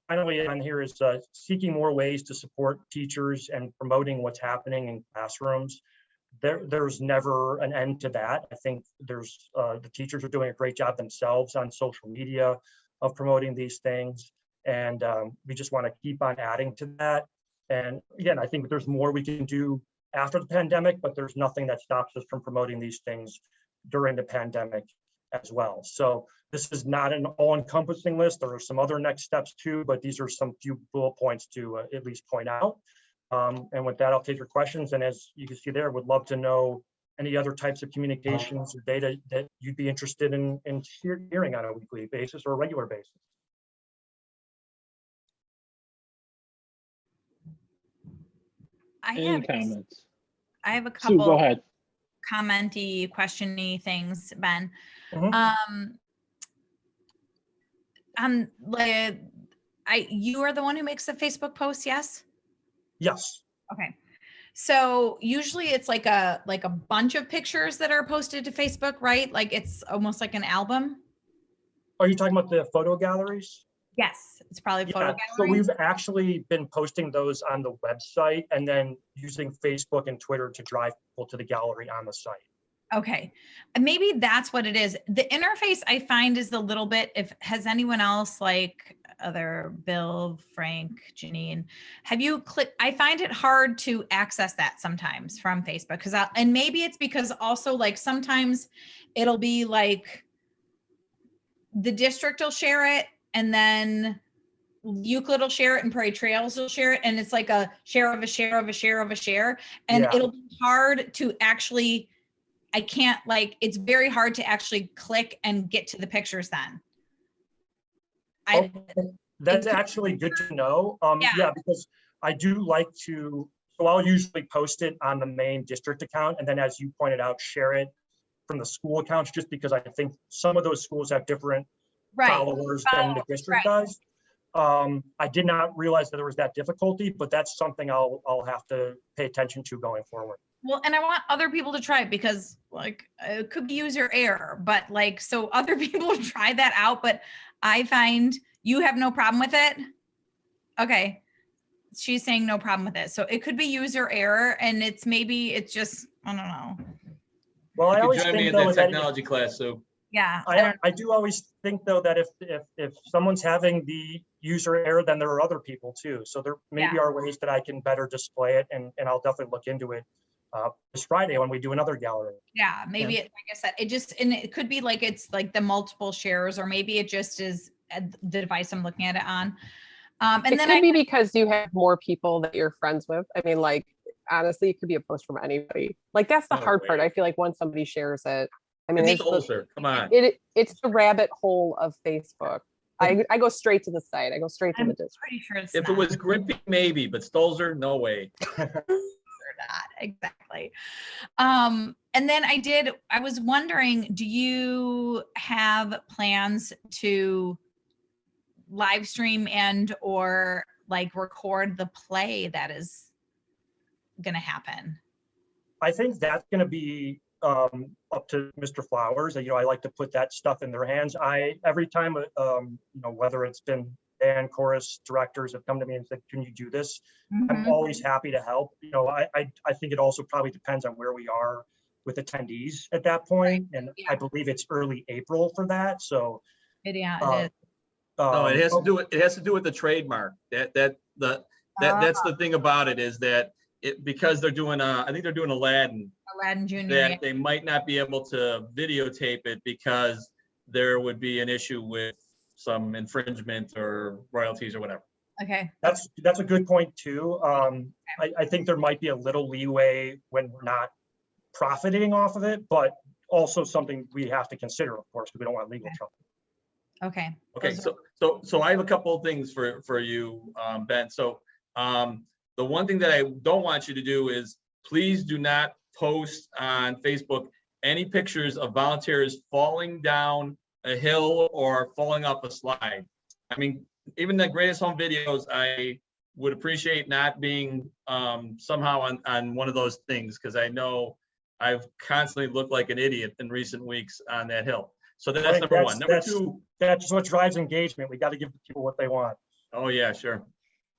finally on here is seeking more ways to support teachers and promoting what's happening in classrooms. There's never an end to that. I think there's the teachers are doing a great job themselves on social media of promoting these things. And we just want to keep on adding to that. And again, I think there's more we can do after the pandemic, but there's nothing that stops us from promoting these things during the pandemic as well. So this is not an all-encompassing list. There are some other next steps too, but these are some few bullet points to at least point out. And with that, I'll take your questions. And as you can see there, would love to know any other types of communications or data that you'd be interested in hearing on a weekly basis or a regular basis. I have a Sue, couple go ahead. commenty, questiony things, Ben. Like, you are the one who makes the Facebook post, yes? Yes. Okay. So usually it's like a bunch of pictures that are posted to Facebook, right? Like it's almost like an album. Are you talking about the photo galleries? Yes, it's probably photo gallery. So we've actually been posting those on the website and then using Facebook and Twitter to drive people to the gallery on the site. Okay, and maybe that's what it is. The interface I find is a little bit, has anyone else, like other Bill, Frank, Janine, have you clicked? I find it hard to access that sometimes from Facebook because and maybe it's because also like sometimes it'll be like the district will share it and then Euclid will share it and Prairie Trails will share it. And it's like a share of a share of a share of a share. And it'll be hard to actually, I can't like, it's very hard to actually click and get to the pictures then. That's actually good to know. Yeah, because I do like to, so I'll usually post it on the main district account. And then as you pointed out, share it from the school accounts, just because I think some of those schools have different followers than the district does. I did not realize that there was that difficulty, but that's something I'll have to pay attention to going forward. Well, and I want other people to try it because like it could be user error, but like, so other people try that out, but I find you have no problem with it. Okay. She's saying no problem with it. So it could be user error and it's maybe it's just, I don't know. Well, I always join me think in though that technology class, so. Yeah. I do always think though that if someone's having the user error, then there are other people too. So there maybe are ways that I can better display it, and I'll definitely look into it this Friday when we do another gallery. Yeah, maybe it, like I said, it just, and it could be like it's like the multiple shares, or maybe it just is the device I'm looking at it on. And it then could be because you have more people that you're friends with. I mean, like honestly, it could be a post from anybody. Like that's the hard part. I feel like once somebody shares it, I mean, it's closer. Come on. It's the rabbit hole of Facebook. I go straight to the site. I go straight to the district. Pretty sure it's If it was Grimpy, maybe, but Stolzer, no way. Not exactly. And then I was wondering, do you have plans to live stream and or like record the play that is going to happen? I think that's going to be up to Mr. Flowers. You know, I like to put that stuff in their hands. Every time, you know, whether it's been band, chorus directors have come to me and said, "Can you do this?" I'm always happy to help. You know, I think it also probably depends on where we are with attendees at that point, and I believe it's early April for that. So it is. No, it has to do with the trademark. That's the thing about it, is that because they're doing I think they're doing Aladdin Junior, that they might not be able to videotape it because there would be an issue with some infringement or royalties or whatever. Okay. That's a good point too. I think there might be a little leeway when we're not profiting off of it, but also something we have to consider, of course, because we don't want legal trouble. Okay. Okay. So I have a couple of things for you, Ben. So the one thing that I don't want you to do is please do not post on Facebook any pictures of volunteers falling down a hill or falling off a slide. I mean, even the greatest home videos, I would appreciate not being somehow on one of those things, because I know I've constantly looked like an idiot in recent weeks on that hill. So that's Right, number one. Number two. That's what drives engagement. We got to give people what they want. Oh, yeah, sure.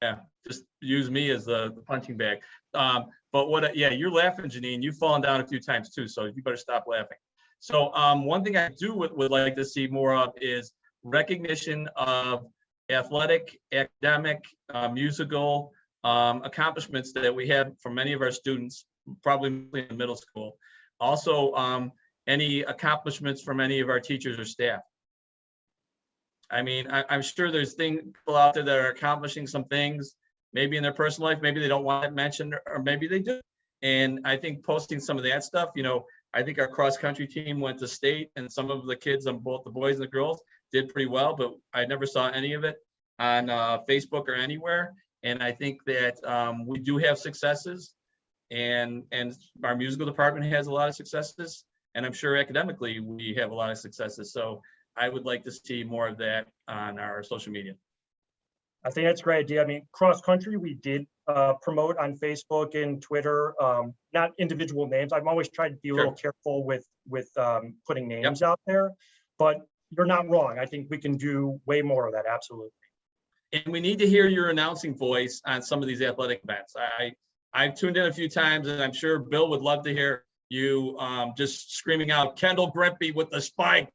Yeah, just use me as the punching bag. But what, yeah, you're laughing, Janine. You've fallen down a few times too, so you better stop laughing. So one thing I would like to see more of is recognition of athletic, academic, musical accomplishments that we have from many of our students, probably in middle school. Also, any accomplishments from any of our teachers or staff. I mean, I'm sure there's people out there that are accomplishing some things, maybe in their personal life, maybe they don't want it mentioned, or maybe they do. And I think posting some of that stuff, you know, I think our cross country team went to state, and some of the kids on both the boys and the girls did pretty well, but I never saw any of it on Facebook or anywhere. And I think that we do have successes, and our musical department has a lot of successes, and I'm sure academically we have a lot of successes. So I would like to see more of that on our social media. I think that's a great idea. I mean, cross country, we did promote on Facebook and Twitter, not individual names. I've always tried to be a little careful with putting names out there, but you're not wrong. I think we can do way more of that. Absolutely. And we need to hear your announcing voice on some of these athletic events. I've tuned in a few times, and I'm sure Bill would love to hear you just screaming out Kendall Grimpy with the spike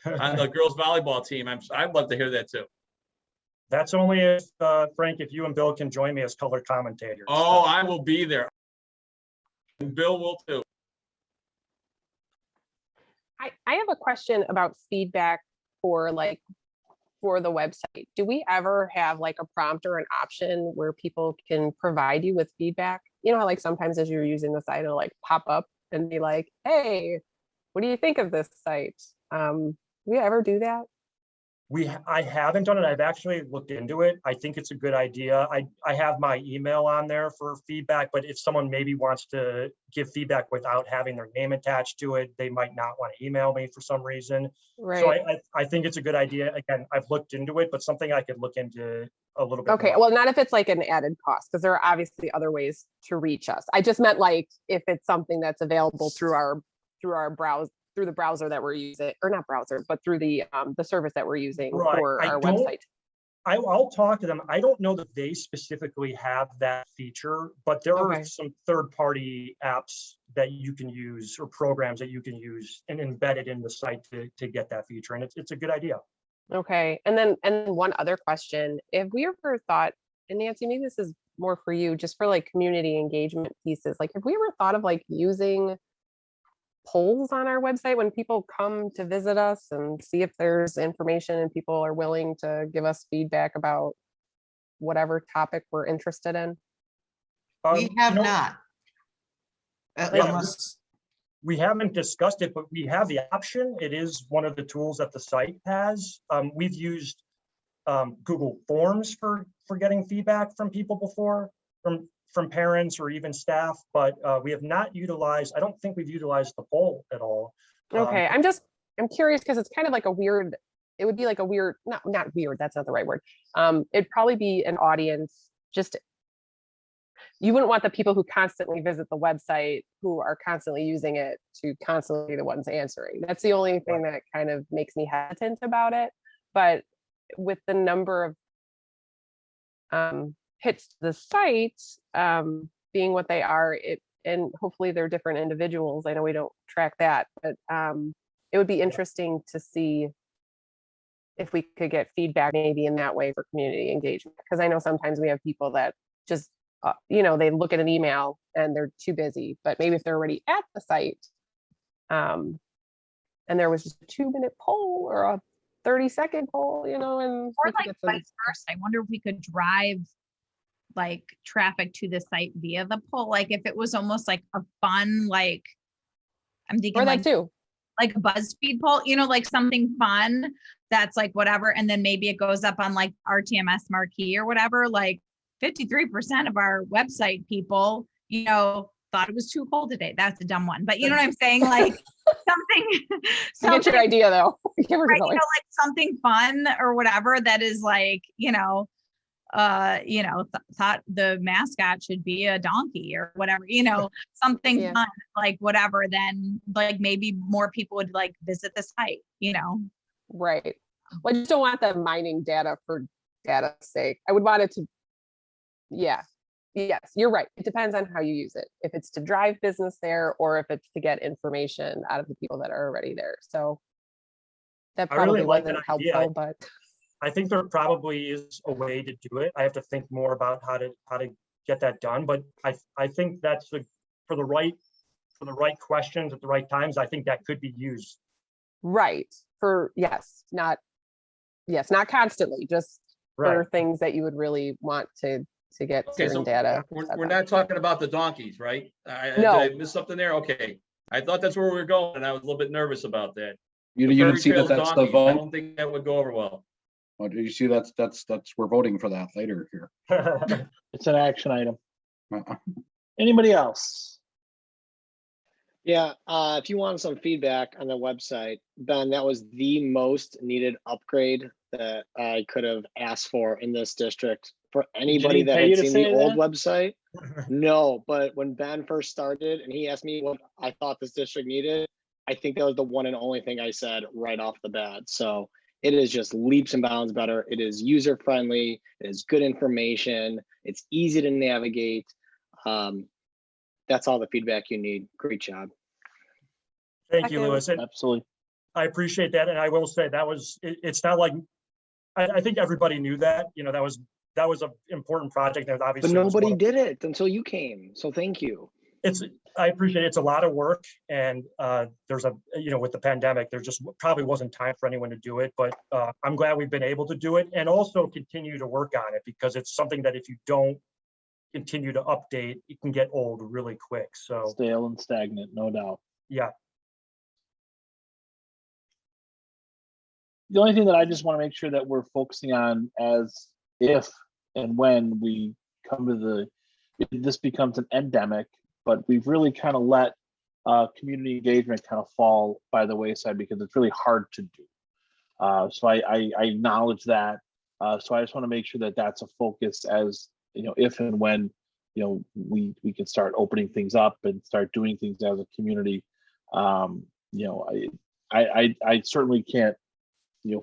on the girls volleyball team. I'd love to hear that too. That's only if, Frank, if you and Bill can join me as color commentators. Oh, I will be there. And Bill will too. I have a question about feedback for the website. Do we ever have like a prompt or an option where people can provide you with feedback? You know how like sometimes as you're using the site, it'll like pop up and be like, hey, what do you think of this site? Do we ever do that? I haven't done it. I've actually looked into it. I think it's a good idea. I have my email on there for feedback, but if someone maybe wants to give feedback without having their name attached to it, they might not want to email me for some reason. Right. So I think it's a good idea. Again, I've looked into it, but something I could look into a little bit Okay, more. well, not if it's like an added cost, because there are obviously other ways to reach us. I just meant like if it's something that's available through our browser, through the browser that we're using, or not browser, but through the service that we're using for our website. I'll talk to them. I don't know that they specifically have that feature, but there are some third-party apps that you can use or programs that you can use and embed it in the site to get that feature. And it's a good idea. Okay, and then one other question: if we ever thought, and Nancy, maybe this is more for you, just for like community engagement pieces, like have we ever thought of like using polls on our website when people come to visit us and see if there's information and people are willing to give us feedback about whatever topic we're interested in? We have not. We haven't discussed it, but we have the option. It is one of the tools that the site has. We've used Google Forms for getting feedback from people before, from parents or even staff, but we have not utilized, I don't think we've utilized the poll at all. Okay, I'm curious because it's kind of like a weird, it would be like a weird, not weird, that's not the right word. It'd probably be an audience, just, you wouldn't want the people who constantly visit the website, who are constantly using it, to constantly be the ones answering. That's the only thing that kind of makes me hesitant about it. But with the number of hits to the site being what they are, and hopefully they're different individuals. I know we don't track that, but it would be interesting to see if we could get feedback maybe in that way for community engagement, because I know sometimes we have people that just they look at an email and they're too busy, but maybe if they're already at the site and there was just a 2-minute poll or a 30-second poll, and or like vice versa. I wonder if we could drive like traffic to the site via the poll, like if it was almost like a fun, like I'm thinking or that like too, like a BuzzFeed poll, like something fun that's like whatever, and then maybe it goes up on like RTMS marquee or whatever. Like 53% of our website people, thought it was too cold today. That's a dumb one, but you know what I'm saying? Like something. Get your idea though. Right, like something fun or whatever that is like, thought the mascot should be a donkey or whatever, something Yeah. fun, like whatever, then like maybe more people would like visit the site, Right. Well, I just don't want them mining data for data's sake. I would want it to, yeah. Yes, you're right. It depends on how you use it. If it's to drive business there or if it's to get information out of the people that are already there. So that I really probably like wasn't that idea. helpful, but I think there probably is a way to do it. I have to think more about how to get that done. But I think that's for the right questions at the right times. I think that could be used. right. Not constantly, just for Right. things that you would really want to get Okay, certain so data. we're not talking about the donkeys, right? Did No. I miss something there? Okay. I thought that's where we were going, and I was a little bit nervous about that. You The didn't Fairy see that Trails that's the donkeys, I vote? don't think that would go over well. Oh, do you see that's we're voting for that later here. It's an action item. Uh-uh. Anybody else? Yeah, if you want some feedback on the website, Ben, that was the most needed upgrade that I could have asked for in this district for anybody Janine that pay had you to seen the say old that? website. No, but when Ben first started and he asked me what I thought this district needed, I think that was the one and only thing I said right off the bat. So it is just leaps and bounds better. It is user friendly. It is good information. It's easy to navigate. That's all the feedback you need. Great job. Thank you, Louis. And Absolutely. I appreciate that. And I will say that it's not like, I think everybody knew that, that was an important project. And But obviously nobody did it until you came. So thank you. I appreciate it. It's a lot of work, and there's with the pandemic, there just probably wasn't time for anyone to do it, but I'm glad we've been able to do it and also continue to work on it, because it's something that if you don't continue to update, it can get old really quick. So Stale and stagnant, no doubt. yeah. The only thing that I just want to make sure that we're focusing on as if and when we come to this becomes an endemic, but we've really kind of let community engagement kind of fall by the wayside because it's really hard to do. So I acknowledge that. So I just want to make sure that that's a focus as, if and when, we can start opening things up and start doing things as a community. I certainly can't,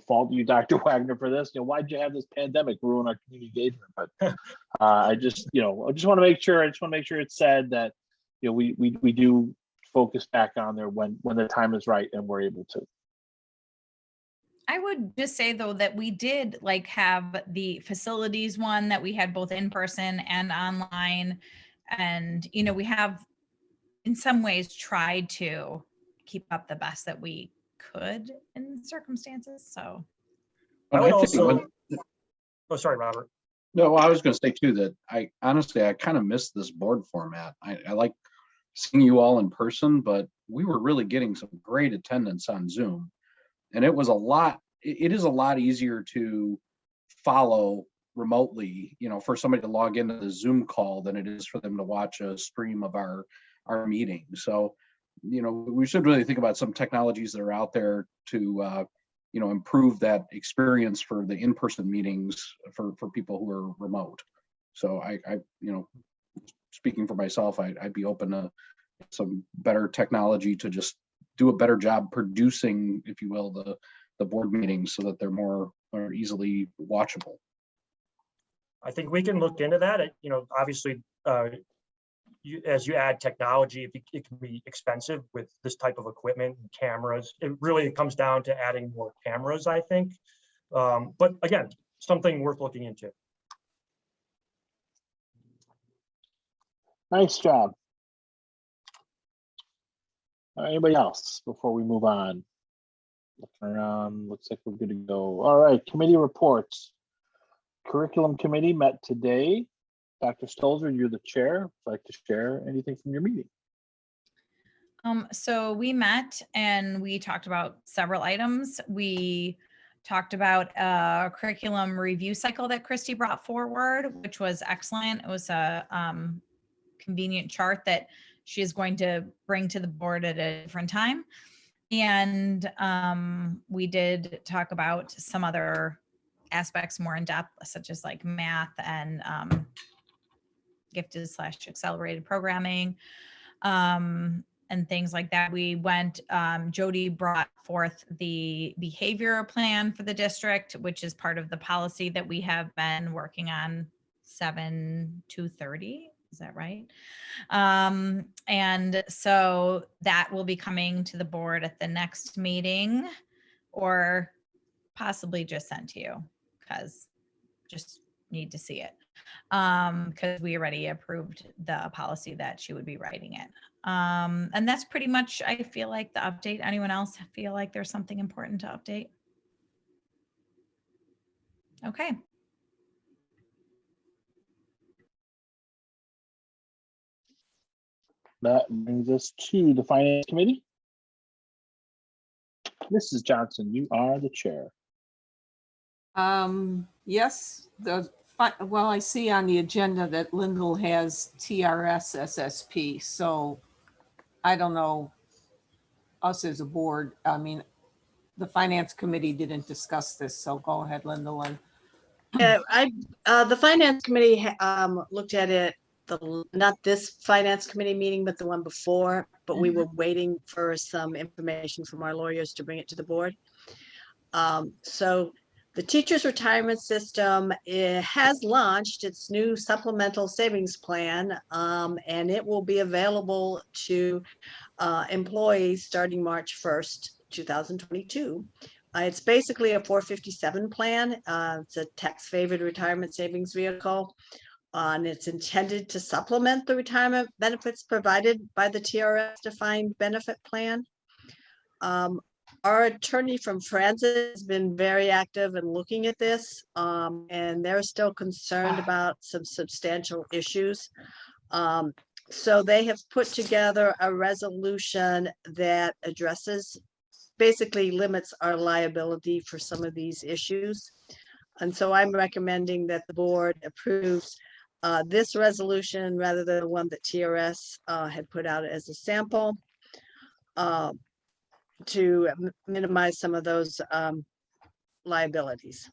fault you, Dr. Wagner, for this. Why'd you have this pandemic ruin our community engagement? But I just want to make sure. It's said that we do focus back on there when the time is right and we're able to. I would just say though that we did like have the facilities one that we had both in person and online, and we have in some ways tried to keep up the best that we could in circumstances. So I would also, oh, sorry, Robert. No, I was going to say too that I honestly kind of miss this board format. I like seeing you all in person, but we were really getting some great attendance on Zoom, and it was it is a lot easier to follow remotely, for somebody to log into the Zoom call than it is for them to watch a stream of our meeting. So we should really think about some technologies that are out there to improve that experience for the in-person meetings for people who are remote. So I speaking for myself, I'd be open to some better technology to just do a better job producing, if you will, the board meetings so that they're more easily watchable. I think we can look into that. Obviously, as you add technology, it can be expensive with this type of equipment and cameras. It really comes down to adding more cameras, I think. But again, something worth looking into. Nice job. Anybody else before we move on? Looking around, looks like we're good to go. All right, committee reports. Curriculum committee met today. Dr. Stolzer, you're the chair. Would you like to share anything from your meeting? So we met and we talked about several items. We talked about a curriculum review cycle that Christy brought forward, which was excellent. It was a convenient chart that she is going to bring to the board at a different time. And we did talk about some other aspects more in depth, such as like math and gifted/accelerated programming, and things like that. We went, Jody brought forth the behavior plan for the district, which is part of the policy that we have been working on 7/2/30. Is that right? And so that will be coming to the board at the next meeting, or possibly just sent to you, because just need to see it. Because we already approved the policy that she would be writing it. And that's pretty much, I feel like, the update. Anyone else feel like there's something important to update? Okay. That brings us to the Finance Committee. Mrs. Johnson, you are the chair. Yes, well, I see on the agenda that Lyndall has TRS SSP, so I don't know, us as a board, I mean, the Finance Committee didn't discuss this, so go ahead, Lyndall. And Yeah, the Finance Committee looked at it, not this Finance Committee meeting, but the one before, but we were waiting for some information from our lawyers to bring it to the board. So the teachers' retirement system, it has launched its new supplemental savings plan, and it will be available to employees starting March 1st, 2022. It's basically a 457 plan. It's a tax-favored retirement savings vehicle, and it's intended to supplement the retirement benefits provided by the TRS defined benefit plan. Our attorney from Francis has been very active in looking at this, and they're still concerned about some substantial issues. So they have put together a resolution that addresses, basically limits our liability for some of these issues. And so I'm recommending that the board approves this resolution rather than the one that TRS had put out as a sample, to minimize some of those liabilities.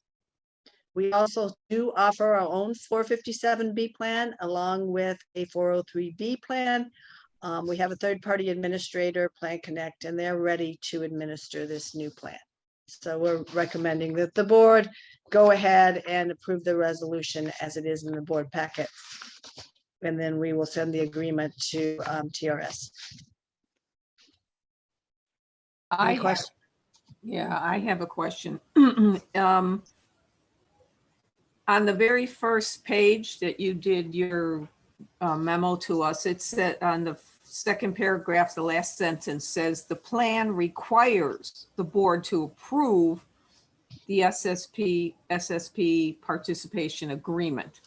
We also do offer our own 457B plan along with a 403B plan. We have a third-party administrator, Plan Connect, and they're ready to administer this new plan. So we're recommending that the board go ahead and approve the resolution as it is in the board packet. And then we will send the agreement to TRS. I have a question. On the very first page that you did your memo to us, it said on the second paragraph, the last sentence says the plan requires the board to approve the SSP participation agreement.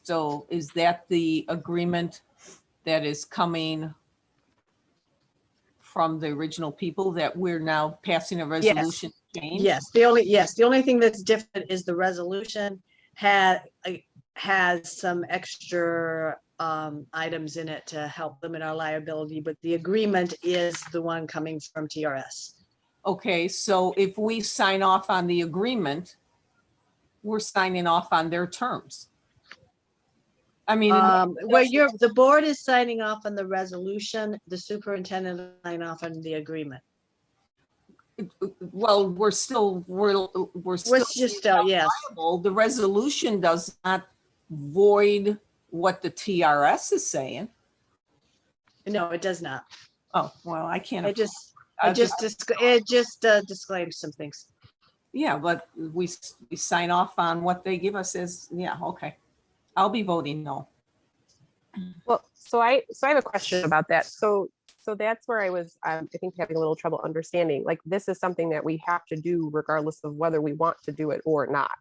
So is that the agreement that is coming from the original people that we're now passing a resolution to change? Yes, the only thing that's different is the resolution has some extra items in it to help limit our liability, but the agreement is the one coming from TRS. Okay, so if we sign off on the agreement, we're signing off on their terms. I mean, well, the board is signing off on the resolution, the superintendent is signing off on the agreement. Well, we're just still yes. liable. The resolution does not void what the TRS is saying. No, it does not. Oh, well, I can't. It just disclaims some things. Yeah, but we sign off on what they give us as, yeah, okay. I'll be voting no. Well, so I have a question about that. So that's where I was, I think, having a little trouble understanding. Like, this is something that we have to do regardless of whether we want to do it or not.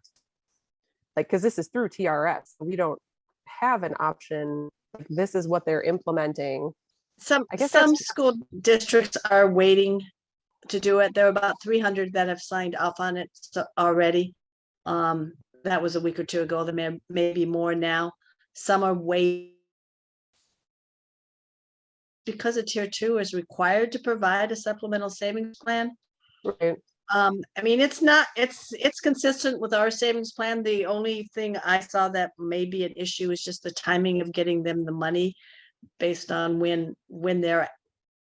Like, because this is through TRS, we don't have an option. Like, this is what they're implementing. Some school districts are waiting to do it. There are about 300 that have signed off on it already. That was a week or two ago. There may be more now. Some are waiting because a tier 2 is required to provide a supplemental savings plan. Right. I mean, it's consistent with our savings plan. The only thing I saw that may be an issue is just the timing of getting them the money based on when they're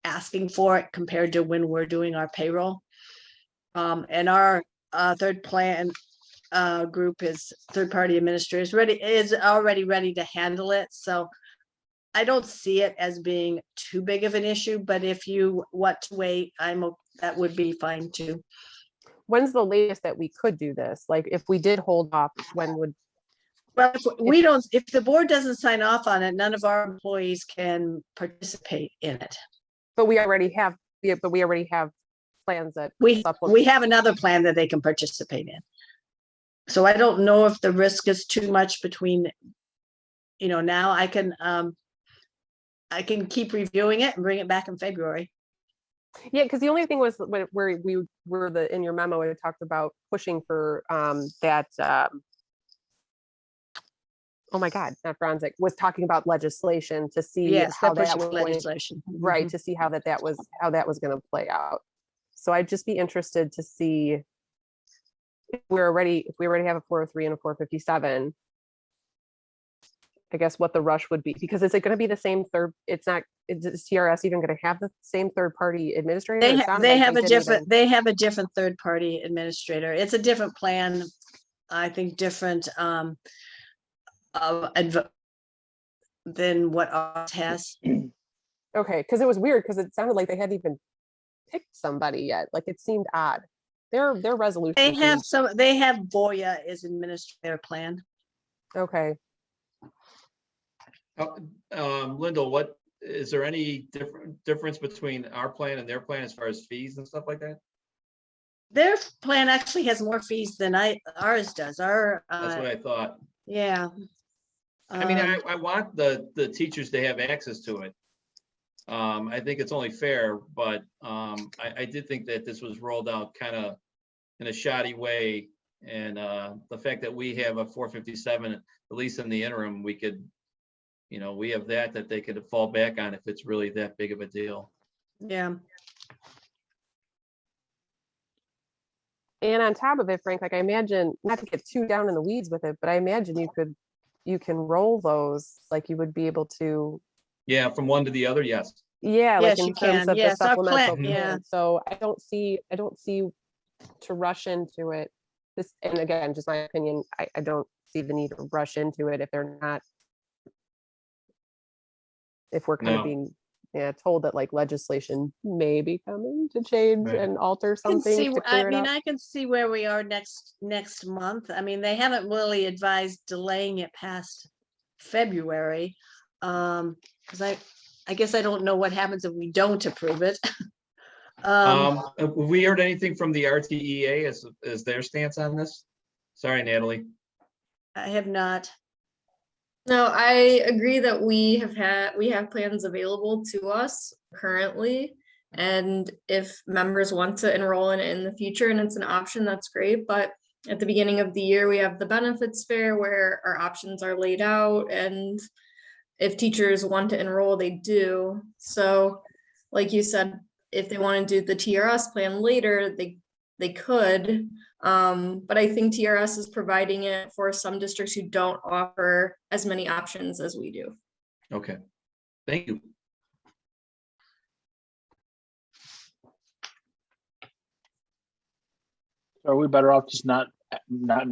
asking for it compared to when we're doing our payroll. And our third plan group is third-party administrators is already ready to handle it. So I don't see it as being too big of an issue, but if you want to wait, that would be fine too. When's the latest that we could do this? Like if we did hold off, when would? Well, if the board doesn't sign off on it, none of our employees can participate in it. But we already have plans that we have another plan that they can participate in. So I don't know if the risk is too much between, now I can keep reviewing it and bring it back in February. Yeah, because the only thing was where we were in your memo, it talked about pushing for that. Oh my God, not forensic, was talking about legislation to see how that was legislation. Right, to see how that was going to play out. So I'd just be interested to see if we already have a 403 and a 457. I guess what the rush would be, because is it going to be the same third? It's not. Is TRS even going to have the same third-party administrator? They have a different third-party administrator. It's a different plan. I think different than what ours has. Okay, because it was weird because it sounded like they hadn't even picked somebody yet. Like it seemed odd. Their resolution. They have Boya as administrator plan. Okay. Lyndall, what is there any difference between our plan and their plan as far as fees and stuff like that? Their plan actually has more fees than ours does. That's what I thought. Yeah. I mean, I want the teachers to have access to it. I think it's only fair, but I did think that this was rolled out kind of in a shoddy way. And the fact that we have a 457, at least in the interim, we could, we have that they could fall back on if it's really that big of a deal. Yeah. And on top of it, Frank, like I imagine, not to get too down in the weeds with it, but I imagine you can roll those, like you would be able to. Yeah, from one to the other, yes. Yeah, yes, like in you terms can. of Yes, the supplemental plan. yeah. So I don't see to rush into it. This, and again, just my opinion, I don't see the need to rush into it if they're not, if we're kind of being told that like legislation may be coming to change and alter something to clear it up. I can see where we are next month. I mean, they haven't really advised delaying it past February. Because I guess I don't know what happens if we don't approve it. Have we heard anything from the RTEA as their stance on this? Sorry, Natalie. I have not. No, I agree that we have plans available to us currently. And if members want to enroll in it in the future and it's an option, that's great. But at the beginning of the year, we have the benefits fair where our options are laid out. And if teachers want to enroll, they do. So like you said, if they want to do the TRS plan later, they could. But I think TRS is providing it for some districts who don't offer as many options as we do. Okay, thank you. Are we better off just not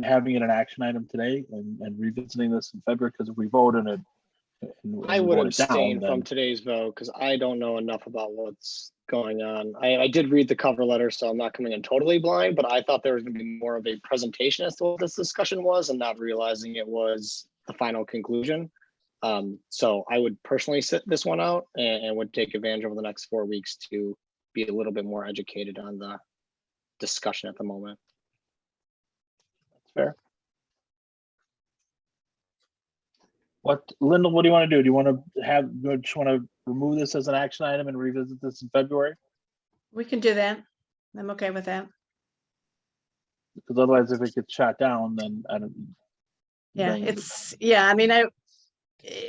having it an action item today and revisiting this in February? Because if we vote on it, I would abstain from today's vote because I don't know enough about what's going on. I did read the cover letter, so I'm not coming in totally blind, but I thought there was going to be more of a presentation as to what this discussion was and not realizing it was the final conclusion. So I would personally sit this one out and would take advantage over the next 4 weeks to be a little bit more educated on the discussion at the moment. That's fair. Lyndall, what do you want to do? Do you want to just want to remove this as an action item and revisit this in February? We can do that. I'm okay with that. Because otherwise, if it gets shot down, then I don't. Yeah, I mean,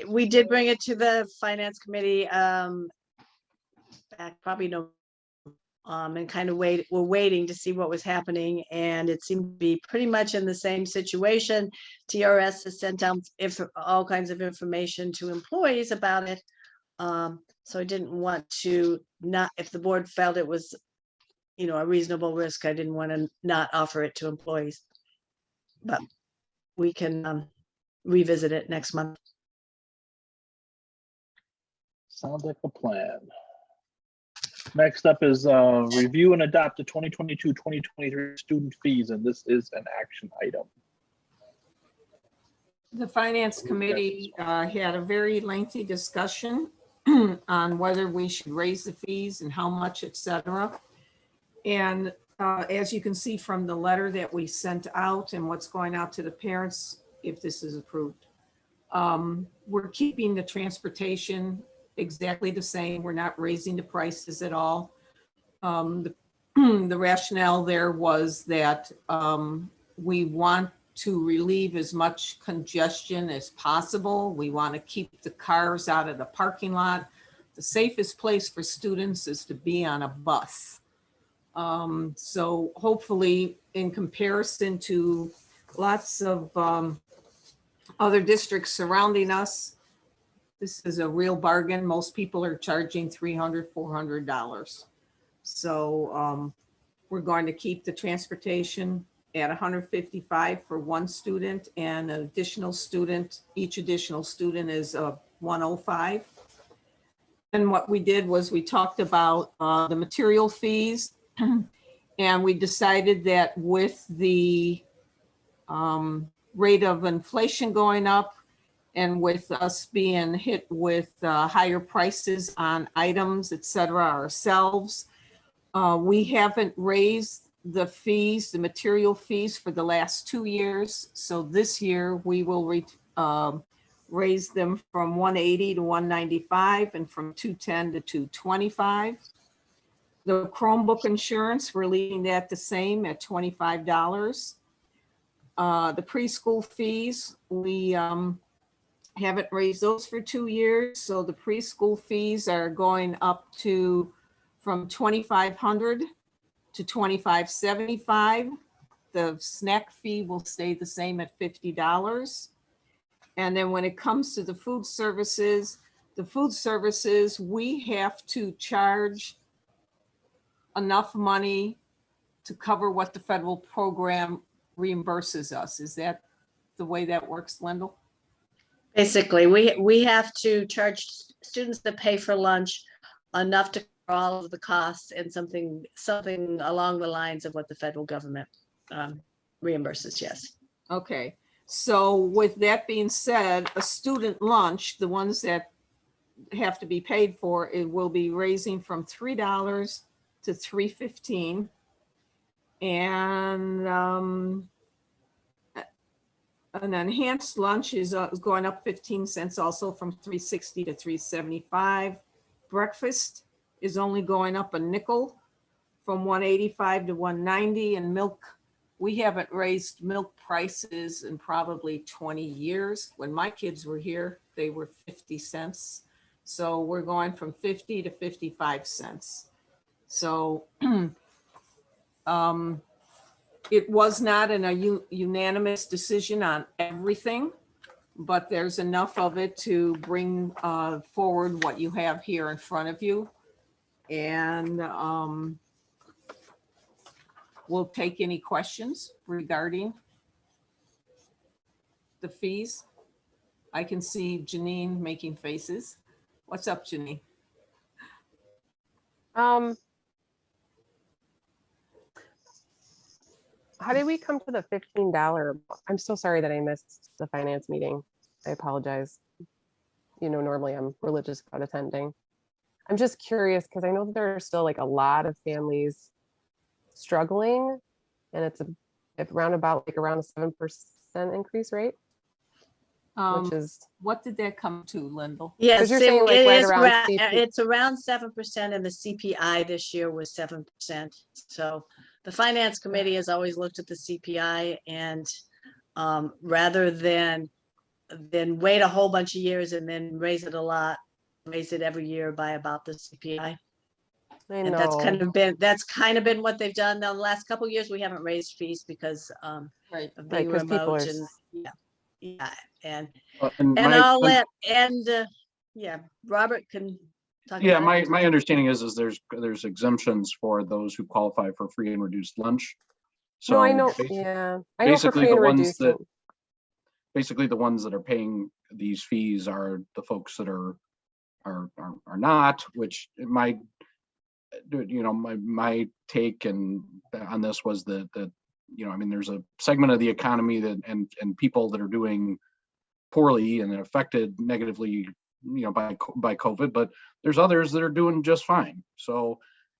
we did bring it to the finance committee back probably and kind of we're waiting to see what was happening, and it seemed to be pretty much in the same situation. TRS has sent out all kinds of information to employees about it. So I didn't want to not, if the board felt it was, you know, a reasonable risk, I didn't want to not offer it to employees. But we can revisit it next month. Sounds like a plan. Next up is review and adopt the 2022-2023 student fees, and this is an action item. The Finance Committee had a very lengthy discussion on whether we should raise the fees and how much, et cetera. And as you can see from the letter that we sent out and what's going out to the parents, if this is approved, we're keeping the transportation exactly the same. We're not raising the prices at all. The rationale there was that we want to relieve as much congestion as possible. We want to keep the cars out of the parking lot. The safest place for students is to be on a bus. So hopefully, in comparison to lots of other districts surrounding us, this is a real bargain. Most people are charging $300, $400. So we're going to keep the transportation at $155 for one student, and an additional student, each additional student is $105. And what we did was we talked about the material fees, and we decided that with the rate of inflation going up and with us being hit with higher prices on items, et cetera, ourselves, we haven't raised the fees, the material fees for the last 2 years. So this year we will raise them from $180 to $195 and from $210 to $225. The Chromebook insurance, we're leaving that the same at $25. The preschool fees, we haven't raised those for 2 years. So the preschool fees are going up to from $2,500 to $2,575. The snack fee will stay the same at $50. And then when it comes to the food services, we have to charge enough money to cover what the federal program reimburses us. Is that the way that works, Lyndall? Basically, we have to charge students that pay for lunch enough to cover all of the costs and something along the lines of what the federal government reimburses. Yes. Okay. So with that being said, a student lunch, the ones that have to be paid for, it will be raising from $3 to $3.15. And an enhanced lunch is going up 15 cents also from $3.60 to $3.75. Breakfast is only going up a nickel from $1.85 to $1.90. And milk, we haven't raised milk prices in probably 20 years. When my kids were here, they were 50 cents. So we're going from 50 to 55 cents. So it was not a unanimous decision on everything, but there's enough of it to bring forward what you have here in front of you. And we'll take any questions regarding the fees. I can see Janine making faces. What's up, Janine? How did we come to the $15? I'm so sorry that I missed the finance meeting. I apologize. You know, normally I'm religious about attending. I'm just curious because I know that there are still like a lot of families struggling, and it's around a 7% increase rate, which is what did that come to, Lyndall? Yes, you're saying like right around it's around 7%, and the CPI this year was 7%. So the Finance Committee has always looked at the CPI, and rather than wait a whole bunch of years and then raise it a lot, raise it every year by about the CPI. I And that's kind know. of been what they've done. Now, the last couple of years, we haven't raised fees because of Right, being 'cause people remote are and yeah, and And all that. And yeah, Robert can talk yeah, about it. my understanding is there's exemptions for those who qualify for free and reduced lunch. So No, I know. basi- Yeah, I know for basically free the and ones reduced. that basically the ones that are paying these fees are the folks that are not, which my my take and on this was that I mean, there's a segment of the economy that and people that are doing poorly and affected negatively, by COVID, but there's others that are doing just fine. So,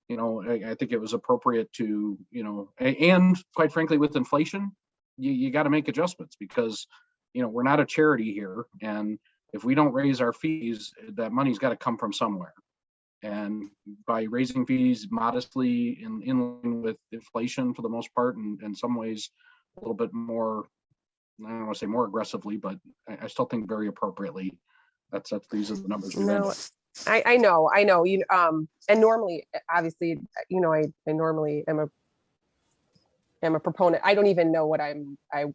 I think it was appropriate to, and quite frankly, with inflation, you got to make adjustments because, we're not a charity here. And if we don't raise our fees, that money's got to come from somewhere. And by raising fees modestly in line with inflation for the most part, and in some ways a little bit more, I don't want to say more aggressively, but I still think very appropriately. These are the numbers. No, I know. And normally, obviously, I normally am a proponent. I don't even know what I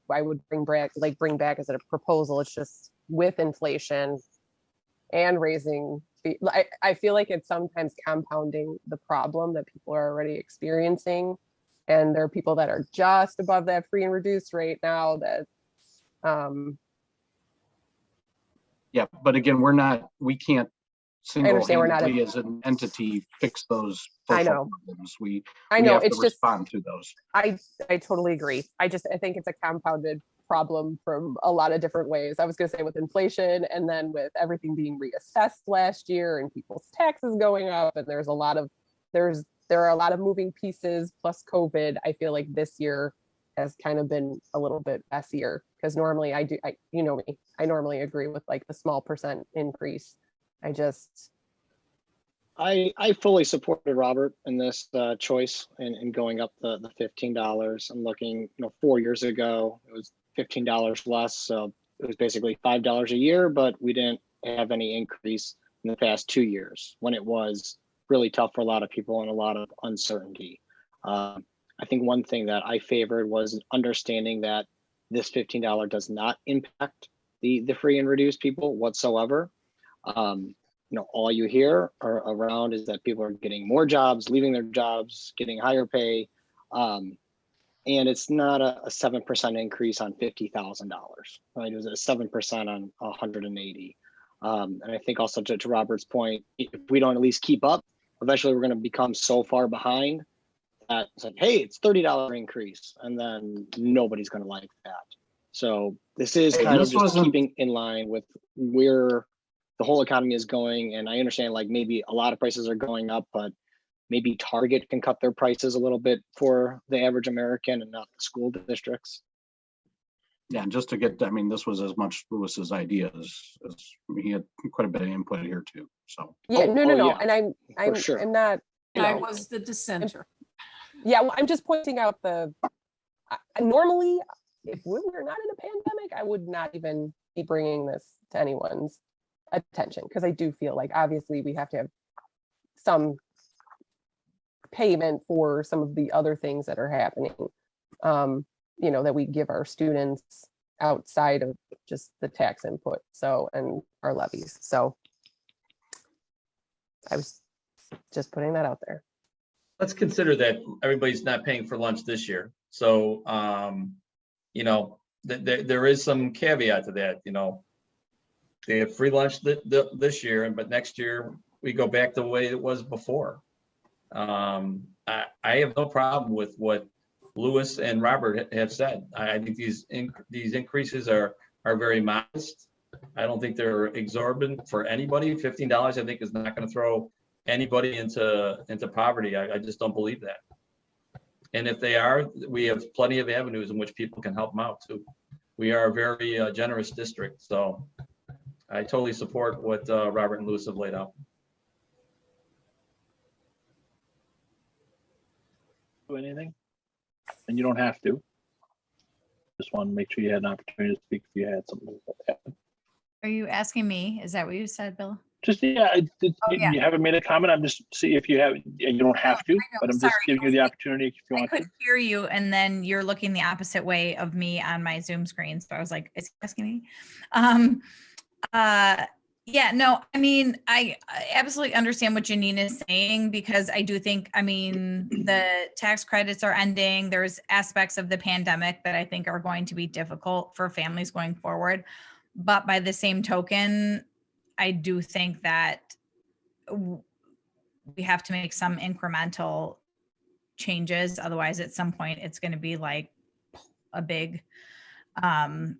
would bring back as a proposal. It's just with inflation and raising fee. I feel like it's sometimes compounding the problem that people are already experiencing. And there are people that are just above that free and reduced rate now that yeah, but again, we can't understand we're not single-handedly as an entity fix those I social know. problems. I we know, have it's to just respond to those. I totally agree. I think it's a compounded problem from a lot of different ways. I was going to say with inflation and then with everything being reassessed last year and people's taxes going up, and there are a lot of moving pieces plus COVID. I feel like this year has kind of been a little bit messier because normally I normally agree with like the small percent increase. I fully supported Robert in this choice in going up the $15. I'm looking, 4 years ago, it was $15 less. So it was basically $5 a year, but we didn't have any increase in the past 2 years when it was really tough for a lot of people and a lot of uncertainty. I think one thing that I favored was understanding that this $15 does not impact the free and reduced people whatsoever. All you hear around is that people are getting more jobs, leaving their jobs, getting higher pay. And it's not a 7% increase on $50,000, right? It was a 7% on 180. And I think also to Robert's point, if we don't at least keep up, eventually we're going to become so far behind that it's like, hey, it's $30 increase. And then nobody's going to like that. So this is kind of just keeping in line with where the whole economy is going. And I understand like maybe a lot of prices are going up, but maybe Target can cut their prices a little bit for the average American and not the school districts. Yeah, and just to get, this was as much Lewis's idea as he had quite a bit of input here too. So yeah, no. Yeah, and I'm sure. I'm not. I was the dissenter. Yeah, well, I'm just pointing out normally, if we were not in a pandemic, I would not even be bringing this to anyone's attention because I do feel like obviously we have to have some payment for some of the other things that are happening, that we give our students outside of just the tax input, and our levies. So I was just putting that out there. Let's consider that everybody's not paying for lunch this year. So, there is some caveat to that, They have free lunch this year, but next year we go back the way it was before. I have no problem with what Lewis and Robert have said. I think these increases are very modest. I don't think they're exorbitant for anybody. $15, I think, is not going to throw anybody into poverty. I just don't believe that. And if they are, we have plenty of avenues in which people can help them out too. We are a very generous district, so I totally support what Robert and Lewis have laid out. Do anything? And you don't have to. Just want to make sure you had an opportunity to speak if you had something that happened. Are you asking me? Is that what you said, Bill? Just, yeah, yeah. you haven't made a comment. I'm just see if you have, and you don't have to, but I'm just giving you the opportunity if you I want could to. hear you, and then you're looking the opposite way of me on my Zoom screen. So I was like, is he asking me? Yeah, no, I mean, I absolutely understand what Janine is saying, because I do think, I mean, the tax credits are ending. There's aspects of the pandemic that I think are going to be difficult for families going forward. But by the same token, I do think that we have to make some incremental changes. Otherwise, at some point, it's going to be like a big,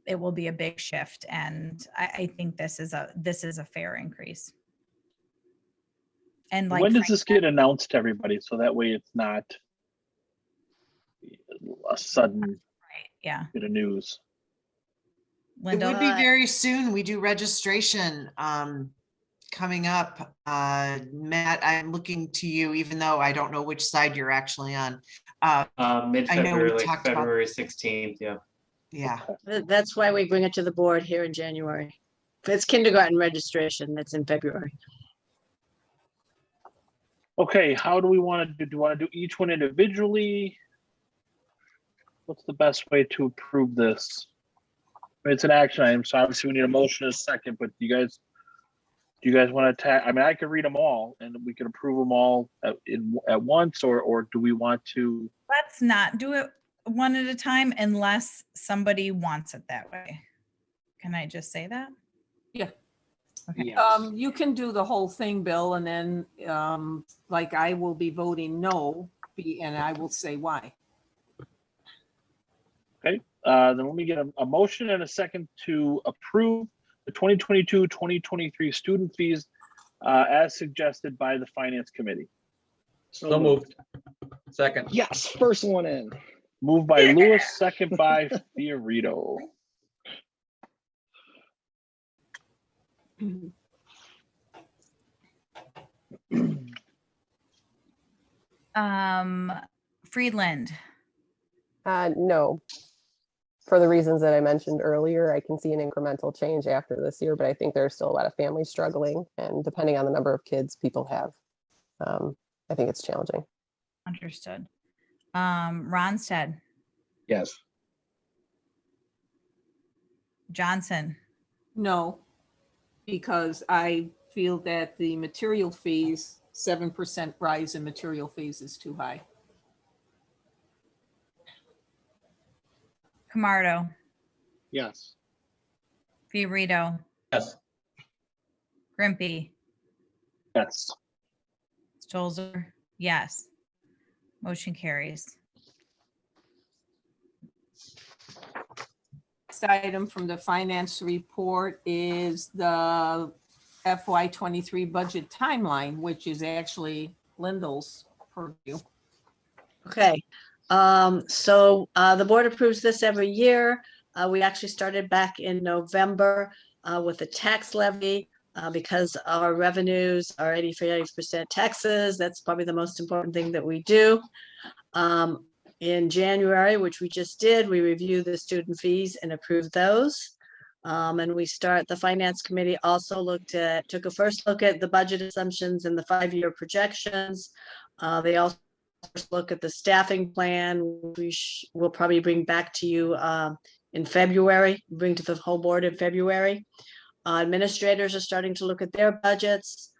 it will be a big shift. And I think this is a fair increase. And like, When does this get announced to everybody? So that way it's not a sudden yeah, bit of news. It would be very soon. We do registration coming up. Matt, I'm looking to you, even though I don't know which side you're actually on. Mid-February, like February 16th, yeah. Yeah. That's why we bring it to the board here in January. It's kindergarten registration, that's in February. Okay, how do we want to do? Do you want to do each one individually? What's the best way to approve this? It's an action item, so obviously we need a motion in a second, but do you guys want to I mean, I could read them all and we can approve them all at once, or do we want to? Let's not do it one at a time unless somebody wants it that way. Can I just say that? Yeah. Okay. You can do the whole thing, Bill, and then like I will be voting no, and I will say why. Okay, then let me get a motion and a second to approve the 2022-2023 student fees as suggested by the Finance Committee. So moved. Second. Yes, first one in. Moved by Lewis, second by Fiorito. Friedland. No. For the reasons that I mentioned earlier, I can see an incremental change after this year, but I think there's still a lot of families struggling, and depending on the number of kids people have, I think it's challenging. Understood. Ronstadt. Yes. Johnson. No, because I feel that the material fees, 7% rise in material fees is too high. Camardo. Yes. Fiorito. Yes. Grimpy. Yes. Stolzer. Yes. Motion carries. Next item from the finance report is the FY23 budget timeline, which is actually Lyndall's purview. Okay, so the board approves this every year. We actually started back in November with the tax levy because our revenues are 85% taxes. That's probably the most important thing that we do. In January, which we just did, we review the student fees and approve those. And the finance committee also took a first look at the budget assumptions and the 5-year projections. They also look at the staffing plan. We'll probably bring back to you in February, bring to the whole board in February. Administrators are starting to look at their budgets.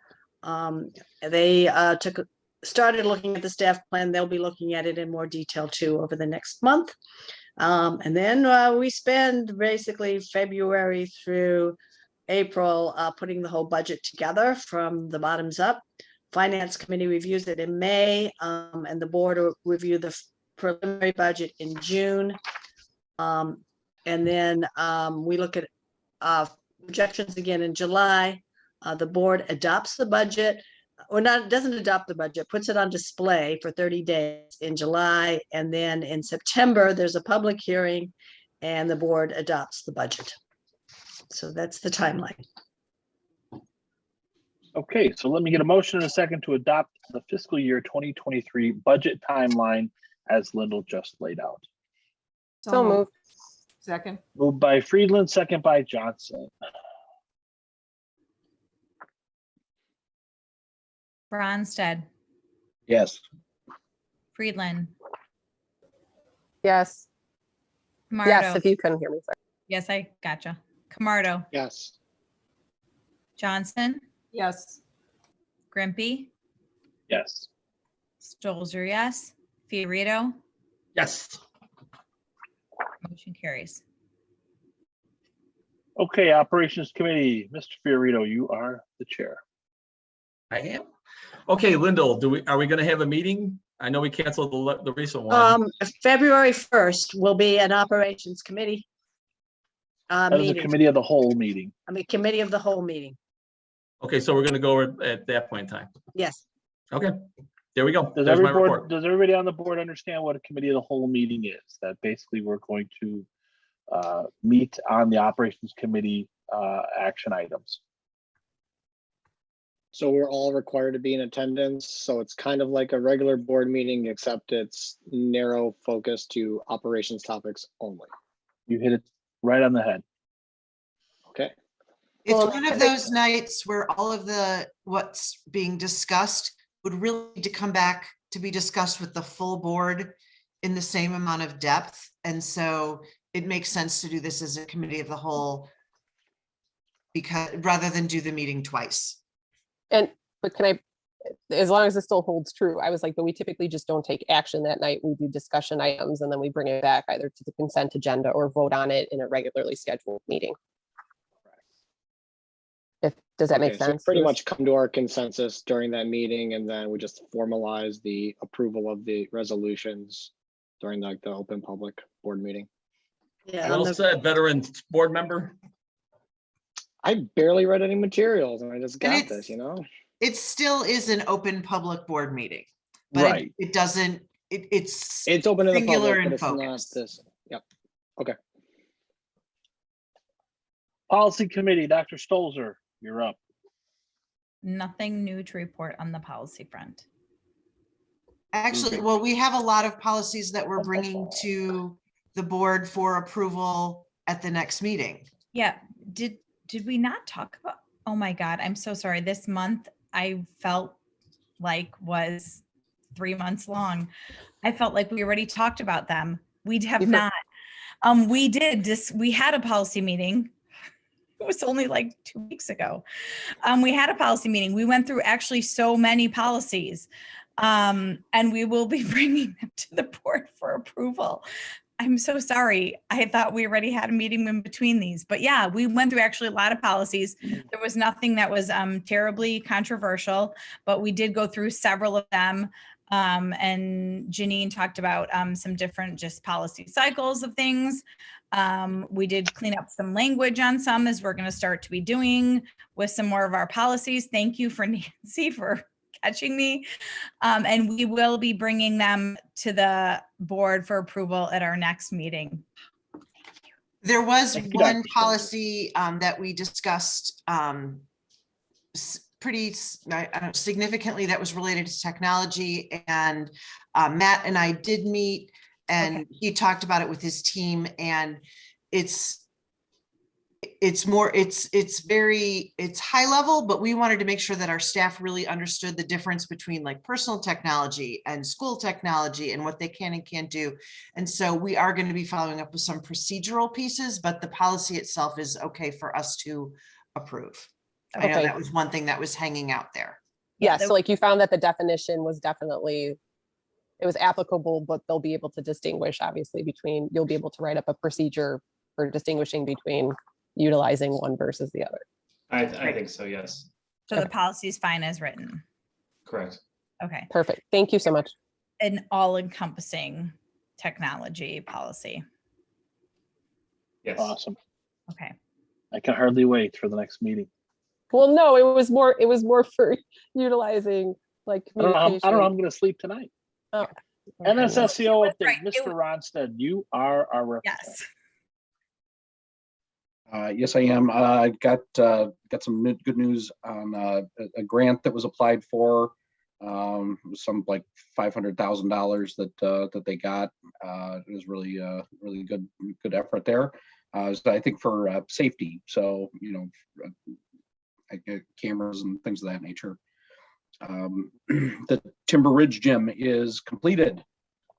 They started looking at the staff plan. They'll be looking at it in more detail too over the next month. And then we spend basically February through April putting the whole budget together from the bottoms up. Finance committee reviews it in May, and the board will review the preliminary budget in June. And then we look at projections again in July. The board adopts the budget, or doesn't adopt the budget, puts it on display for 30 days in July. And then in September, there's a public hearing and the board adopts the budget. So that's the timeline. Okay, so let me get a motion in a second to adopt the fiscal year 2023 budget timeline as Lyndall just laid out. So moved. Second. Moved by Friedland, second by Johnson. Ronstadt, Yes. Friedland, Yes. Yes, Camardo. if you couldn't hear me, sorry. Yes, I gotcha. Camardo, Yes. Johnson, Yes. Grimpy, Yes. Stolzer, yes. Fiorito, Yes. motion carries. Okay, Operations Committee, Mr. Fiorito, you are the chair. I am. Okay, Lyndall, are we gonna have a meeting? I know we canceled the recent one. February 1st will be an operations committee. That was a Meeting. committee of the whole meeting. I mean, committee of the whole meeting. Okay, so we're gonna go at that point in time. Yes. Okay, there we go. Does There's my report. does everybody on the board understand what a committee of the whole meeting is? That basically we're going to meet on the operations committee action items. So we're all required to be in attendance. So it's kind of like a regular board meeting, except it's narrow focus to operations topics only. You hit it right on the head. Okay. It's Well, one of those nights where all of what's being discussed would really need to come back to be discussed with the full board in the same amount of depth. And so it makes sense to do this as a committee of the whole, because rather than do the meeting twice. But can I, as long as it still holds true, I was like, but we typically just don't take action that night. We do discussion items and then we bring it back either to the consent agenda or vote on it in a regularly scheduled meeting. Does that make Okay, so sense? pretty much come to our consensus during that meeting, and then we just formalize the approval of the resolutions during the open public board meeting. Yeah. Well said, veteran board member. I barely read any materials and I just And got it's- this, you know? It still is an open public board meeting, but Right. it doesn't, it's open to the singular public, but and it's not focused. this. Yep. Okay. Policy Committee, Dr. Stolzer, you're up. Nothing new to report on the policy front. Actually, well, we have a lot of policies that we're bringing to the board for approval at the next meeting. Yeah, did we not talk about, oh my God, I'm so sorry. This month I felt like was 3 months long. I felt like we already talked about them. We have not. We had a policy meeting. It was only like 2 weeks ago. We had a policy meeting. We went through actually so many policies, and we will be bringing them to the board for approval. I'm so sorry. I thought we already had a meeting in between these, but yeah, we went through actually a lot of policies. There was nothing that was terribly controversial, but we did go through several of them. And Janine talked about some different just policy cycles of things. We did clean up some language on some, as we're going to start to be doing with some more of our policies. Thank you for Nancy for catching me. And we will be bringing them to the board for approval at our next meeting. There was Thank you, one Dr. policy that we discussed pretty significantly that was related to technology, and Matt and I did meet, and he talked about it with his team, and it's high level, but we wanted to make sure that our staff really understood the difference between like personal technology and school technology and what they can and can't do. And so we are going to be following up with some procedural pieces, but the policy itself is okay for us to approve. I know that was one thing that was hanging out there. Yeah, so like you found that the definition was definitely, it was applicable, but they'll be able to distinguish obviously between, you'll be able to write up a procedure for distinguishing between utilizing one versus the other. I think so, yes. So the policy is fine as written. Correct. Okay. Perfect. Thank you so much. An all-encompassing technology policy. Yes. Awesome. Okay. I can hardly wait for the next meeting. Well, no, it was more for utilizing like I don't know communication. how I'm going to sleep tonight. Oh. NSSEO update, Mr. Ronstadt, you are our representative. Yes. Yes, I am. I got some good news on a grant that was applied for. Some like $500,000 that they got. It was really good effort there. So I think for safety. So I get cameras and things of that nature. The Timber Ridge Gym is completed.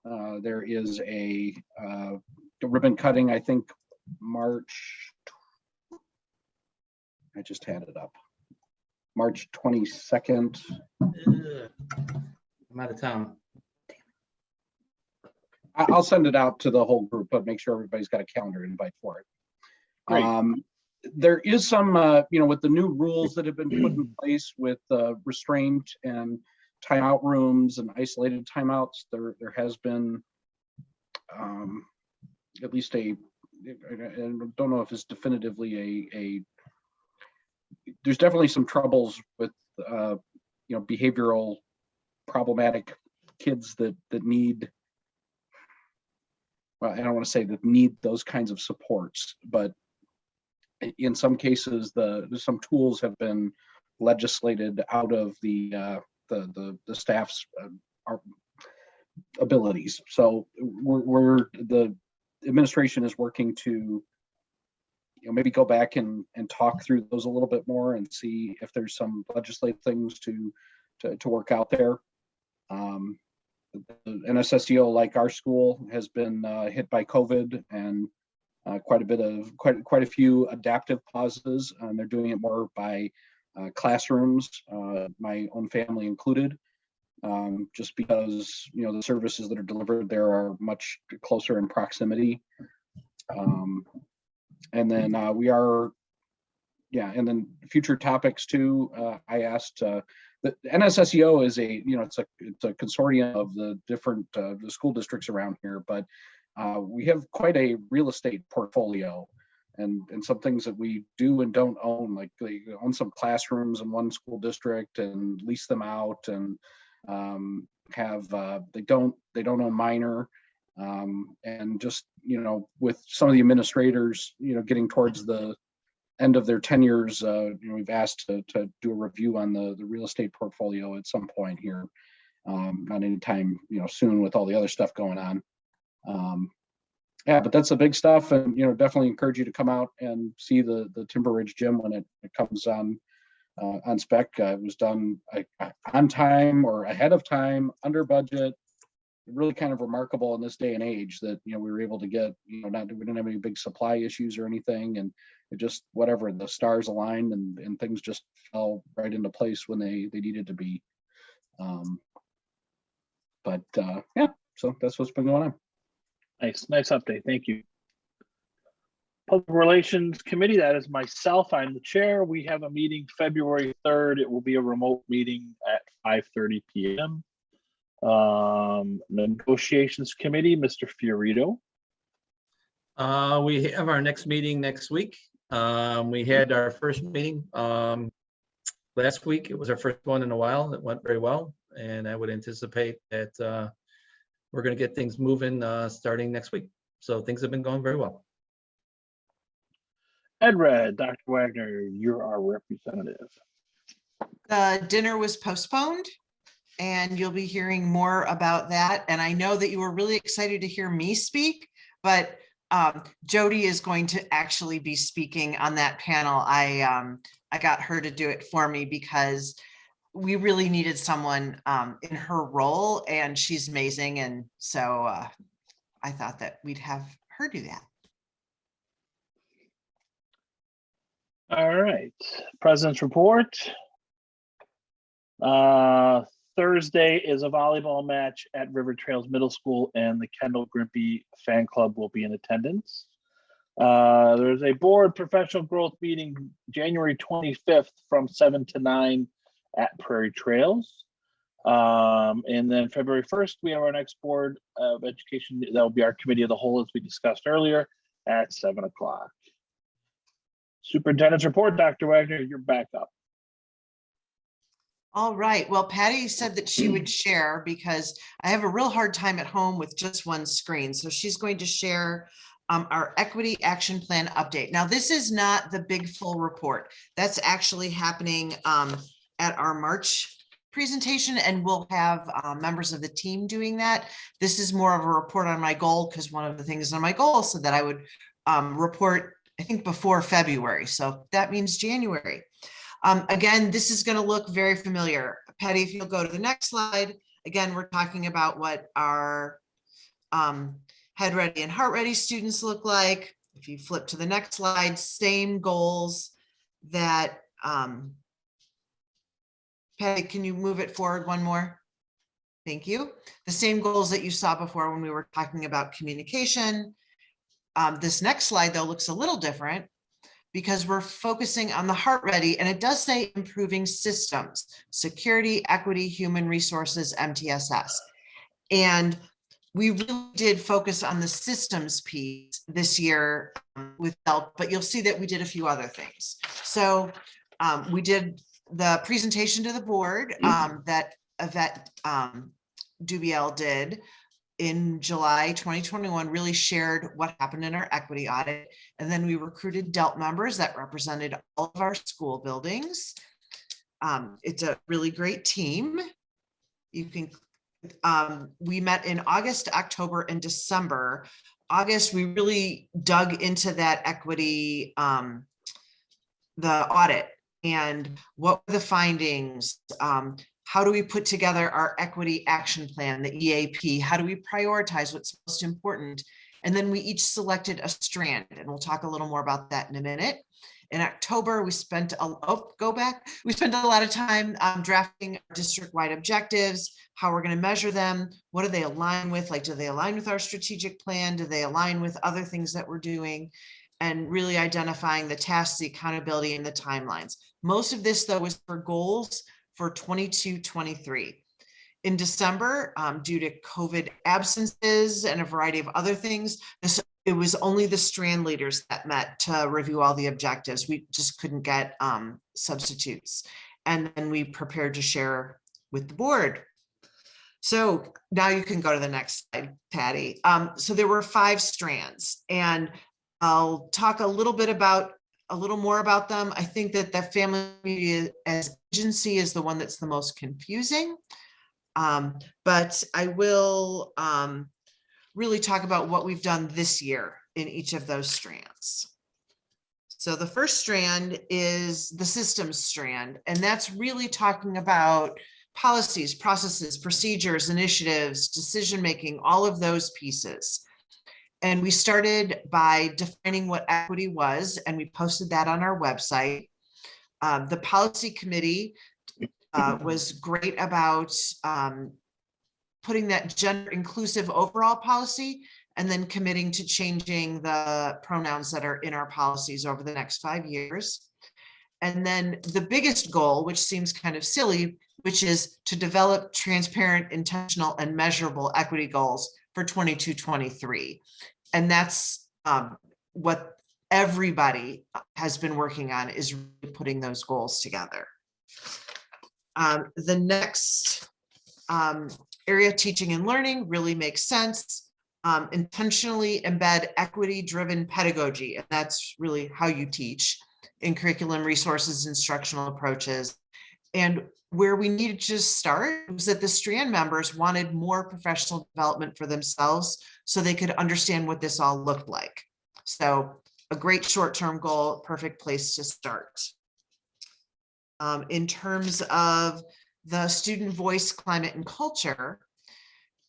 There is a ribbon cutting, I think, March. I just had it up. March 22nd. I'm out of town. I'll send it out to the whole group, but make sure everybody's got a calendar invite for it. Great. There is some, with the new rules that have been put in place with restraint and timeout rooms and isolated timeouts, there has been at least I don't know if it's definitively there's definitely some troubles with behavioral problematic kids that need, well, I don't want to say that need those kinds of supports, but in some cases, some tools have been legislated out of the staff's abilities. So the administration is working to maybe go back and talk through those a little bit more and see if there's some legislative things to work out there. The NSSEO, like our school, has been hit by COVID and quite a few adaptive pauses, and they're doing it more by classrooms, my own family included, just because the services that are delivered there are much closer in proximity. And then and then future topics too. I asked the NSSEO is it's a consortium of the different the school districts around here, but we have quite a real estate portfolio and some things that we do and don't own, like they own some classrooms in one school district and lease them out, and they don't own minor, and just with some of the administrators getting towards the end of their tenures, we've asked to do a review on the real estate portfolio at some point here, not anytime soon with all the other stuff going on. But that's the big stuff, and definitely encourage you to come out and see the Timber Ridge Gym when it comes on spec. It was done on time or ahead of time, under budget. Really kind of remarkable in this day and age that we were able to get we didn't have any big supply issues or anything, and it just whatever, the stars aligned and things just fell right into place when they needed to be. So that's what's been going on. Nice update. Thank you. Public Relations Committee, that is myself. I'm the chair. We have a meeting February 3rd. It will be a remote meeting at 5:30 p.m. Negotiations Committee, Mr. Fiorito. We have our next meeting next week. We had our first meeting last week. It was our first one in a while. It went very well, and I would anticipate that we're going to get things moving starting next week. So things have been going very well. EdRed, Dr. Wagner, you're our representative. The dinner was postponed, and you'll be hearing more about that. And I know that you were really excited to hear me speak, but Jody is going to actually be speaking on that panel. I got her to do it for me because we really needed someone in her role, and she's amazing. And so I thought that we'd have her do that. All right, President's report. Thursday is a volleyball match at River Trails Middle School, and the Kendall Grimpy fan club will be in attendance. There's a board professional growth meeting January 25th from 7 to 9 at Prairie Trails. And then February 1st, we have our next Board of Education. That will be our committee of the whole, as we discussed earlier, at 7 o'clock. Superintendent's report, Dr. Wagner, you're back up. All right. Well, Patty said that she would share because I have a real hard time at home with just one screen. So she's going to share our equity action plan update. Now, this is not the big full report. That's actually happening at our March presentation, and we'll have members of the team doing that. This is more of a report on my goal, because one of the things on my goal said that I would report, I think, before February. So that means January. Again, this is going to look very familiar. Patty, if you'll go to the next slide. Again, we're talking about what our head ready and heart ready students look like. If you flip to the next slide, same goals that, Patty, can you move it forward one more? Thank you. The same goals that you saw before when we were talking about communication. This next slide though looks a little different because we're focusing on the heart ready, and it does say improving systems, security, equity, human resources, MTSS. And we really did focus on the systems piece this year with help, but you'll see that we did a few other things. So we did the presentation to the board that Yvette Dubiel did in July 2021, really shared what happened in our equity audit. And then we recruited DELT members that represented all of our school buildings. It's a really great team. You can, we met in August, October, and December. August, we really dug into that equity, the audit, and what were the findings? How do we put together our equity action plan, the EAP? How do we prioritize what's most important? And then we each selected a strand, and we'll talk a little more about that in a minute. In October, we spent we spent a lot of time drafting district-wide objectives, how we're going to measure them, what do they align with? Like, do they align with our strategic plan? Do they align with other things that we're doing? And really identifying the tasks, the accountability, and the timelines. Most of this, though, was for goals for 22-23. In December, due to COVID absences and a variety of other things, it was only the strand leaders that met to review all the objectives. We just couldn't get substitutes. And then we prepared to share with the board. So now you can go to the next slide, Patty. So there were 5 strands, and I'll talk a little more about them. I think that the family community as agency is the one that's the most confusing. But I will really talk about what we've done this year in each of those strands. So the first strand is the systems strand, and that's really talking about policies, processes, procedures, initiatives, decision-making, all of those pieces. And we started by defining what equity was, and we posted that on our website. The policy committee was great about putting that gender inclusive overall policy, and then committing to changing the pronouns that are in our policies over the next 5 years. And then the biggest goal, which seems kind of silly, which is to develop transparent, intentional, and measurable equity goals for 22-23. And that's what everybody has been working on, is really putting those goals together. The next area, teaching and learning, really makes sense. Intentionally embed equity-driven pedagogy, and that's really how you teach in curriculum, resources, instructional approaches. And where we needed to start was that the strand members wanted more professional development for themselves so they could understand what this all looked like. So a great short-term goal, perfect place to start. In terms of the student voice, climate, and culture,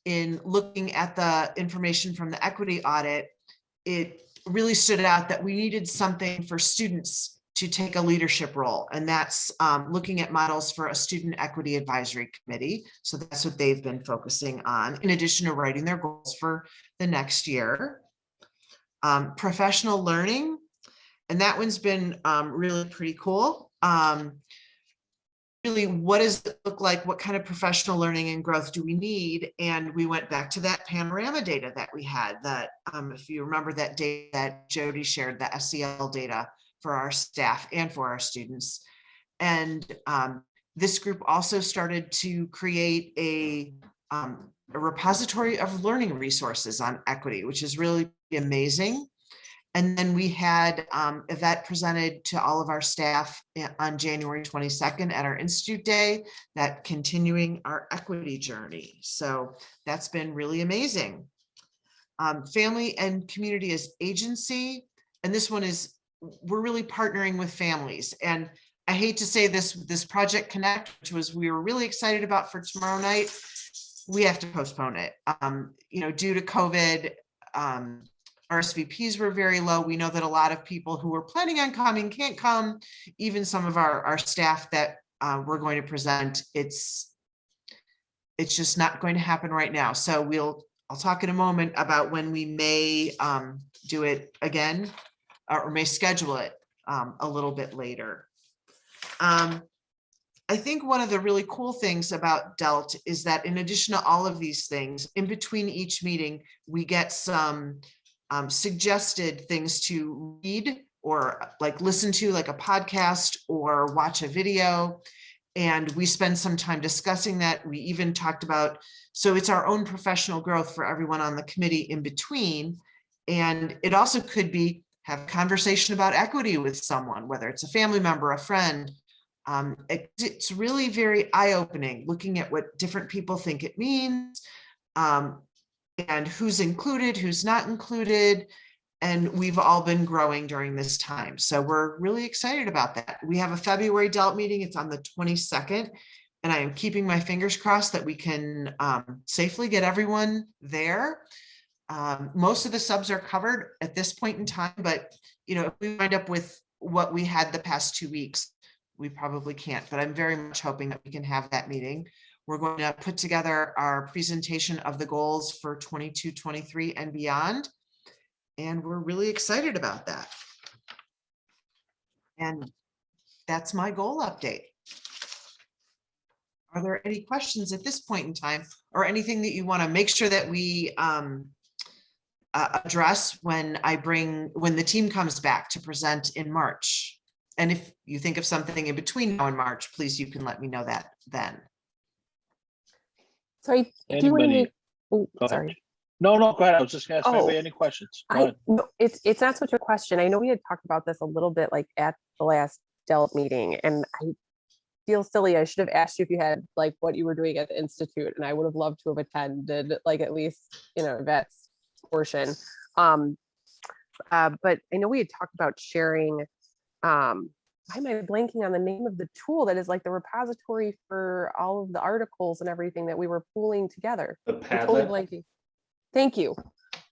in looking at the information from the equity audit, it really stood out that we needed something for students to take a leadership role, and that's looking at models for a student equity advisory committee. So that's what they've been focusing on, in addition to writing their goals for the next year. Professional learning, and that one's been really pretty cool. Really, what does it look like? What kind of professional learning and growth do we need? And we went back to that Panorama data that we had, that if you remember that data that Jody shared, the SEL data for our staff and for our students. And this group also started to create a repository of learning resources on equity, which is really amazing. And then we had Yvette presented to all of our staff on January 22nd at our Institute Day, that continuing our equity journey. So that's been really amazing. Family and community as agency. And this one is, we're really partnering with families. And I hate to say this Project Connect, which we were really excited about for tomorrow night, we have to postpone it. Due to COVID, RSVPs were very low. We know that a lot of people who were planning on coming can't come. Even some of our staff that we're going to present, it's just not going to happen right now. So I'll talk in a moment about when we may do it again, or may schedule it a little bit later. I think one of the really cool things about DELT is that in addition to all of these things, in between each meeting, we get some suggested things to read or like listen to, like a podcast or watch a video. And we spend some time discussing that. We even talked about, so it's our own professional growth for everyone on the committee in between. And it also could be have a conversation about equity with someone, whether it's a family member, a friend. It's really very eye-opening looking at what different people think it means, and who's included, who's not included. And we've all been growing during this time. So we're really excited about that. We have a February DELT meeting. It's on the 22nd. And I am keeping my fingers crossed that we can safely get everyone there. Most of the subs are covered at this point in time, but if we wind up with what we had the past 2 weeks, we probably can't, but I'm very much hoping that we can have that meeting. We're going to put together our presentation of the goals for 22-23 and beyond. And we're really excited about that. And that's my goal update. Are there any questions at this point in time, or anything that you want to make sure that we address when the team comes back to present in March? And if you think of something in between now and March, please, you can let me know that then. So I do want to make, sorry. No, go ahead. I was just gonna ask if anybody had any questions. Go ahead. No, it's not such a question. I know we had talked about this a little bit like at the last DELT meeting, and I feel silly. I should have asked you if you had like what you were doing at the Institute, and I would have loved to have attended like at least, Vet's portion. But I know we had talked about sharing, why am I blanking on the name of the tool that is like the repository for all of the articles and everything that we were pooling together? The I'm totally Padlet. blanking. Thank you.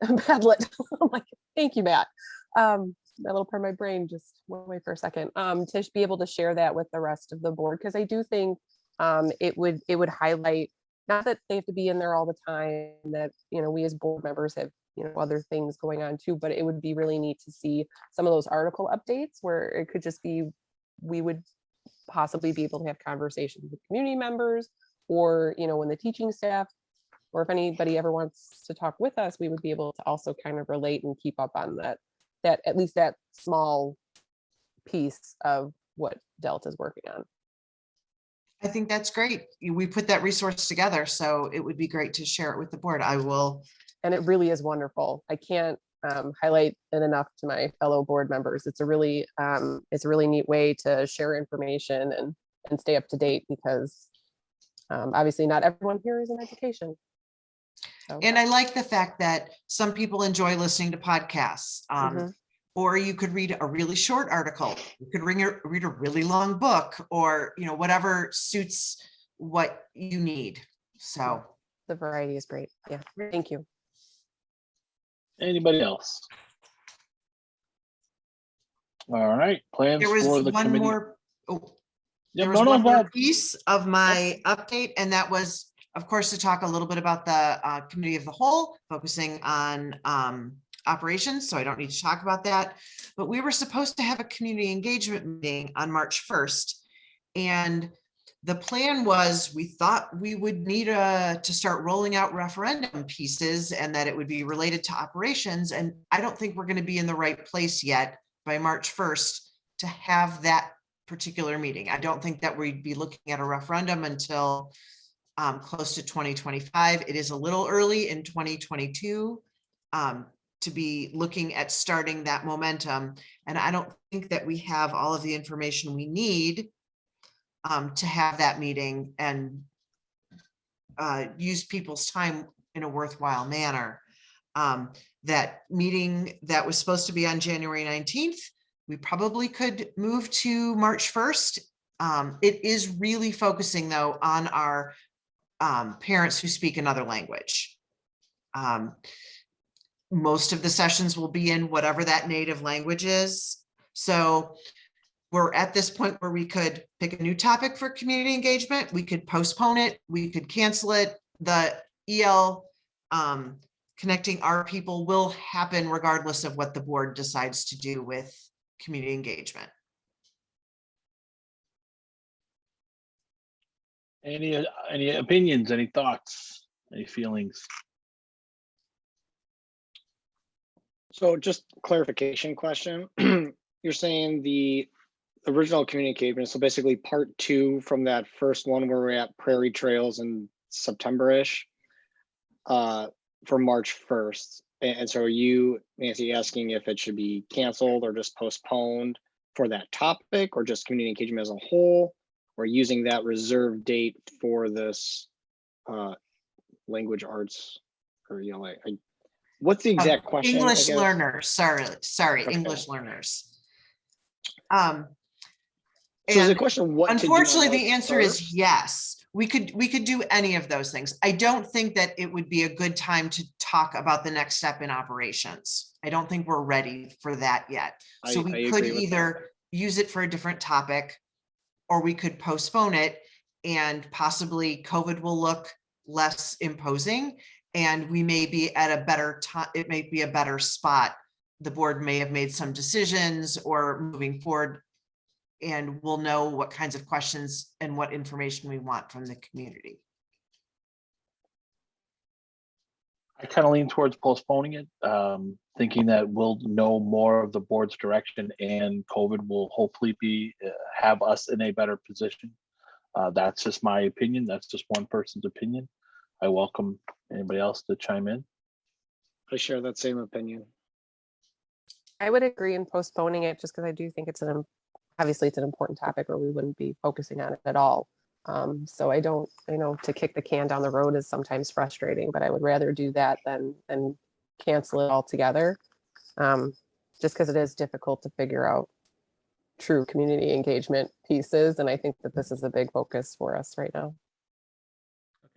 Padlet. I'm like, thank you, Matt. That little part of my brain just went away for a second. To be able to share that with the rest of the board, because I do think it would highlight, not that they have to be in there all the time, that we as board members have other things going on too, but it would be really neat to see some of those article updates where it could just be, we would possibly be able to have conversations with community members, or when the teaching staff, or if anybody ever wants to talk with us, we would be able to also kind of relate and keep up on that at least that small piece of what DELT is working on. I think that's great. We put that resource together, so it would be great to share it with the board. I will. And it really is wonderful. I can't highlight it enough to my fellow board members. It's a really neat way to share information and stay up to date, because obviously not everyone here is in education. So. And I like the fact that some people enjoy listening to podcasts, or you could read a really short article. You could read a really long book, or whatever suits what you need. So the variety is great. Yeah, thank you. Anybody else? All right, plans there was for the one committee. More. Oh, yeah, there was one more piece of my update, and that was, of course, to talk a little bit about the committee of the whole, focusing on operations. So I don't need to talk about that. But we were supposed to have a community engagement meeting on March 1st. And the plan was, we thought we would need to start rolling out referendum pieces, and that it would be related to operations. And I don't think we're going to be in the right place yet by March 1st to have that particular meeting. I don't think that we'd be looking at a referendum until close to 2025. It is a little early in 2022 to be looking at starting that momentum. And I don't think that we have all of the information we need to have that meeting and use people's time in a worthwhile manner. That meeting that was supposed to be on January 19th we probably could move to March 1st. It is really focusing though on our parents who speak another language. Most of the sessions will be in whatever that native language is. So we're at this point where we could pick a new topic for community engagement. We could postpone it. We could cancel it. The EL connecting our people will happen regardless of what the board decides to do with community engagement. Any opinions, any thoughts, any feelings? So just clarification question. You're saying the original community engagement, so basically part 2 from that first one where we're at Prairie Trails in September-ish for March 1st. And so are you, Nancy, asking if it should be canceled or just postponed for that topic, or just community engagement as a whole, or using that reserve date for this language arts or ELA? What's the exact question? English learners, sorry, okay. English learners. So the question, what unfortunately the answer is yes. We could do any of those things. I don't think that it would be a good time to talk about the next step in operations. I don't think we're ready for that yet. So we could either use it for a different topic, or we could postpone it, and possibly COVID will look less imposing, and we may be at a better time. It may be a better spot. The board may have made some decisions or moving forward, and we'll know what kinds of questions and what information we want from the community. I kind of lean towards postponing it, thinking that we'll know more of the board's direction, and COVID will hopefully have us in a better position. That's just my opinion. That's just one person's opinion. I welcome anybody else to chime in. I share that same opinion. I would agree in postponing it, just because I do think it's obviously it's an important topic, or we wouldn't be focusing on it at all. So I don't, to kick the can down the road is sometimes frustrating, but I would rather do that than cancel it altogether. Just because it is difficult to figure out true community engagement pieces. And I think that this is a big focus for us right now.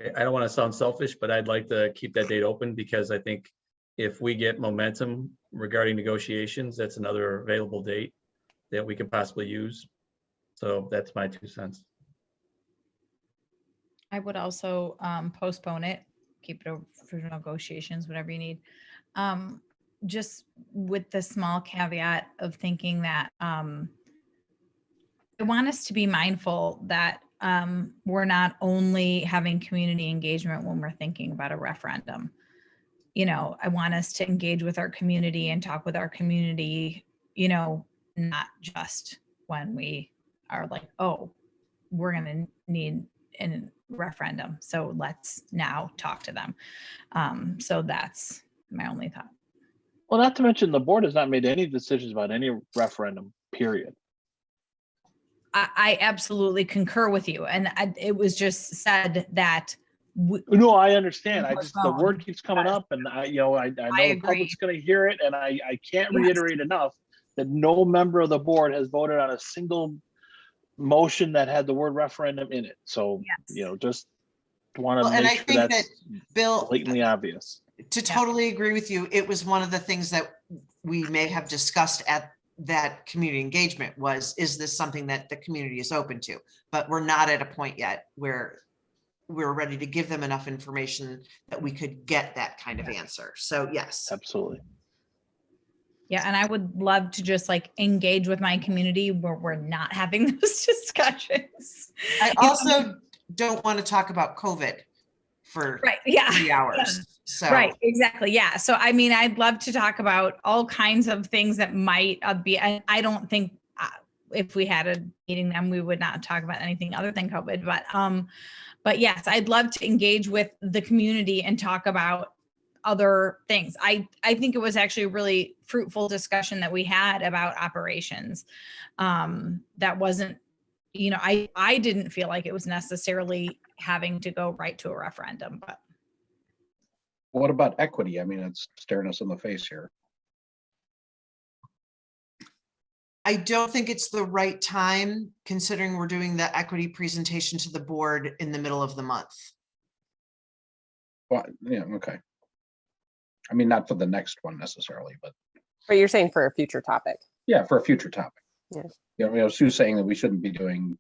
Okay, I don't want to sound selfish, but I'd like to keep that date open, because I think if we get momentum regarding negotiations, that's another available date that we could possibly use. So that's my 2 cents. I would also postpone it, keep it for negotiations, whatever you need. Just with the small caveat of thinking that I want us to be mindful that we're not only having community engagement when we're thinking about a referendum. I want us to engage with our community and talk with our community, not just when we are like, oh, we're going to need a referendum, so let's now talk to them. So that's my only thought. Well, not to mention the board has not made any decisions about any referendum, period. I absolutely concur with you. And it was just said that. No, I understand. The word keeps coming up, and I know the public's going to hear it, and I can't reiterate enough that no member of the board has voted on a single motion that had the word referendum in it. So, just want to make sure that's Bill, blatantly obvious. To totally agree with you, it was one of the things that we may have discussed at that community engagement was, is this something that the community is open to? But we're not at a point yet where we're ready to give them enough information that we could get that kind of answer. So yes. Absolutely. Yeah, and I would love to just engage with my community where we're not having those discussions. I also don't want to talk about COVID for 3 hours. Yeah. So right, exactly. Yeah. So I'd love to talk about all kinds of things that might be. I don't think if we had a meeting, then we would not talk about anything other than COVID. But yes, I'd love to engage with the community and talk about other things. I think it was actually a really fruitful discussion that we had about operations. That wasn't, I didn't feel like it was necessarily having to go right to a referendum, but. What about equity? I mean, it's staring us in the face here. I don't think it's the right time, considering we're doing the equity presentation to the board in the middle of the month. Well, yeah, okay. I mean, not for the next one necessarily, but But you're saying for a future topic. yeah, for a future topic. Yeah. You know, Sue's saying that we shouldn't be doing,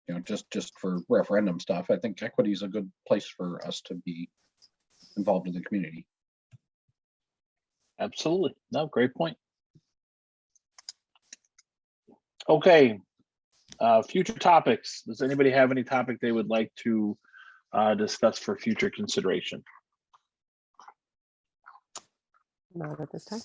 you know, just for referendum stuff. I think equity is a good place for us to be involved in the community. Absolutely. No, great point. Okay. Future topics. Does anybody have any topic they would like to discuss for future consideration? Not at this time.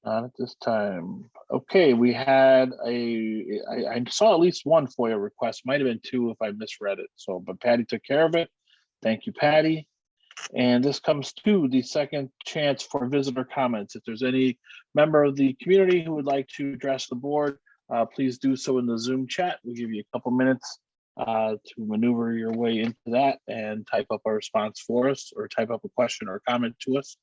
Not at this time. Okay, we had I saw at least one FOIA request, might have been two if I misread it. So, but Patty took care of it. Thank you, Patty. And this comes to the second chance for visitor comments. If there's any member of the community who would like to address the board, please do so in the Zoom chat. We'll give you a couple minutes to maneuver your way into that and type up a response for us, or type up a question or a comment to us.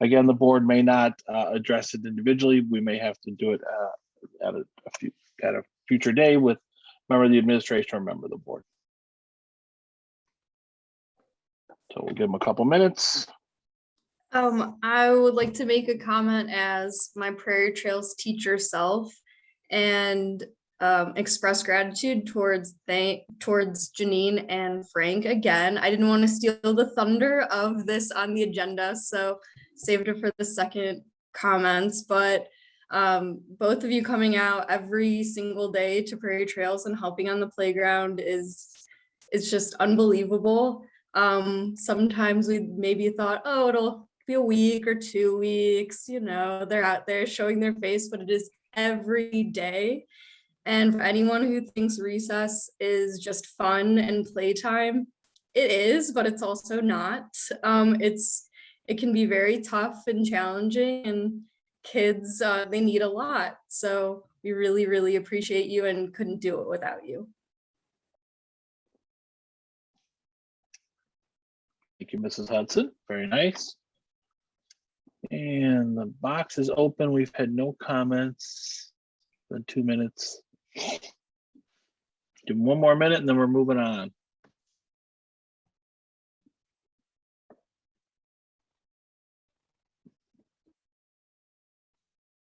Again, the board may not address it individually. We may have to do it at a future day with a member of the administration or a member of the board. So we'll give them a couple minutes. I would like to make a comment as my Prairie Trails teacher self and express gratitude towards Janine and Frank. Again, I didn't want to steal the thunder of this on the agenda, so saved it for the second comments, but both of you coming out every single day to Prairie Trails and helping on the playground is just unbelievable. Sometimes we maybe thought, oh, it'll be a week or 2 weeks, you know, they're out there showing their face, but it is every day. And for anyone who thinks recess is just fun and playtime, it is, but it's also not. It can be very tough and challenging, and kids, they need a lot. So we really, really appreciate you and couldn't do it without you. Thank you, Mrs. Hudson. Very nice. And the box is open. We've had no comments. In 2 minutes. Give them 1 more minute and then we're moving on.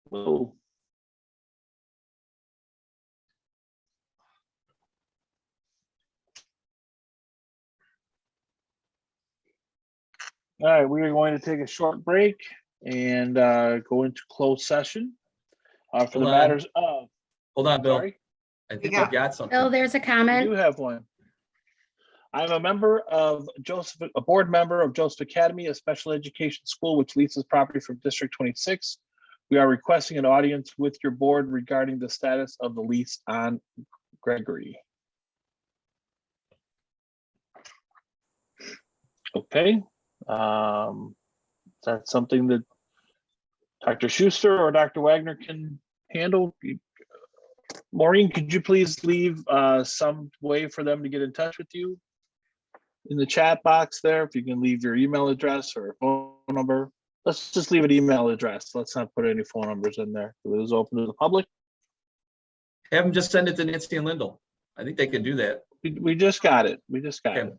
Whoa. All right, we are going to take a short break and go into closed session for the matters of. Hold on, Bill. Sorry? I think I've got something. Bill, there's a I comment. do have one. I'm a member of a board member of Joseph Academy, a special education school which leases property from District 26. We are requesting an audience with your board regarding the status of the lease on Gregory. Okay. Is that something that Dr. Schuster or Dr. Wagner can handle? Maureen, could you please leave some way for them to get in touch with you in the chat box there? If you can leave your email address or phone number. Let's just leave an email address. Let's not put any phone numbers in there. It is open to the public. Have them just send it to Nancy and Lyndall. I think they can do that. We just got it. We just got it.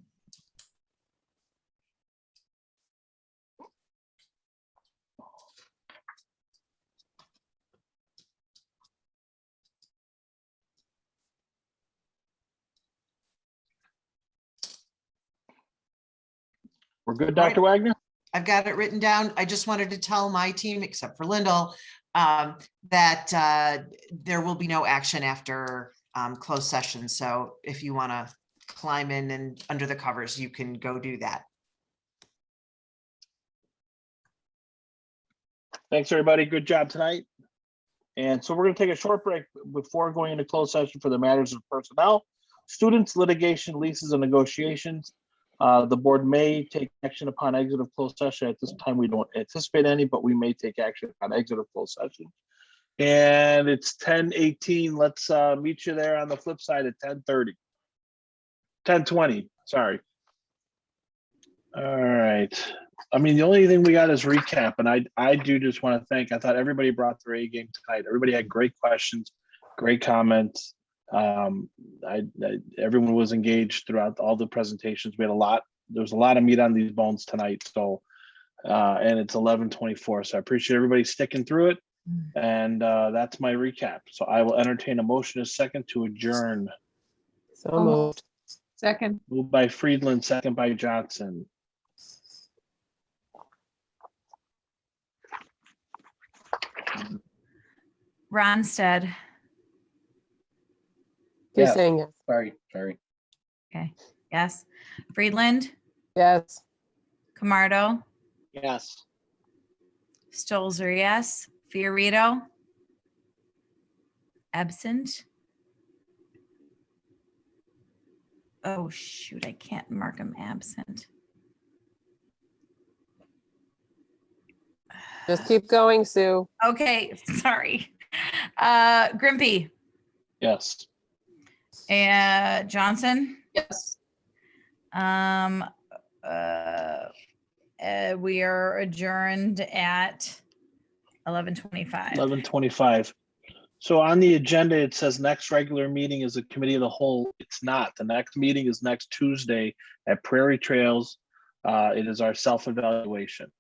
We're good, Dr. Wagner? I've got it written down. I just wanted to tell my team, except for Lyndall, that there will be no action after closed session. So if you want to climb in and under the covers, you can go do that. Thanks, everybody. Good job tonight. And so we're going to take a short break before going into closed session for the matters of personnel, students, litigation, leases, and negotiations. The board may take action upon exit of closed session. At this time, we don't anticipate any, but we may take action upon exit of closed session. And it's 10:18. Let's meet you there on the flip side at 10:30. 10:20, sorry. All right. I mean, the only thing we got is recap, and I do just want to thank, I thought everybody brought their A game tonight. Everybody had great questions. Great comments. Everyone was engaged throughout all the presentations. We had there was a lot of meat on these bones tonight. So, and it's 11:24. So I appreciate everybody sticking through it. And that's my recap. So I will entertain a motion a second to adjourn. So moved. Second. Moved by Friedland, second by Johnson. Ronstadt. He's Yes. saying yes. Sorry. Okay. Yes. Friedland, Yes. Camardo, Yes. Stolzer, yes. Fiorito. Absent. Oh, shoot. I can't mark him absent. Just keep going, Sue. Okay. Sorry. Grimpy Yes. and Johnson. Yes. We are adjourned at 11:25. 11:25. So on the agenda, it says next regular meeting is a committee of the whole. It's not. The next meeting is next Tuesday at Prairie Trails. It is our self-evaluation.